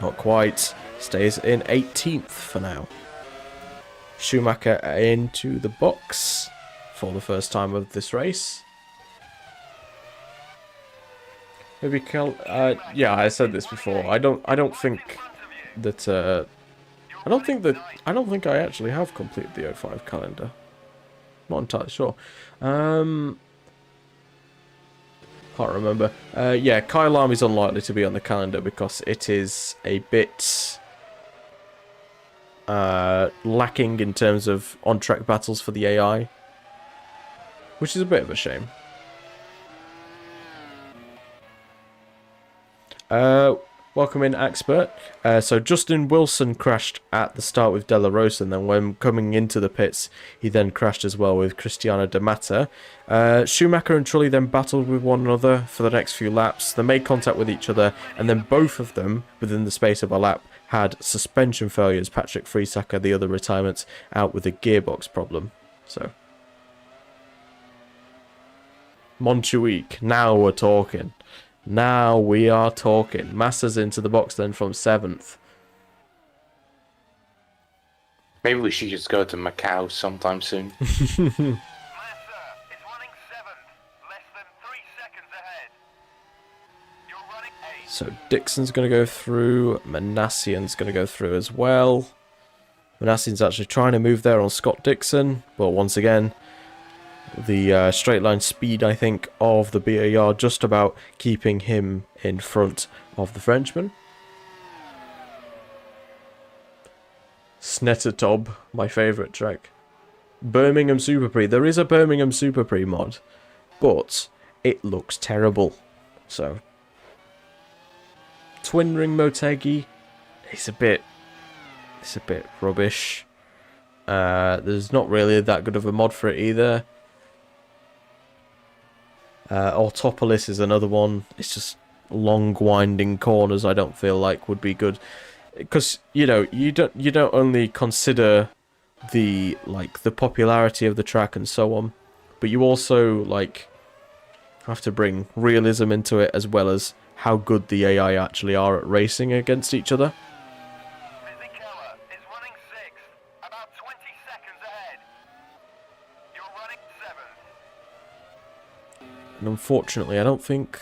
[SPEAKER 1] Not quite. Stays in 18th for now. Schumacher into the box for the first time of this race. Maybe yeah, I said this before. I don't think that I don't think I actually have completed the 05 calendar. Not entirely sure. Can't remember. Yeah, Kyle Army's unlikely to be on the calendar because it is a bit lacking in terms of on-track battles for the AI, which is a bit of a shame. Welcome in, Expert. So Justin Wilson crashed at the start with De La Rosa, and then when coming into the pits, he then crashed as well with Cristiano De Mata. Schumacher and Trulli then battled with one another for the next few laps. They made contact with each other, and then both of them, within the space of a lap, had suspension failures. Patrick Friesacker, the other retirement, out with a gearbox problem. So, Montjuic, now we're talking. Now we are talking. Massa's into the box then from 7th.
[SPEAKER 2] Maybe we should just go to Macau sometime soon.
[SPEAKER 3] Massa is running 7th, less than 3 seconds ahead. You're running 8th.
[SPEAKER 1] So Dixon's going to go through. Manassian's going to go through as well. Manassian's actually trying to move there on Scott Dixon, but once again, the straight line speed, I think, of the BAR just about keeping him in front of the Frenchman. Snettertob, my favourite track. Birmingham Super Prix. There is a Birmingham Super Prix mod, but it looks terrible. So, Twin Ring Motegi, it's a bit rubbish. There's not really that good of a mod for it either. Autopolis is another one. It's just long winding corners. I don't feel like would be good, because you don't only consider the popularity of the track and so on, but you also have to bring realism into it, as well as how good the AI actually are at racing against each other.
[SPEAKER 3] Fisichella is running 6th, about 20 seconds ahead. You're running 7th.
[SPEAKER 1] And unfortunately, I don't think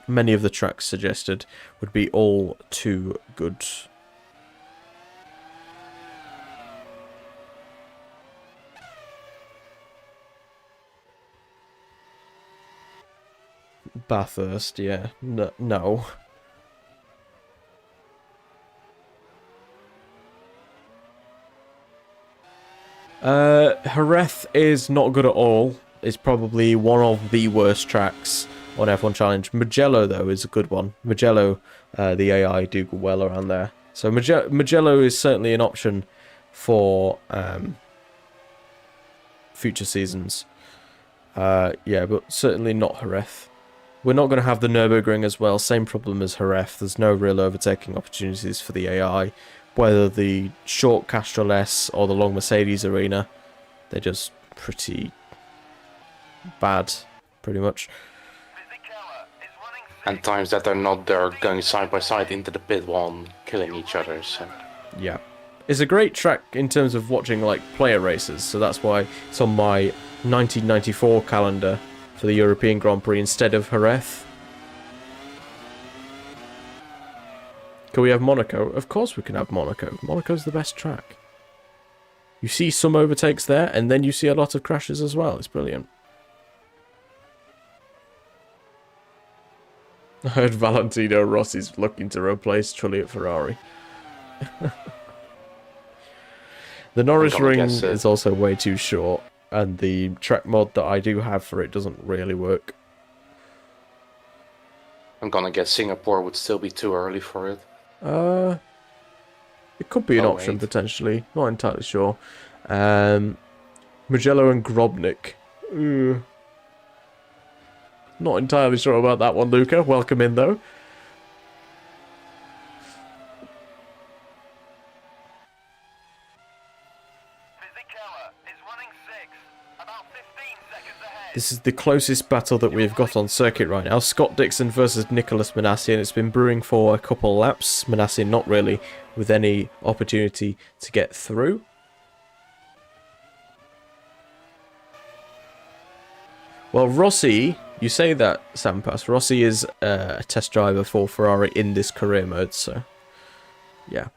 [SPEAKER 1] many of the tracks suggested would be all too good. Bathurst, yeah. No. Jerez is not good at all. It's probably one of the worst tracks on F1 Challenge. Mugello, though, is a good one. Mugello, the AI do well around there. So Mugello is certainly an option for future seasons. Yeah, but certainly not Jerez. We're not going to have the Nürburgring as well. Same problem as Jerez. There's no real overtaking opportunities for the AI. Whether the short Castrol S or the long Mercedes Arena, they're just pretty bad, pretty much.
[SPEAKER 3] Fisichella is running 6th.
[SPEAKER 2] And times that they're not there going side by side into the pit wall and killing each other. So
[SPEAKER 1] Yeah. It's a great track in terms of watching player races, so that's why it's on my 1994 calendar for the European Grand Prix instead of Jerez. Can we have Monaco? Of course we can have Monaco. Monaco's the best track. You see some overtakes there, and then you see a lot of crashes as well. It's brilliant. I heard Valentino Rossi's looking to replace Trulli at Ferrari. The Norris ring is also way too short, and the track mod that I do have for it doesn't really work.
[SPEAKER 2] I'm gonna guess Singapore would still be too early for it.
[SPEAKER 1] It could be an
[SPEAKER 2] Oh,
[SPEAKER 1] option,
[SPEAKER 2] wait.
[SPEAKER 1] potentially. Not entirely sure. Mugello and Grobnik. Ooh. Not entirely sure about that one, Luca. Welcome in, though.
[SPEAKER 3] Fisichella is running 6th, about 15 seconds ahead.
[SPEAKER 1] This is the closest battle that we've got on circuit right now. Scott Dixon versus Nicholas Manassian. It's been brewing for a couple laps. Manassian not really with any opportunity to get through. Well, Rossi, you say that, Sampas. Rossi is a test driver for Ferrari in this career mode, so yeah.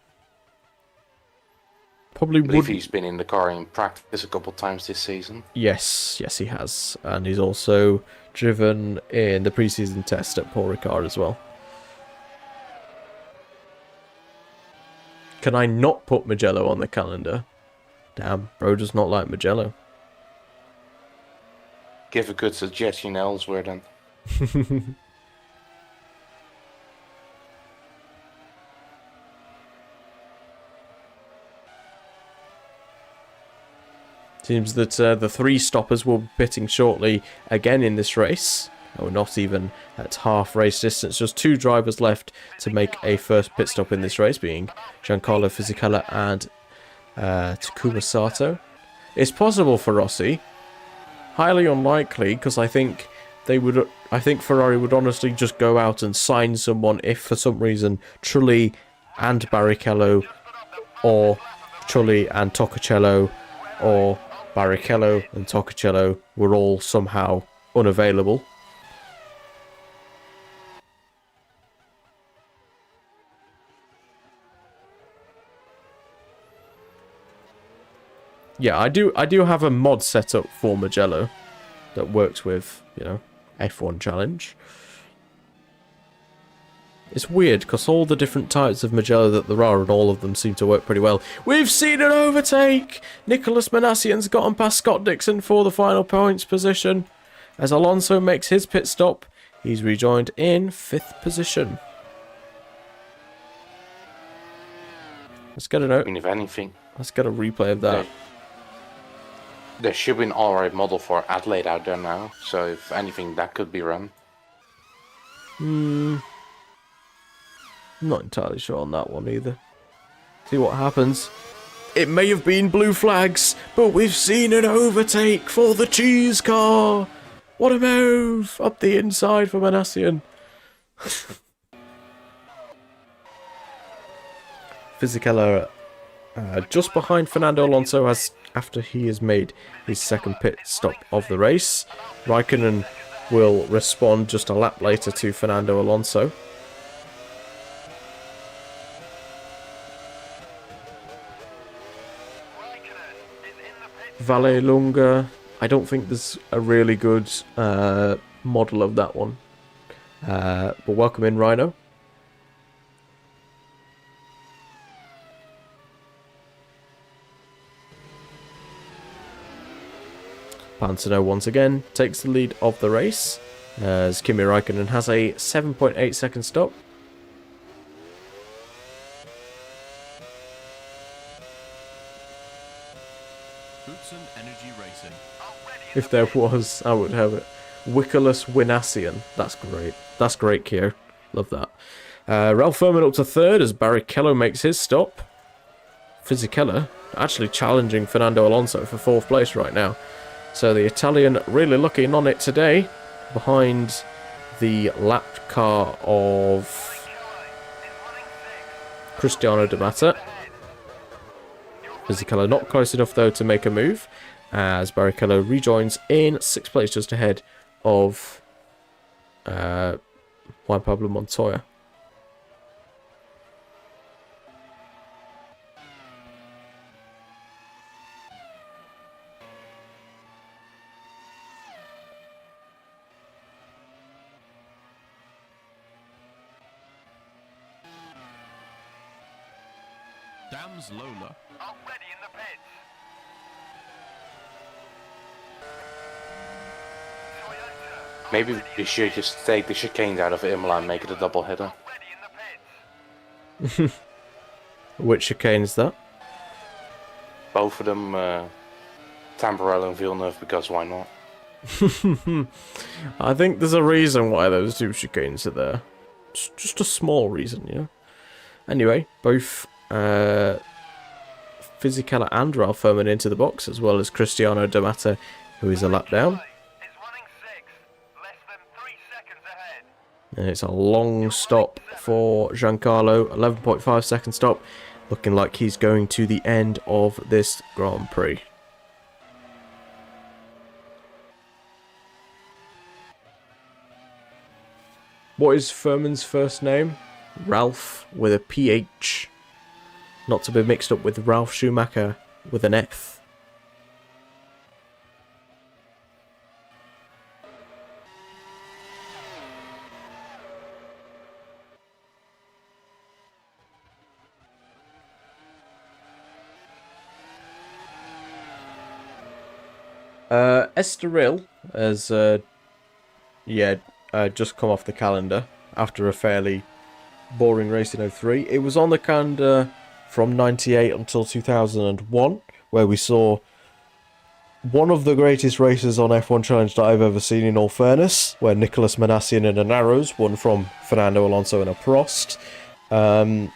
[SPEAKER 1] Probably
[SPEAKER 2] I believe
[SPEAKER 1] would.
[SPEAKER 2] he's been in the car in practice a couple times this season.
[SPEAKER 1] Yes, he has. And he's also driven in the preseason test at Paul Ricard as well. Can I not put Mugello on the calendar? Damn, bro does not like Mugello.
[SPEAKER 2] Give a good suggestion elsewhere then.
[SPEAKER 1] Seems that the 3 stoppers will be pitting shortly again in this race. We're not even at half race distance. Just 2 drivers left to make a first pit stop in this race, being Giancarlo Fisichella and Takuma Sato. It's possible for Rossi. Highly unlikely, because I think Ferrari would honestly just go out and sign someone if for some reason Trulli and Barrichello, or Trulli and Toccocello, or Barrichello and Toccocello were all somehow unavailable. Yeah, I do have a mod set up for Mugello that works with, you know, F1 Challenge. It's weird, because all the different types of Mugello that there are, and all of them seem to work pretty well. We've seen an overtake! Nicholas Manassian's gotten past Scott Dixon for the final points position. As Alonso makes his pit stop, he's rejoined in 5th position. Let's get a note.
[SPEAKER 2] I mean, if anything,
[SPEAKER 1] Let's get a replay of that.
[SPEAKER 2] there should be an alright model for Adelaide out there now, so if anything, that could be run.
[SPEAKER 1] I'm not entirely sure on that one either. See what happens. It may have been blue flags, but we've seen an overtake for the cheese car. What a move! Up the inside for Manassian. Fisichella just behind Fernando Alonso after he has made his second pit stop of the race. Raikkonen will respond just a lap later to Fernando Alonso. Vallelunga, I don't think there's a really good model of that one. But welcome in, Rhino. Pantano once again takes the lead of the race, as Kimi Raikkonen has a 7.8 second stop.
[SPEAKER 5] Bootson Energy Racing.
[SPEAKER 1] If there was, I would have it. Wickerless Winassian. That's great. That's great, Kyo. Love that. Ralph Furman up to 3rd as Barrichello makes his stop. Fisichella actually challenging Fernando Alonso for 4th place right now. So the Italian really looking on it today, behind the lap car of Cristiano Di Matta. Fisichella not close enough though to make a move, as Barrichello rejoins in 6th place just ahead of Juan Pablo Montoya.
[SPEAKER 5] Dams Lola.
[SPEAKER 3] Already in the pits. Toyota.
[SPEAKER 2] Maybe we should just take the chicanes out of Imola and make it a double header.
[SPEAKER 3] Already in the pits.
[SPEAKER 1] Which chicane is that?
[SPEAKER 2] Both of them, Tamburello and Villeneuve, because why not?
[SPEAKER 1] I think there's a reason why those 2 chicanes are there. Just a small reason, you know. Anyway, both Fisichella and Ralph Furman into the box, as well as Cristiano Di Matta, who is a lap down.
[SPEAKER 3] Is running 6th, less than 3 seconds ahead.
[SPEAKER 1] And it's a long stop for Giancarlo, 11.5 second stop, looking like he's going to the end of this Grand Prix. What is Furman's first name? Ralph with a PH. Not to be mixed up with Ralph Schumacher with an F. Estoril has just come off the calendar after a fairly boring race in 03. It was on the calendar from 98 until 2001, where we saw one of the greatest races on F1 Challenge that I've ever seen, in all fairness, where Nicolas Manassian in a Narrows won from Fernando Alonso in a Prost. But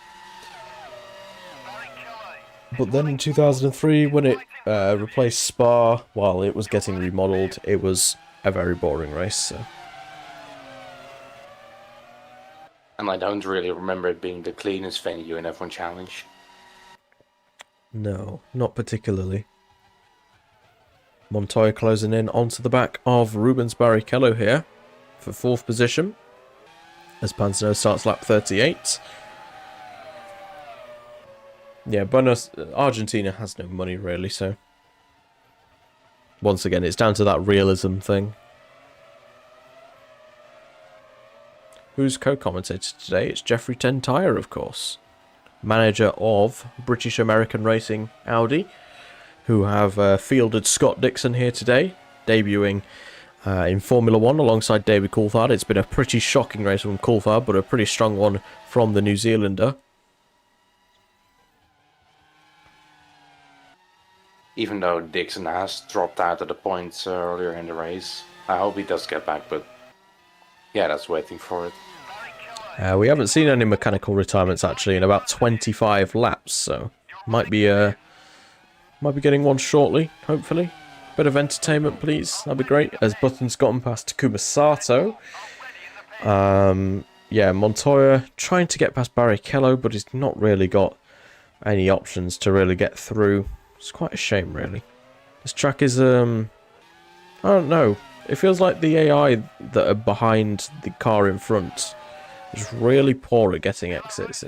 [SPEAKER 1] then in 2003, when it replaced Spa, while it was getting remodelled, it was a very boring race. So.
[SPEAKER 2] And I don't really remember it being the cleanest venue in F1 Challenge.
[SPEAKER 1] No, not particularly. Montoya closing in onto the back of Rubens Barrichello here for 4th position as Panzano starts lap 38. Yeah, Argentina has no money really, so once again it's down to that realism thing. Who's co-commentated today? It's Jeffrey Ten Thije, of course, manager of British American Racing Audi, who have fielded Scott Dixon here today, debuting in Formula 1 alongside David Coulthard. It's been a pretty shocking race from Coulthard, but a pretty strong one from the New Zealander.
[SPEAKER 2] Even though Dixon has dropped out of the points earlier in the race, I hope he does get back, but yeah, that's waiting for it.
[SPEAKER 1] We haven't seen any mechanical retirements actually in about 25 laps, so might be getting one shortly, hopefully. Bit of entertainment, please. That'd be great. As Button's gotten past Takuma Sato. Yeah, Montoya trying to get past Barrichello, but he's not really got any options to really get through. It's quite a shame, really. This track is, I don't know. It feels like the AI that are behind the car in front is really poor at getting exits.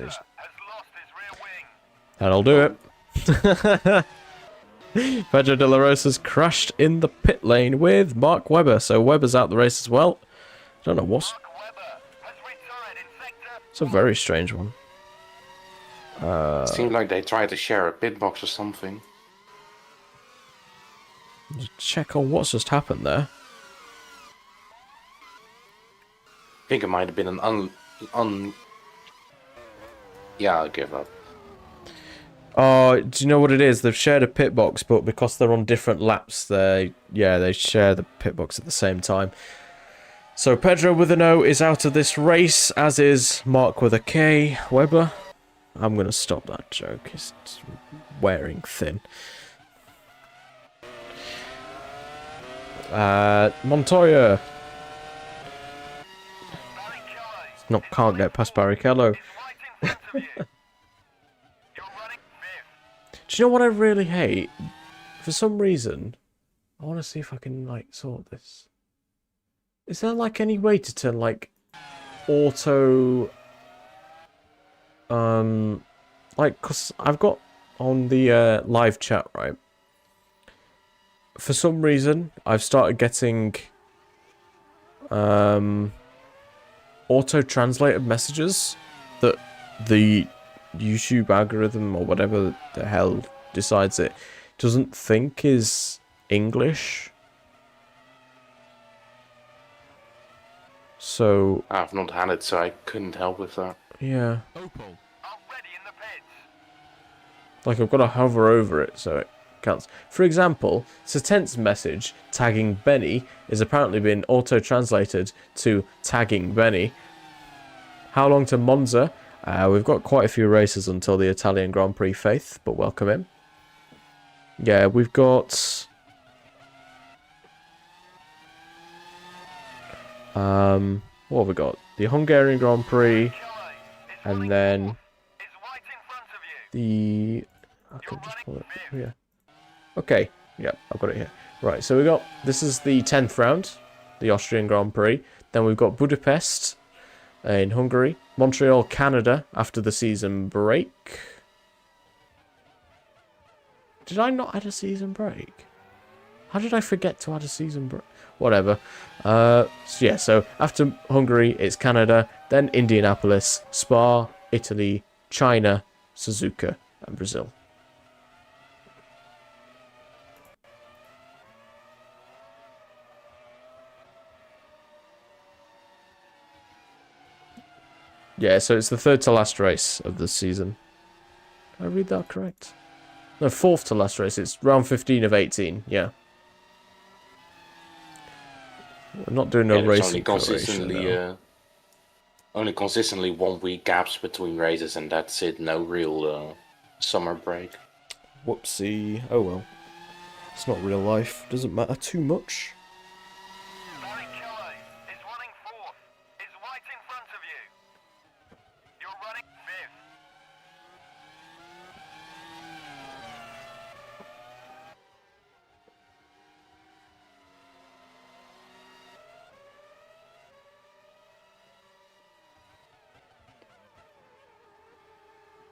[SPEAKER 1] That'll do it. Pedro de la Rosa's crashed in the pit lane with Mark Webber, so Webber's out the race as well. I don't know what's... It's a very strange one.
[SPEAKER 2] It seemed like they tried to share a pit box or something.
[SPEAKER 1] Check on what's just happened there.
[SPEAKER 2] I think it might have been an Yeah, I'll give up.
[SPEAKER 1] Oh, do you know what it is? They've shared a pit box, but because they're on different laps, they share the pit box at the same time. So Pedro with an O is out of this race, as is Mark with a K. Webber. I'm going to stop that joke. It's wearing thin. Montoya. Can't get past Barrichello. Do you know what I really hate? For some reason, I want to see if I can, like, sort this. Is there, like, any way to turn, like, auto... like, because I've got on the live chat, right? For some reason, I've started getting auto-translated messages that the YouTube algorithm or whatever the hell decides it doesn't think is English. So
[SPEAKER 2] I've not had it, so I couldn't help with that.
[SPEAKER 1] yeah,
[SPEAKER 5] Opel.
[SPEAKER 1] like I've got to hover over it so it counts. For example, Satent's message tagging Benny is apparently been auto-translated to tagging Benny. How long to Monza? We've got quite a few races until the Italian Grand Prix, Faith, but welcome in. Yeah, we've got... what have we got? The Hungarian Grand Prix, and then the... I can just pull it here. Okay, yeah, I've got it here. Right, so we got... This is the 10th round, the Austrian Grand Prix. Then we've got Budapest in Hungary, Montreal, Canada after the season break. Did I not add a season break? How did I forget to add a season break? Whatever. So yeah, so after Hungary, it's Canada, then Indianapolis, Spa, Italy, China, Suzuka, and Brazil. Yeah, so it's the third to last race of the season. Did I read that correct? No, fourth to last race. It's round 15 of 18. Yeah. We're not doing no
[SPEAKER 2] Yeah, there's
[SPEAKER 1] racing Croatia now.
[SPEAKER 2] only consistently 1 week gaps between races, and that's it. No real summer break.
[SPEAKER 1] Whoopsie. Oh well. It's not real life. Doesn't matter too much.
[SPEAKER 3] Raikkonen is running fourth. Is right in front of you. You're running fifth.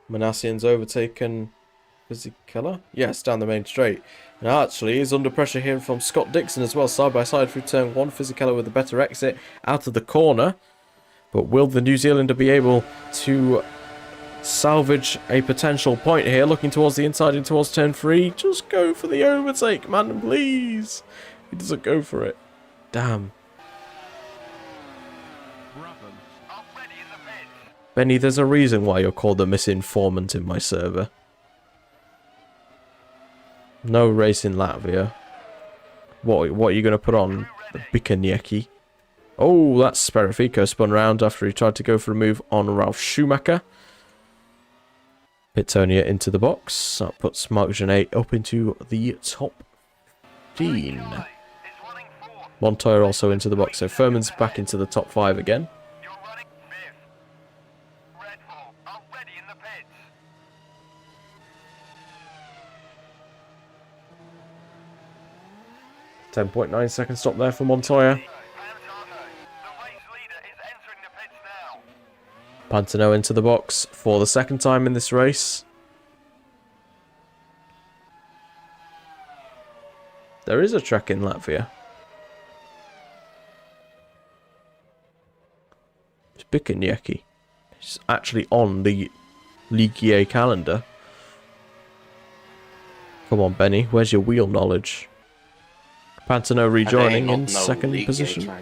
[SPEAKER 1] Manassian's overtaken Fisichella? Yes, down the main straight. And actually, he's under pressure here from Scott Dixon as well, side by side through turn 1. Fisichella with a better exit out of the corner. But will the New Zealander be able to salvage a potential point here? Looking towards the inside and towards turn 3. Just go for the overtake, man, please. He doesn't go for it. Damn.
[SPEAKER 3] Already in the pits.
[SPEAKER 1] Benny, there's a reason why you're called the misinformant in my server. No race in Latvia. What are you going to put on? The Bikanieki. Oh, that's Sperafico spun round after he tried to go for a move on Ralf Schumacher. Pittonia into the box. That puts Marc Genet up into the top 15.
[SPEAKER 3] Is running fourth.
[SPEAKER 1] Montoya also into the box, so Furman's back into the top 5 again.
[SPEAKER 3] You're running fifth. Red Bull already in the pits.
[SPEAKER 1] 10.9 second stop there for Montoya.
[SPEAKER 3] The race leader is entering the pits now.
[SPEAKER 1] Pantano into the box for the second time in this race. There is a track in Latvia. It's Bikanieki. It's actually on the Ligier calendar. Come on, Benny. Where's your wheel knowledge? Pantano rejoining in second position.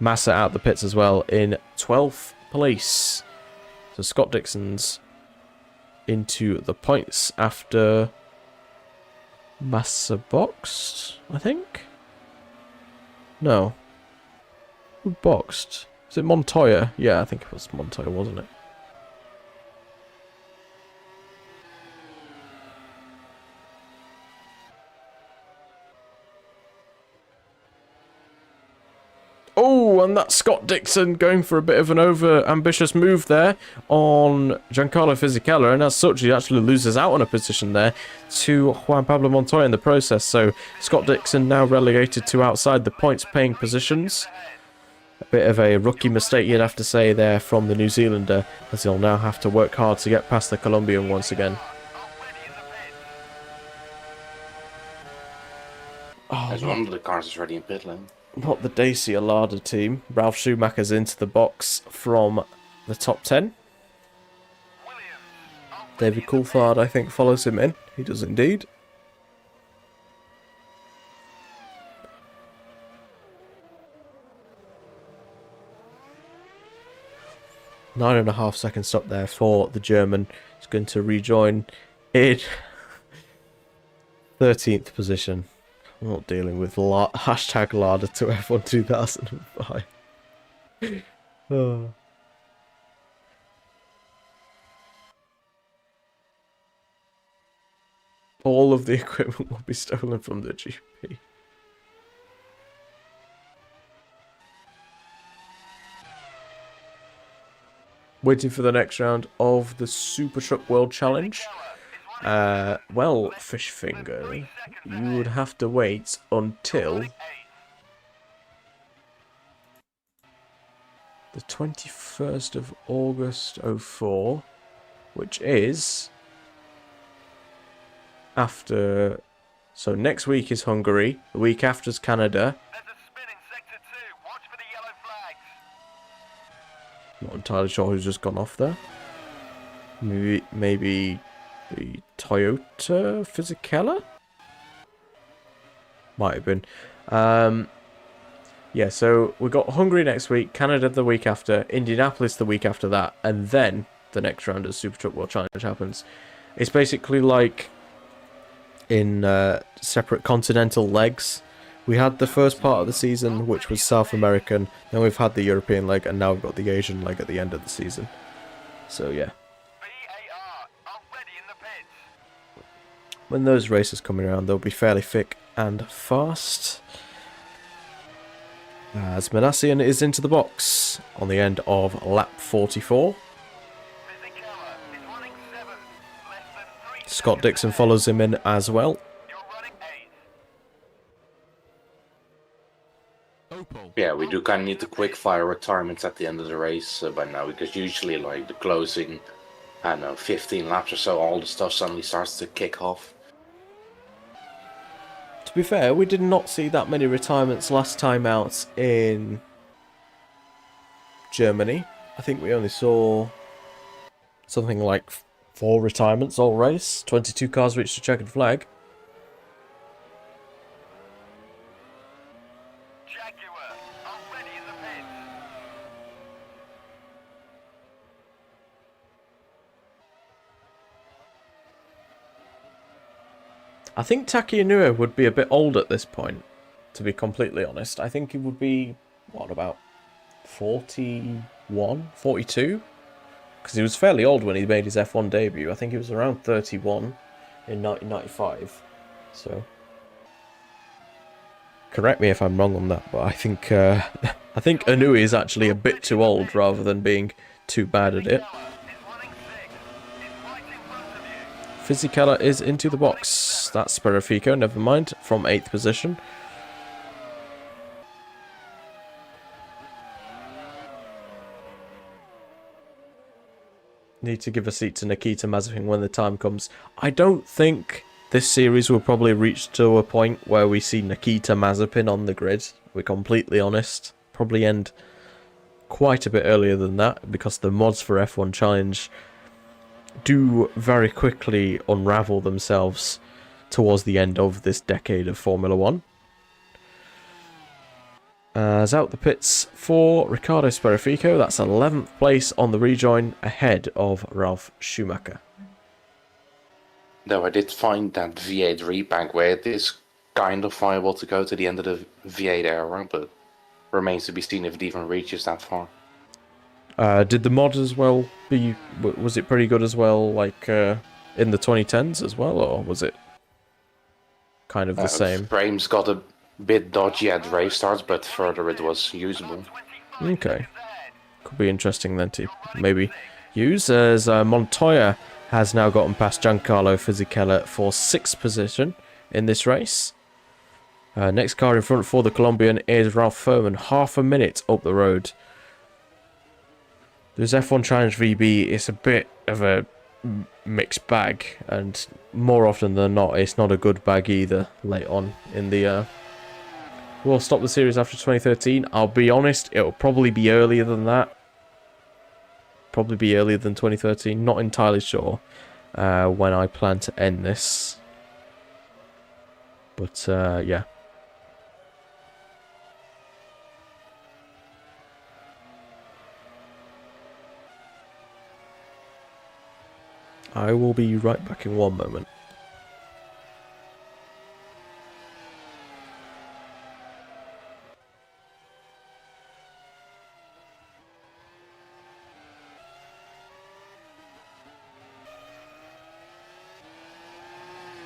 [SPEAKER 1] Massa out the pits as well in 12th place. So Scott Dixon's into the points after Massa boxed, I think? No. Who boxed? Is it Montoya? Yeah, I think it was Montoya, wasn't it? Oh, and that's Scott Dixon going for a bit of an over-ambitious move there on Giancarlo Fisichella, and as such, he actually loses out on a position there to Juan Pablo Montoya in the process. So Scott Dixon now relegated to outside the points-paying positions. A bit of a rookie mistake, you'd have to say, there from the New Zealander, as he'll now have to work hard to get past the Colombian once again.
[SPEAKER 2] As one of the cars is already in pit lane.
[SPEAKER 1] Not the Dacia Lada team. Ralf Schumacher's into the box from the top 10. David Coulthard, I think, follows him in. He does indeed. Nine and a half second stop there for the German. He's going to rejoin in 13th position. I'm not dealing with hashtag Lada to F1 2005. Oh. All of the equipment will be stolen from the GP. Waiting for the next round of the Super Truck World Challenge. Well, Fishfinger, you would have to wait until the 21st of August 04, which is after. So next week is Hungary, the week after is Canada.
[SPEAKER 3] There's a spin in sector 2. Watch for the yellow flags.
[SPEAKER 1] Not entirely sure who's just gone off there. Maybe the Toyota Fisichella? Might have been. Yeah, so we got Hungary next week, Canada the week after, Indianapolis the week after that, and then the next round of Super Truck World Challenge happens. It's basically like in separate continental legs. We had the first part of the season, which was South American, then we've had the European leg, and now we've got the Asian leg at the end of the season. So yeah.
[SPEAKER 3] VAR are ready in the pits.
[SPEAKER 1] When those races coming around, they'll be fairly thick and fast. As Manassian is into the box on the end of lap 44.
[SPEAKER 3] Fisichella is running 7th, less than 3
[SPEAKER 1] Scott
[SPEAKER 3] seconds
[SPEAKER 1] Dixon
[SPEAKER 3] ahead.
[SPEAKER 1] follows him in as well.
[SPEAKER 3] You're running 8th.
[SPEAKER 5] Opel.
[SPEAKER 2] Yeah, we do kind of need the quick fire retirements at the end of the race by now, because usually like the closing, I don't know, 15 laps or so, all the stuff suddenly starts to kick off.
[SPEAKER 1] To be fair, we did not see that many retirements last time out in Germany. I think we only saw something like 4 retirements all race. 22 cars reached the checkered flag.
[SPEAKER 3] Jaguar are ready in the pits.
[SPEAKER 1] I think Taki Inouye would be a bit old at this point, to be completely honest. I think he would be, what, about 41, 42? Because he was fairly old when he made his F1 debut. I think he was around 31 in 1995. So, correct me if I'm wrong on that, but I think Inouye is actually a bit too old rather than being too bad at it.
[SPEAKER 3] Fisichella is running 6th. It's right in front of you.
[SPEAKER 1] Fisichella is into the box. That's Sperafico, never mind, from 8th position. Need to give a seat to Nikita Mazepin when the time comes. I don't think this series will probably reach to a point where we see Nikita Mazepin on the grid. We're completely honest. Probably end quite a bit earlier than that, because the mods for F1 Challenge do very quickly unravel themselves towards the end of this decade of Formula 1. As out the pits for Riccardo Sperafico, that's 11th place on the rejoin, ahead of Ralf Schumacher.
[SPEAKER 2] Though I did find that V8 repack where it is kind of viable to go to the end of the V8 era, but remains to be seen if it even reaches that far.
[SPEAKER 1] Did the mod as well was it pretty good as well, like in the 2010s as well, or was it kind of the same?
[SPEAKER 2] Frames got a bit dodgy at race starts, but further it was usable.
[SPEAKER 3] 25
[SPEAKER 1] Okay.
[SPEAKER 3] seconds ahead.
[SPEAKER 1] Could be interesting then to maybe use, as Montoya has now gotten past Giancarlo Fisichella for 6th position in this race. Next car in front for the Colombian is Ralph Furman, half a minute up the road. This F1 Challenge VB is a bit of a mixed bag, and more often than not, it's not a good bag either late on in the... We'll stop the series after 2013. I'll be honest, it'll probably be earlier than that. Probably be earlier than 2013. Not entirely sure when I plan to end this. But, yeah. I will be right back in one moment.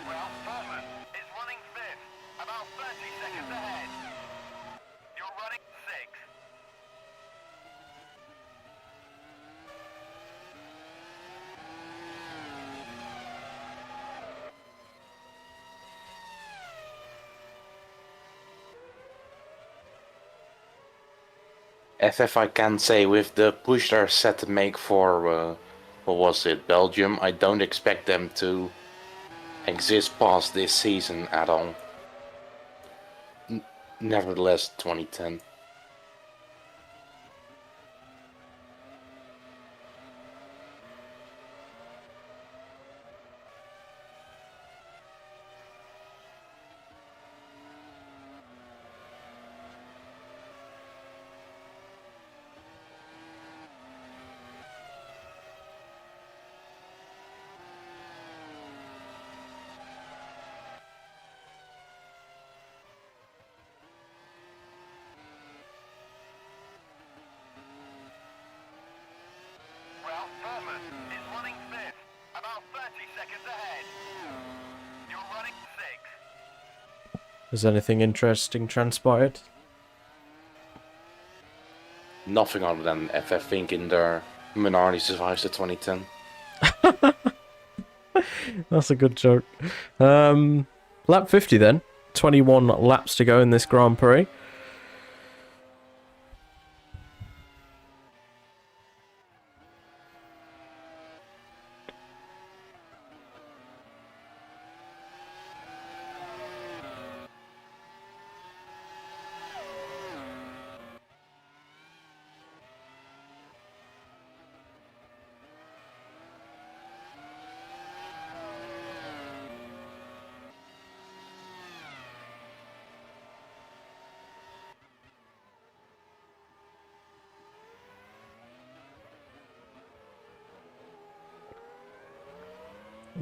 [SPEAKER 3] Ralph Furman is running 5th, about 30 seconds ahead. You're running 6th.
[SPEAKER 2] FF I can say, with the push they're set to make for, what was it, Belgium, I don't expect them to exist past this season at all. Nevertheless, 2010.
[SPEAKER 1] Has anything interesting transpired?
[SPEAKER 2] Nothing other than FF thinking their Minardi survives the 2010.
[SPEAKER 1] That's a good joke. Lap 50 then. 21 laps to go in this Grand Prix.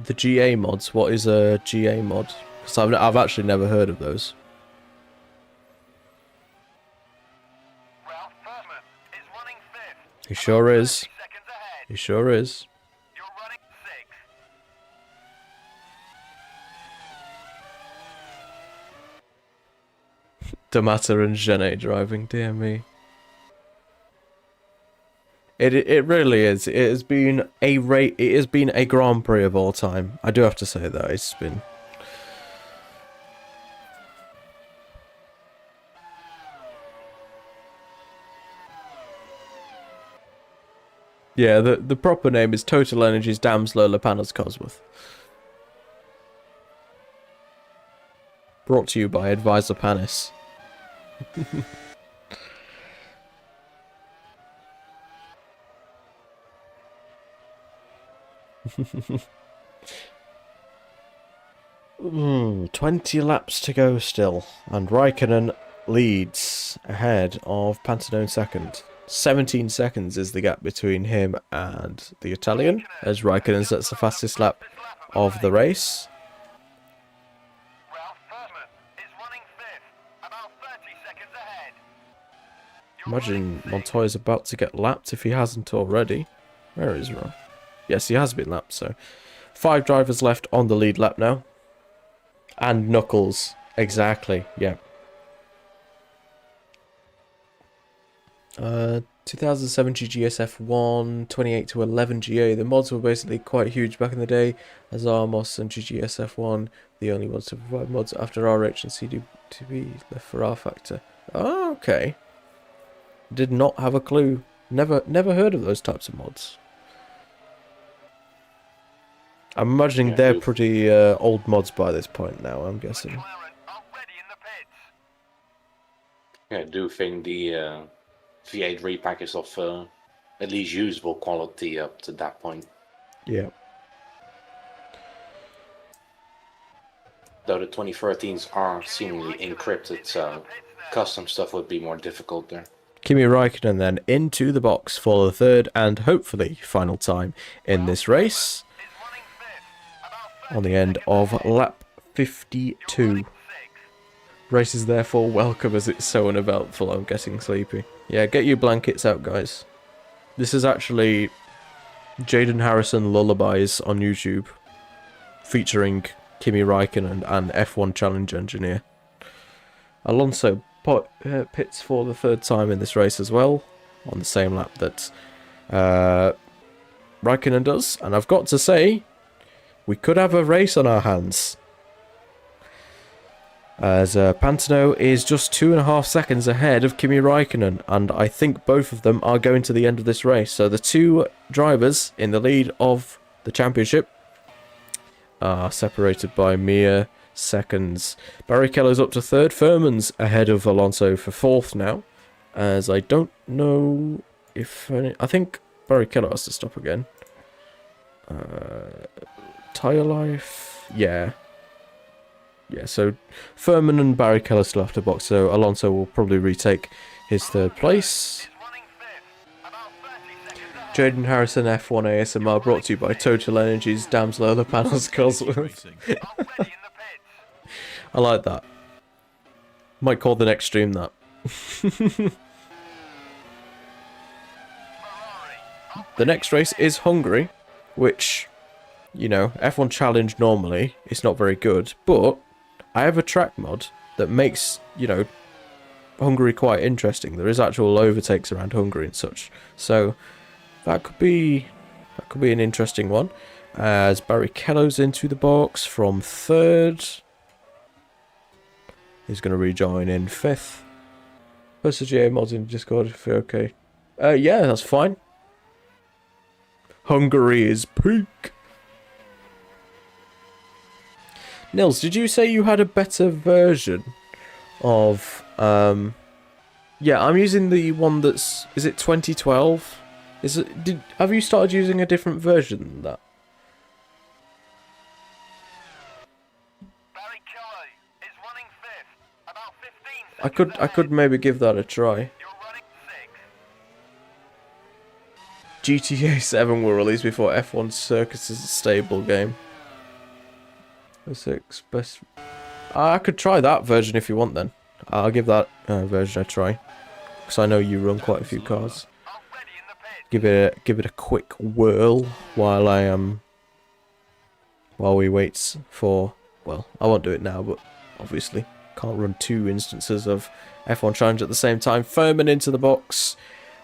[SPEAKER 1] The GA mods. What is a GA mod? Because I've actually never heard of those.
[SPEAKER 3] Ralph Furman is running 5th.
[SPEAKER 1] He sure is.
[SPEAKER 3] 30 seconds ahead.
[SPEAKER 1] He sure is.
[SPEAKER 3] You're running 6th.
[SPEAKER 1] Damata and Genet driving, dear me. It really is. It has been a Grand Prix of all time. I do have to say that it's been. Yeah, the proper name is Total Energies Dams Lola Panos Cosworth. Brought to you by Advisor Panis. Ooh, 20 laps to go still, and Raikkonen leads ahead of Pantalone second. 17 seconds is the gap between him and the Italian, as Raikkonen sets the fastest lap of the race.
[SPEAKER 3] Ralph Furman is running 5th. About 30 seconds ahead.
[SPEAKER 1] Imagine Montoya's about to get lapped if he hasn't already. Where is Ralph? Yes, he has been lapped, so 5 drivers left on the lead lap now. And Knuckles, exactly, yeah. 2007 GGSF1, 28 to 11 GA. The mods were basically quite huge back in the day, as Armos and GGSF1, the only ones to provide mods after RH and CD2B left for R Factor. Oh, okay. Did not have a clue. Never heard of those types of mods. I'm imagining they're pretty old mods by this point now, I'm guessing.
[SPEAKER 3] McLaren are ready in the pits.
[SPEAKER 2] Yeah, I do think the V8 repack is of at least usable quality up to that point.
[SPEAKER 1] Yeah.
[SPEAKER 2] Though the 2013s are seemingly encrypted, so custom stuff would be more difficult there.
[SPEAKER 1] Kimi Raikkonen then into the box for the third and hopefully final time in this race.
[SPEAKER 3] Is running 5th. About 30
[SPEAKER 1] On the end of lap 52.
[SPEAKER 3] 6th.
[SPEAKER 1] Race is therefore welcome as it's so uneventful. I'm getting sleepy. Yeah, get your blankets out, guys. This is actually Jaden Harrison lullabies on YouTube, featuring Kimi Raikkonen and F1 Challenge engineer. Alonso pits for the third time in this race as well, on the same lap that Raikkonen does. And I've got to say, we could have a race on our hands, as Pantano is just 2.5 seconds ahead of Kimi Raikkonen, and I think both of them are going to the end of this race. So the two drivers in the lead of the championship are separated by mere seconds. Barrichello's up to third. Furman's ahead of Alonso for fourth now, as I don't know if I think Barrichello has to stop again. Tyre life, yeah, so Furman and Barrichello still have to box, so Alonso will probably retake his third place.
[SPEAKER 3] Is running 5th. About 30 seconds ahead.
[SPEAKER 1] Jaden Harrison F1 ASMR brought to you by Total Energies Dams Lola Panos Cosworth.
[SPEAKER 5] Racing.
[SPEAKER 3] Are ready in the pits.
[SPEAKER 1] I like that. Might call the next stream that.
[SPEAKER 3] Ferrari are
[SPEAKER 1] The next race is Hungary, which, you know, F1 Challenge normally is not very good, but I have a track mod that makes, you know, Hungary quite interesting. There is actual overtakes around Hungary and such. So that could be an interesting one. As Barrichello's into the box from 3rd. He's going to rejoin in 5th. Post the GA mods in Discord if you're okay. Yeah, that's fine. Hungary is peak. Nils, did you say you had a better version of... Yeah, I'm using the one that's... Is it 2012? Have you started using a different version than that?
[SPEAKER 3] Barrichello is running 5th. About 15 seconds
[SPEAKER 1] I could maybe give that a try.
[SPEAKER 3] You're running 6th.
[SPEAKER 1] GTA 7 will release before F1 Circus is a stable game. 6 best... I could try that version if you want then. I'll give that version a try. Because I know you run quite a few cars.
[SPEAKER 3] Already in the pit.
[SPEAKER 1] Give it a quick whirl while while we wait for... Well, I won't do it now, but obviously can't run 2 instances of F1 Challenge at the same time. Furman into the box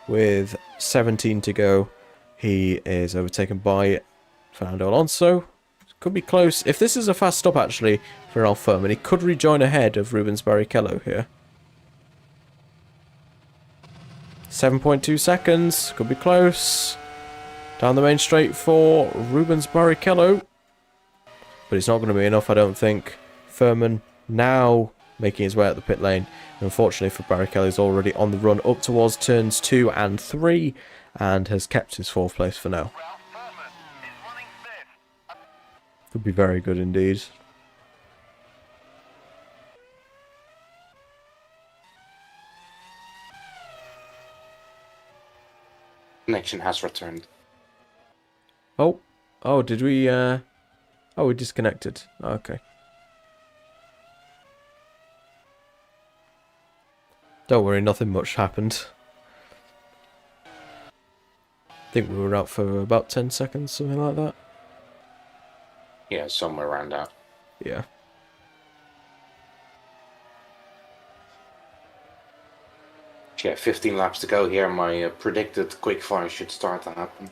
[SPEAKER 1] with 17 to go. He is overtaken by Fernando Alonso. Could be close. If this is a fast stop, actually, for Ralph Furman, he could rejoin ahead of Rubens Barrichello here. 7.2 seconds. Could be close. Down the main straight for Rubens Barrichello. But it's not going to be enough, I don't think. Furman now making his way out the pit lane. Unfortunately for Barrichello, he's already on the run up towards turns 2 and 3. And has kept his 4th place for now.
[SPEAKER 3] Ralph Furman is running 5th.
[SPEAKER 1] Could be very good indeed.
[SPEAKER 2] Connection has returned.
[SPEAKER 1] Oh, did we, oh, we disconnected. Okay. Don't worry, nothing much happened. I think we were out for about 10 seconds, something like that.
[SPEAKER 2] Yeah, somewhere around that.
[SPEAKER 1] Yeah.
[SPEAKER 2] Yeah, 15 laps to go here. My predicted quickfire should start to happen.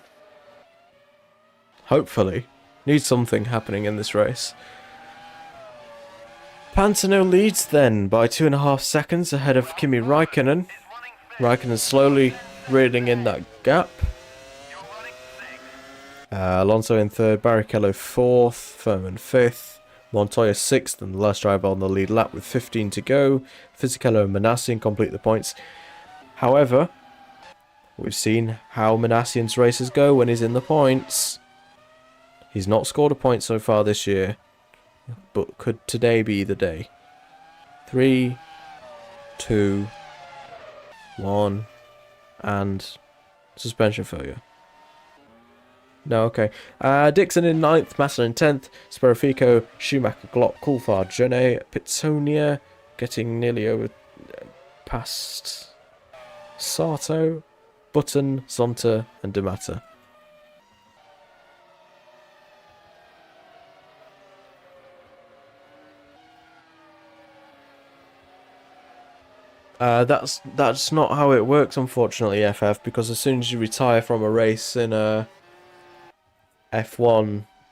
[SPEAKER 1] Hopefully. Need something happening in this race. Pantano leads then by 2.5 seconds ahead of Kimi Raikkonen. Raikkonen slowly reeling in that gap.
[SPEAKER 3] You're running 6th.
[SPEAKER 1] Alonso in 3rd, Barrichello 4th, Furman 5th, Montoya 6th, and the last driver on the lead lap with 15 to go. Fisichella and Manassian complete the points. However, we've seen how Manassian's races go when he's in the points. He's not scored a point so far this year, but could today be the day? 3, 2, 1, and suspension failure. No, okay. Dixon in 9th, Massa in 10th, Sperifico, Schumacher, Glock, Coulthard, Genet, Pitsonia, getting nearly over past Sato, Button, Zonta, and D'Amata. That's not how it works, unfortunately, FF, because as soon as you retire from a race in F1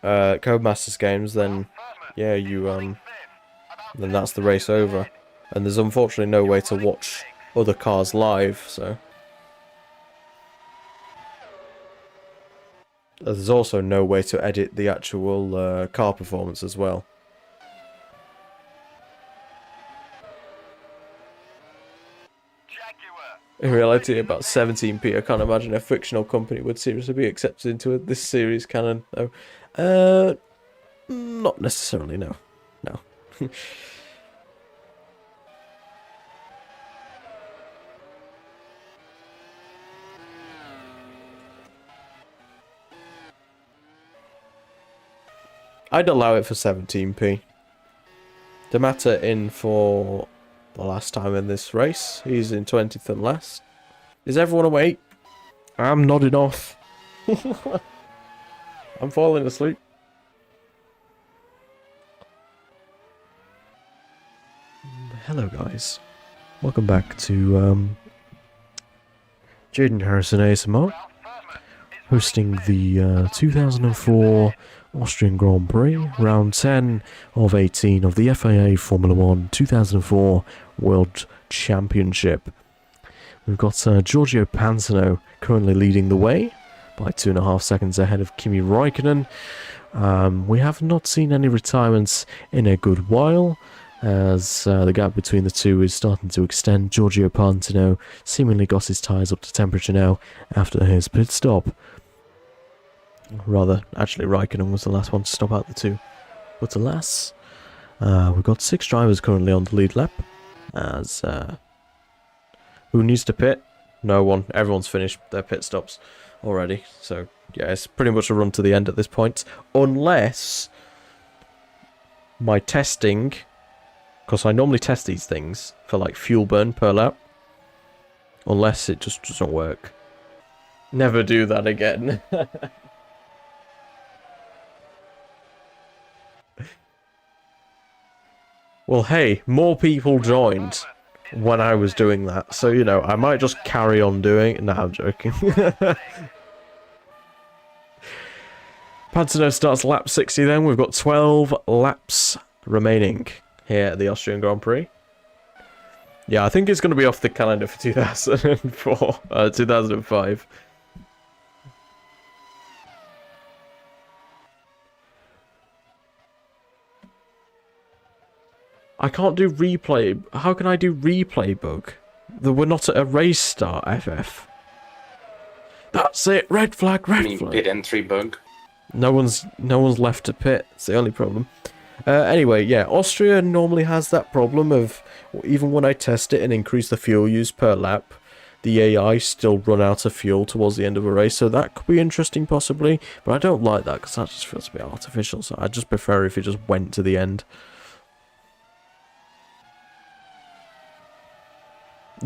[SPEAKER 1] Codemasters games, then yeah, then that's the race over, and there's unfortunately no way to watch other cars live. So there's also no way to edit the actual car performance as well. In reality, about 17p. I can't imagine a fictional company would seriously be accepted into this series canon, though. Not necessarily, no. No. I'd allow it for 17p. D'Amata in for the last time in this race. He's in 20th and last. Is everyone awake? I'm nodding off. I'm falling asleep. Hello guys, welcome back to Jaden Harrison ASMR, hosting the 2004 Austrian Grand Prix, round 10 of 18 of the FIA Formula 1 2004 World Championship. We've got Giorgio Pantano currently leading the way by 2.5 seconds ahead of Kimi Raikkonen. We have not seen any retirements in a good while, as the gap between the two is starting to extend. Giorgio Pantano seemingly got his tyres up to temperature now after his pit stop. Rather, actually Raikkonen was the last one to stop out the two. But alas, we've got 6 drivers currently on the lead lap, as who needs to pit? No one. Everyone's finished their pit stops already, so yeah, it's pretty much a run to the end at this point, unless my testing, because I normally test these things for like fuel burn per lap, unless it just doesn't work. Never do that again. Well, hey, more people joined when I was doing that, so you know, I might just carry on doing it. No, I'm joking. Pantano starts lap 60 then. We've got 12 laps remaining here at the Austrian Grand Prix. Yeah, I think it's going to be off the calendar for 2005. I can't do replay. How can I do replay bug? We're not at a race start, FF. That's it. Red flag, red flag.
[SPEAKER 2] Pit entry bug.
[SPEAKER 1] No one's left to pit. It's the only problem. Anyway, yeah, Austria normally has that problem of, even when I test it and increase the fuel use per lap, the AI still run out of fuel towards the end of a race, so that could be interesting possibly, but I don't like that because that just feels a bit artificial, so I just prefer if it just went to the end.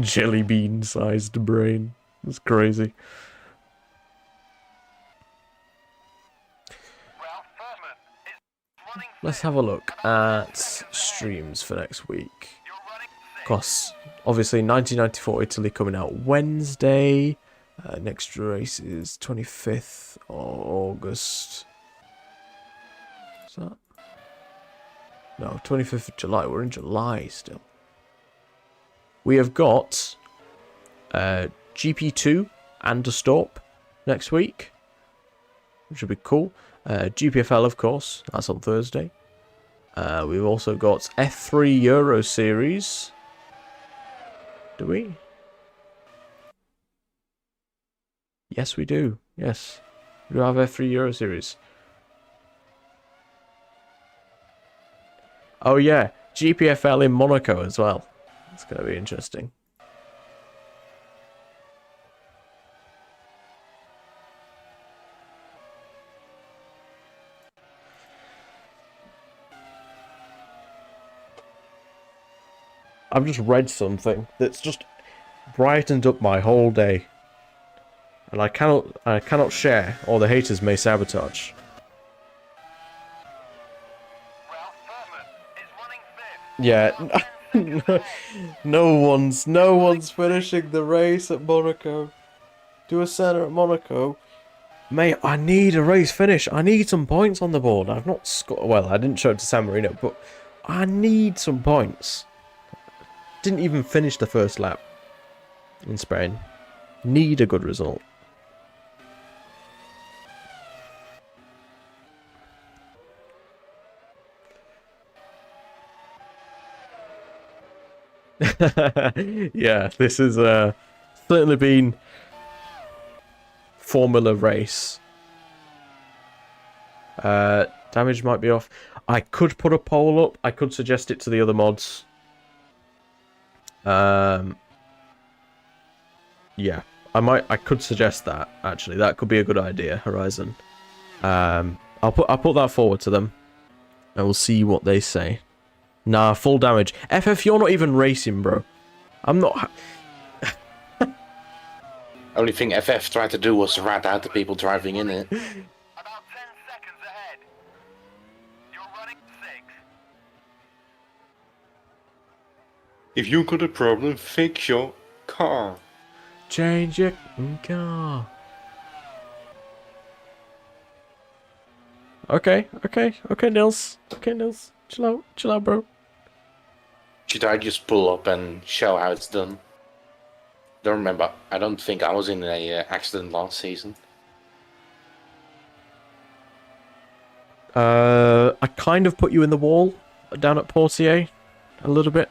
[SPEAKER 1] Jelly bean sized brain. That's crazy. Let's have a look at streams for next week. Of course, obviously 1994 Italy coming out Wednesday. Next race is 25th of August. Is that? No, 25th of July. We're in July still. We have got GP2 and a stop next week, which would be cool. GPFL, of course, that's on Thursday. We've also got F3 Euro Series. Do we? Yes, we do. Yes. We do have F3 Euro Series. Oh, yeah. GPFL in Monaco as well. It's going to be interesting. I've just read something that's just brightened up my whole day, and I cannot share, or the haters may sabotage. Yeah. No one's finishing the race at Monaco. Do a center at Monaco. Mate, I need a race finish. I need some points on the board. I've not scored. Well, I didn't show it to San Marino, but I need some points. Didn't even finish the first lap in Spain. Need a good result. Yeah, this has certainly been Formula race. Damage might be off. I could put a poll up. I could suggest it to the other mods. Yeah, I could suggest that, actually. That could be a good idea, Horizon. I'll put that forward to them, and we'll see what they say. Nah, full damage. FF, you're not even racing, bro. I'm not.
[SPEAKER 2] Only thing FF tried to do was rat out the people driving in it.
[SPEAKER 3] About 10 seconds ahead. You're running 6.
[SPEAKER 2] If you got a problem, fix your car.
[SPEAKER 1] Change your car. Okay, Nils. Okay, Nils. Chill out, bro.
[SPEAKER 2] Should I just pull up and show how it's done? Don't remember. I don't think I was in a accident last season.
[SPEAKER 1] I kind of put you in the wall down at Portier a little bit.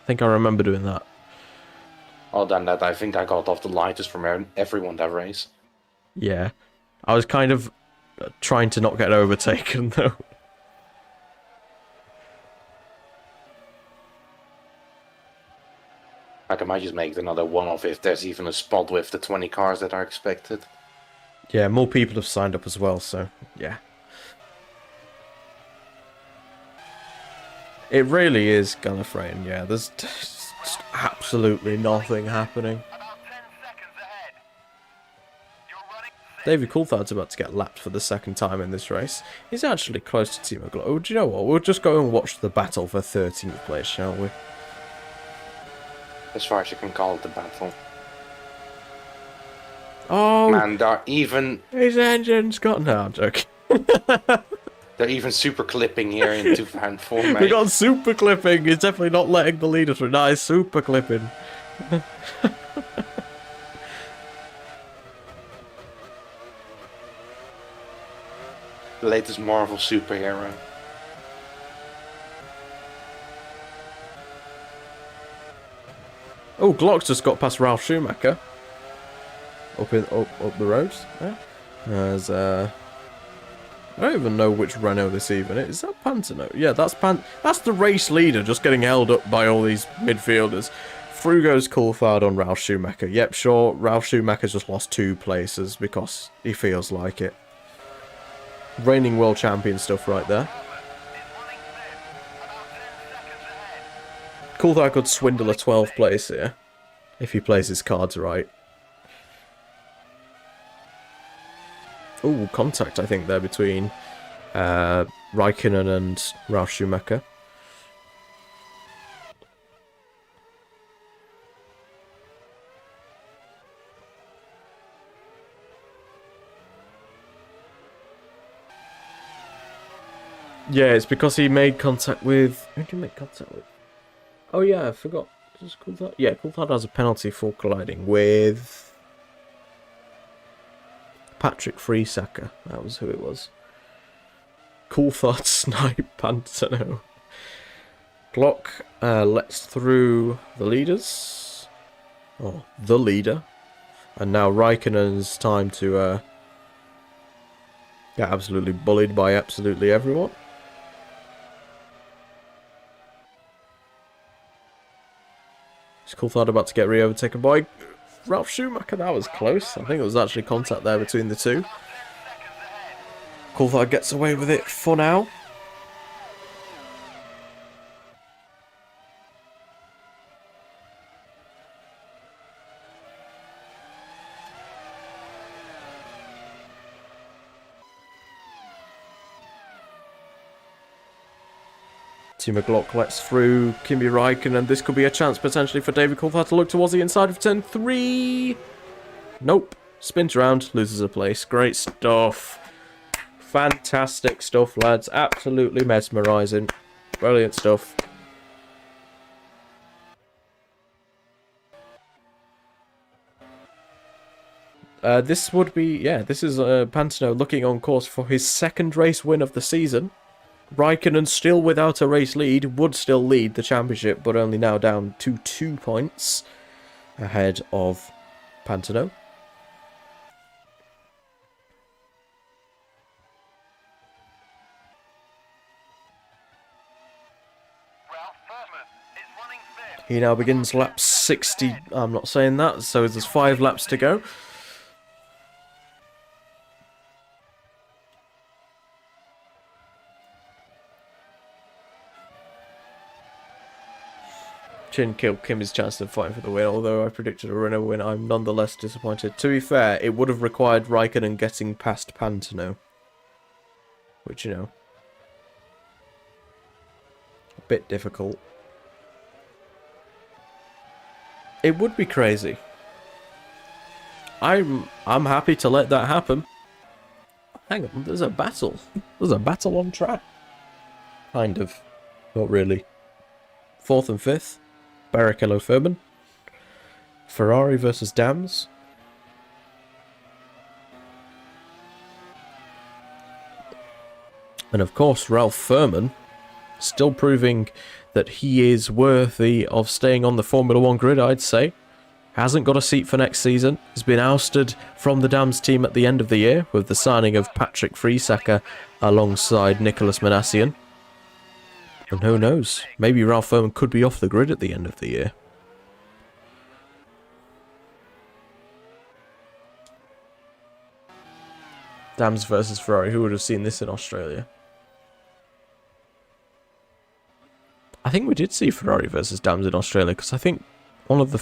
[SPEAKER 1] I think I remember doing that.
[SPEAKER 2] Other than that, I think I got off the lightest from everyone that race.
[SPEAKER 1] Yeah. I was kind of trying to not get overtaken, though.
[SPEAKER 2] Like, I might just make another one-off if there's even a spot with the 20 cars that are expected.
[SPEAKER 1] Yeah, more people have signed up as well, so yeah. It really is Gallifreyan, yeah. There's just absolutely nothing happening.
[SPEAKER 3] About 10 seconds ahead. You're running 6.
[SPEAKER 1] David Coulthard's about to get lapped for the second time in this race. He's actually close to Timo Glock. Oh, do you know what? We'll just go and watch the battle for 13th place, shall we?
[SPEAKER 2] As far as you can call it the battle.
[SPEAKER 1] Oh,
[SPEAKER 2] Man,
[SPEAKER 1] his engine's got... No, I'm joking.
[SPEAKER 2] they're even super clipping here in 2004, mate.
[SPEAKER 1] We got super clipping. He's definitely not letting the leader through. Nice super clipping.
[SPEAKER 2] The latest Marvel superhero.
[SPEAKER 1] Oh, Glock's just got past Ralph Schumacher. Up the road. Yeah. There's I don't even know which Renault this even is. Is that Pantano? Yeah, that's the race leader just getting held up by all these midfielders. Frugo's Coulthard on Ralph Schumacher. Yep, sure, Ralph Schumacher's just lost 2 places because he feels like it. Reigning world champion stuff right there. Coulthard could swindle a 12th place here if he plays his cards right. Ooh, contact, I think, there between Raikkonen and Ralf Schumacher. Yeah, it's because he made contact with... Who did he make contact with? Oh yeah, I forgot. Does Coulthard... Yeah, Coulthard has a penalty for colliding with... Patrick Friesacker, that was who it was. Coulthard snipe Pantano. Glock lets through the leaders. Oh, the leader. And now Raikkonen's time to get absolutely bullied by absolutely everyone. Is Coulthard about to get re-overtaken by Ralf Schumacher? That was close. I think it was actually contact there between the two. Coulthard gets away with it for now. Timo Glock lets through Kimi Räikkönen, and this could be a chance potentially for David Coulthard to look towards the inside of turn 3. Nope. Spins around, loses a place. Great stuff. Fantastic stuff, lads. Absolutely mesmerising. Brilliant stuff. This would be, yeah, this is Pantano looking on course for his 2nd race win of the season. Raikkonen, still without a race lead, would still lead the championship, but only now down to 2 points ahead of Pantano. He now begins lap 60. I'm not saying that, so there's 5 laps to go. Chin killed Kimi's chance of fighting for the win, although I predicted a Renault win. I'm nonetheless disappointed. To be fair, it would have required Raikkonen getting past Pantano. Which, you know, a bit difficult. It would be crazy. I'm happy to let that happen. Hang on, there's a battle. There's a battle on track. Kind of. Not really. 4th and 5th. Barrichello Furman. Ferrari versus Dams. And of course, Ralph Furman, still proving that he is worthy of staying on the Formula 1 grid, I'd say. Hasn't got a seat for next season. Has been ousted from the Dams team at the end of the year with the signing of Patrick Friesacker alongside Nicholas Manassian. And who knows, maybe Ralph Furman could be off the grid at the end of the year. Dams versus Ferrari, who would have seen this in Australia? I think we did see Ferrari versus Dams in Australia, because I think one of the...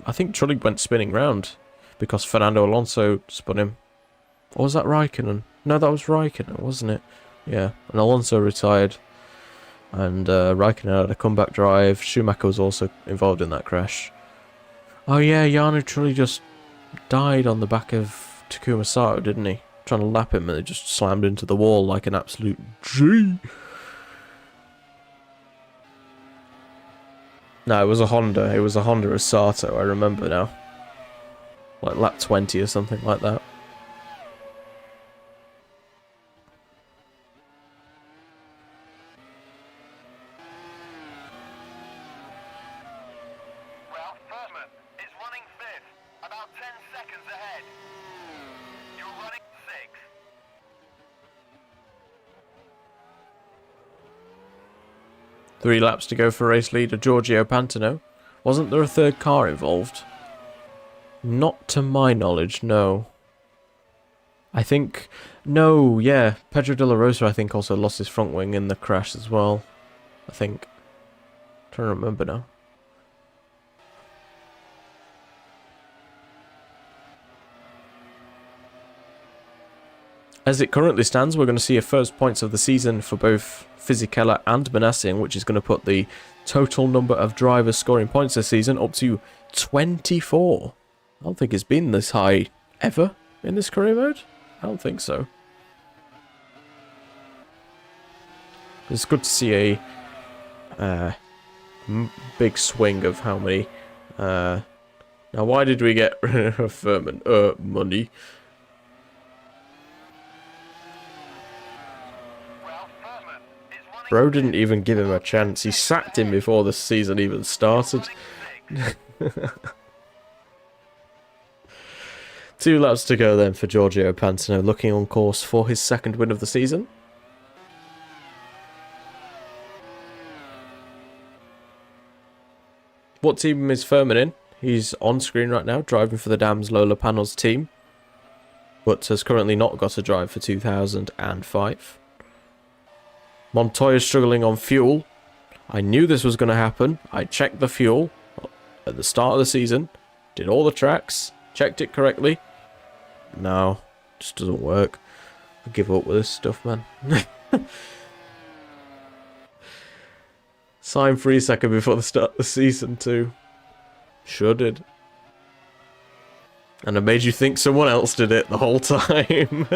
[SPEAKER 1] I think Trulli went spinning round because Fernando Alonso spun him. Or was that Raikkonen? No, that was Raikkonen, wasn't it? Yeah, and Alonso retired. And Raikkonen had a comeback drive. Schumacher was also involved in that crash. Oh yeah, Jarno Trulli just died on the back of Takuma Sato, didn't he? Trying to lap him, and it just slammed into the wall like an absolute G. No, it was a Honda. It was a Honda Asato, I remember now. Like lap 20 or something like that.
[SPEAKER 3] Ralph Furman is running 5th, about 10 seconds ahead. You're running 6th.
[SPEAKER 1] Three laps to go for race leader Giorgio Pantano. Wasn't there a third car involved? Not to my knowledge, no. I think... No, yeah. Pedro de la Rosa, I think, also lost his front wing in the crash as well. I think. I'm trying to remember now. As it currently stands, we're going to see a first points of the season for both Fisichella and Manassian, which is going to put the total number of drivers scoring points this season up to 24. I don't think it's been this high ever in this career mode. I don't think so. It's good to see a big swing of how many. Now, why did we get Furman? Money. Bro didn't even give him a chance. He sacked him before the season even started. 2 laps to go then for Giorgio Pantano, looking on course for his second win of the season. What team is Furman in? He's on screen right now, driving for the Dams Lola Panels team, but has currently not got a drive for 2005. Montoya's struggling on fuel. I knew this was going to happen. I checked the fuel at the start of the season, did all the tracks, checked it correctly. No, just doesn't work. I give up with this stuff, man. Signed 3 seconds before the start of the season too. Sure did. And it made you think someone else did it the whole time.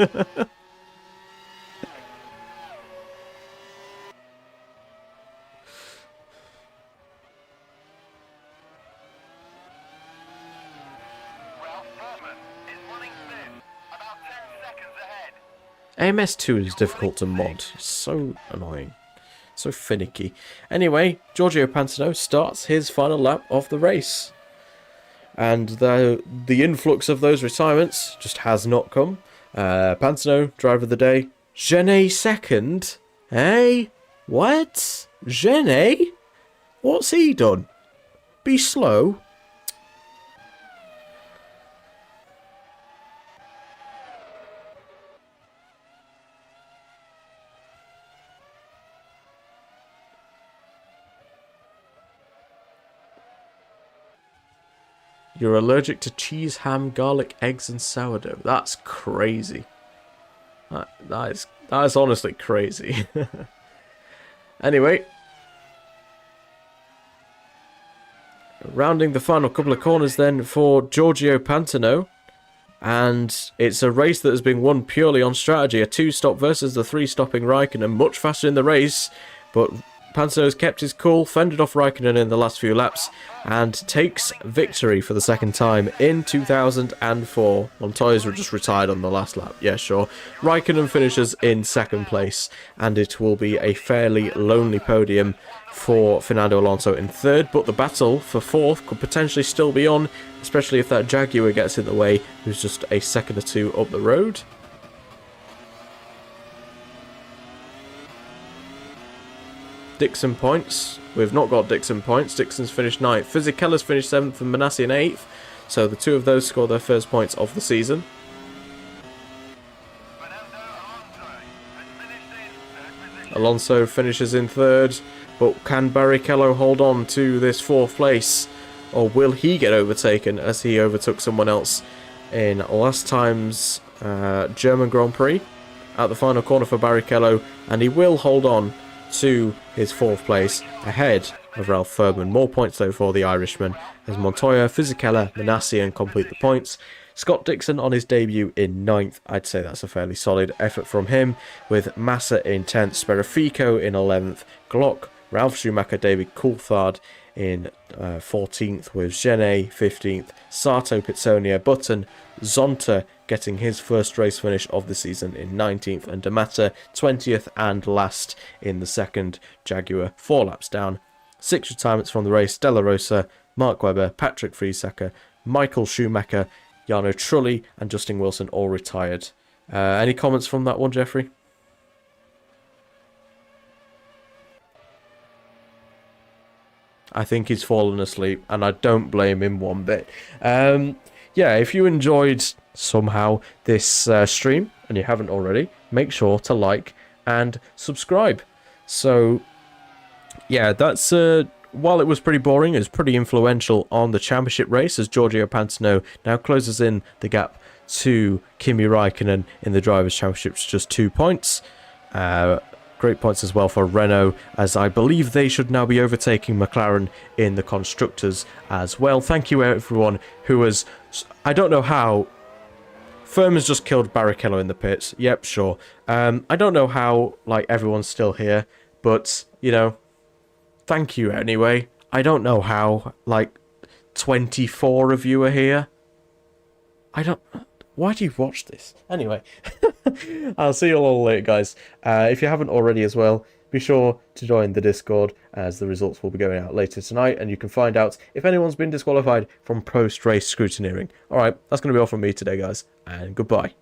[SPEAKER 1] AMS2 is difficult to mod. So annoying. So finicky. Anyway, Giorgio Pantano starts his final lap of the race. And the influx of those retirements just has not come. Pantano, driver of the day. Genet second? Hey? What? Genet? What's he done? Be slow. You're allergic to cheese, ham, garlic, eggs, and sourdough. That's crazy. That is honestly crazy. Anyway. rounding the final couple of corners then for Giorgio Pantano. And it's a race that has been won purely on strategy. A 2-stop versus the 3-stopping Raikkonen, much faster in the race. But Pantano's kept his cool, fended off Raikkonen in the last few laps, and takes victory for the second time in 2004. Montoya's just retired on the last lap, yeah, sure. Raikkonen finishes in second place, and it will be a fairly lonely podium for Fernando Alonso in third, but the battle for fourth could potentially still be on, especially if that Jaguar gets in the way, who's just a second or two up the road. Dixon points. We've not got Dixon points. Dixon's finished 9th. Fisichella's finished 7th and Manassi in 8th. So the two of those score their first points of the season. Alonso finishes in 3rd. But can Barrichello hold on to this 4th place? Or will he get overtaken as he overtook someone else in last time's German Grand Prix? At the final corner for Barrichello. And he will hold on to his 4th place ahead of Ralph Furman. More points though for the Irishman as Montoya, Fisichella, Manassi complete the points. Scott Dixon on his debut in 9th. I'd say that's a fairly solid effort from him, with Massa in 10th, Sperafico in 11th, Glock, Ralph Schumacher, David Coulthard in 14th, with Genet 15th, Sato, Pitsonia, Button, Zonta getting his first race finish of the season in 19th, and D'Amata 20th and last in the second Jaguar, 4 laps down. 6 retirements from the race: Della Rosa, Mark Webber, Patrick Friesacker, Michael Schumacher, Jarno Trulli and Justin Wilson all retired. Any comments from that one, Jeffrey? I think he's fallen asleep, and I don't blame him one bit. Yeah, if you enjoyed somehow this stream, and you haven't already, make sure to like and subscribe. So, yeah, that's... while it was pretty boring, it was pretty influential on the championship race, as Giorgio Pantano now closes in the gap to Kimi Raikkonen in the Drivers' Championships, just 2 points. Great points as well for Renault, as I believe they should now be overtaking McLaren in the Constructors as well. Thank you everyone who has... I don't know how... Firma's just killed Barrichello in the pits. Yep, sure. I don't know how, like, everyone's still here, but, you know, thank you anyway. I don't know how, like, 24 of you are here. I don't... Why do you watch this? Anyway, I'll see you all later, guys. If you haven't already as well, be sure to join the Discord, as the results will be going out later tonight, and you can find out if anyone's been disqualified from post-race scrutineering. Alright, that's going to be all from me today, guys, and goodbye.